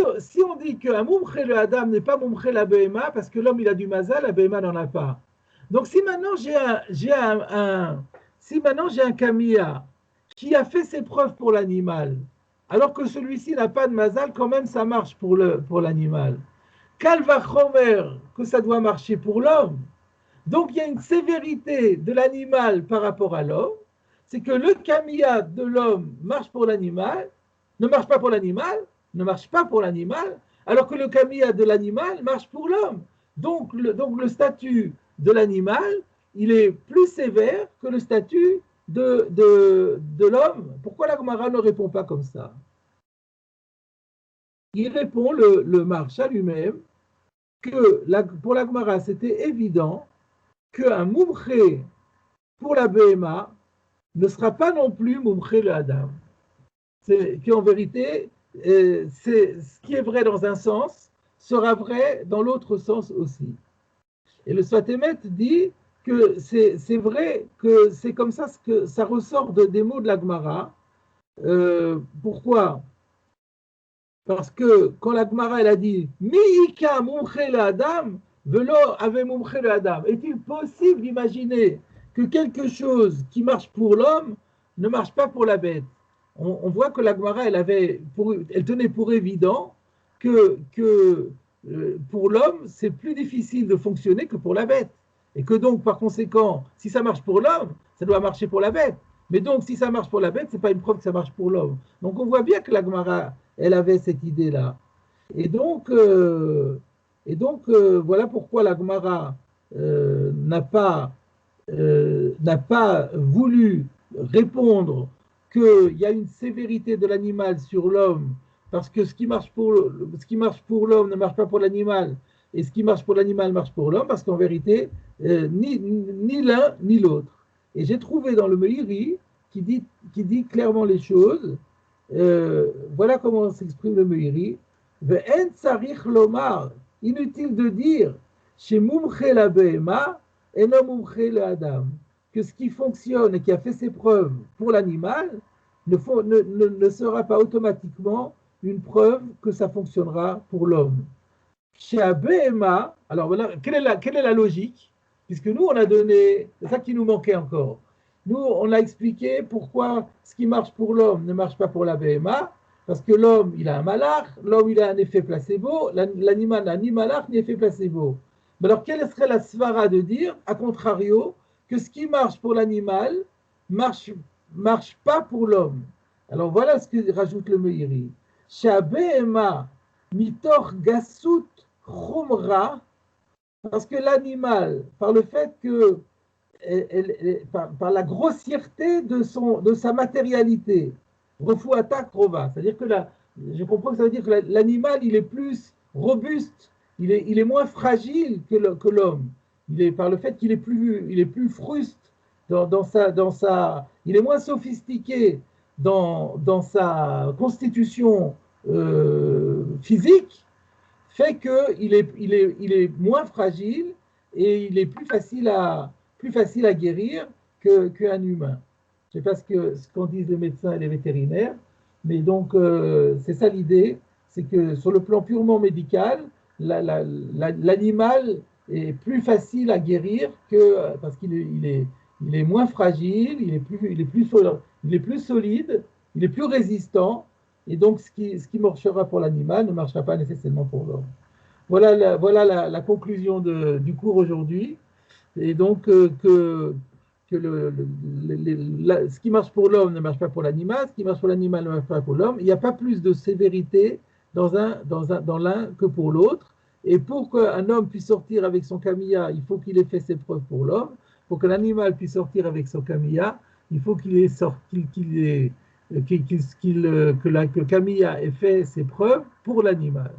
[SPEAKER 1] on dit qu'un Moumché le Adam n'est pas Moumché la BMA parce que l'homme il a du mazal, la BMA n'en a pas. Donc si maintenant j'ai un Kamiya qui a fait ses preuves pour l'animal, alors que celui-ci n'a pas de mazal, quand même ça marche pour l'animal. Kalvachomer que ça doit marcher pour l'homme. Donc il y a une sévérité de l'animal par rapport à l'homme, c'est que le Kamiya de l'homme marche pour l'animal, ne marche pas pour l'animal, ne marche pas pour l'animal, alors que le Kamiya de l'animal marche pour l'homme. Donc le statut de l'animal, il est plus sévère que le statut de l'homme. Pourquoi la Gemara ne répond pas comme ça? Il répond, le Maharsha lui-même, que pour la Gemara, c'était évident qu'un moumché pour la BMA ne sera pas non plus moumché le Adam. Qu'en vérité, ce qui est vrai dans un sens sera vrai dans l'autre sens aussi. Et le Sfatemet dit que c'est vrai que c'est comme ça que ça ressort des mots de la Gemara. Pourquoi? Parce que quand la Gemara elle a dit Mi'ika moumché le Adam, velo avait moumché le Adam. Est-il possible d'imaginer que quelque chose qui marche pour l'homme ne marche pas pour la bête? On voit que la Gemara elle tenait pour évident que pour l'homme c'est plus difficile de fonctionner que pour la bête. Et que donc par conséquent, si ça marche pour l'homme, ça doit marcher pour la bête. Mais donc si ça marche pour la bête, c'est pas une preuve que ça marche pour l'homme. Donc on voit bien que la Gemara elle avait cette idée-là. Et donc, voilà pourquoi la Gemara n'a pas voulu répondre qu'il y a une sévérité de l'animal sur l'homme, parce que ce qui marche pour l'homme ne marche pas pour l'animal, et ce qui marche pour l'animal marche pour l'homme, parce qu'en vérité, ni l'un ni l'autre. Et j'ai trouvé dans le Meiri qui dit clairement les choses. Voilà comment s'exprime le Meiri. Ve'en tsarich lomar, inutile de dire chez Moumché la Behema et non Moumché le Adam, que ce qui fonctionne et qui a fait ses preuves pour l'animal ne sera pas automatiquement une preuve que ça fonctionnera pour l'homme. Chez Behema, alors voilà, quelle est la logique? Puisque nous, on a donné, c'est ça qui nous manquait encore. Nous, on a expliqué pourquoi ce qui marche pour l'homme ne marche pas pour la BMA, parce que l'homme, il a un malach, l'homme, il a un effet placebo, l'animal n'a ni malach ni effet placebo. Mais alors, quelle serait la svara de dire, à contrario, que ce qui marche pour l'animal marche pas pour l'homme? Alors, voilà ce que rajoute le Meiri. Sha BMA mitor gasut chumra, parce que l'animal, par le fait que par la grossièreté de sa matérialité, refuata krova, c'est-à-dire que je comprends que ça veut dire que l'animal il est plus robuste, il est moins fragile que l'homme. Par le fait qu'il est plus fruste il est moins sophistiqué dans sa constitution physique, fait qu'il est moins fragile et il est plus facile à guérir qu'un humain. Je ne sais pas ce qu'en disent les médecins et les vétérinaires, mais donc c'est ça l'idée, c'est que sur le plan purement médical, l'animal est plus facile à guérir parce qu'il est moins fragile, il est plus solide, il est plus résistant, et donc ce qui marchera pour l'animal ne marchera pas nécessairement pour l'homme. Voilà la conclusion du cours aujourd'hui. Et donc, ce qui marche pour l'homme ne marche pas pour l'animal, ce qui marche pour l'animal ne marche pas pour l'homme. Il n'y a pas plus de sévérité dans l'un que pour l'autre. Et pour qu'un homme puisse sortir avec son Kamiya, il faut qu'il ait fait ses preuves pour l'homme. Pour que l'animal puisse sortir avec son Kamiya, il faut que le Kamiya ait fait ses preuves pour l'animal.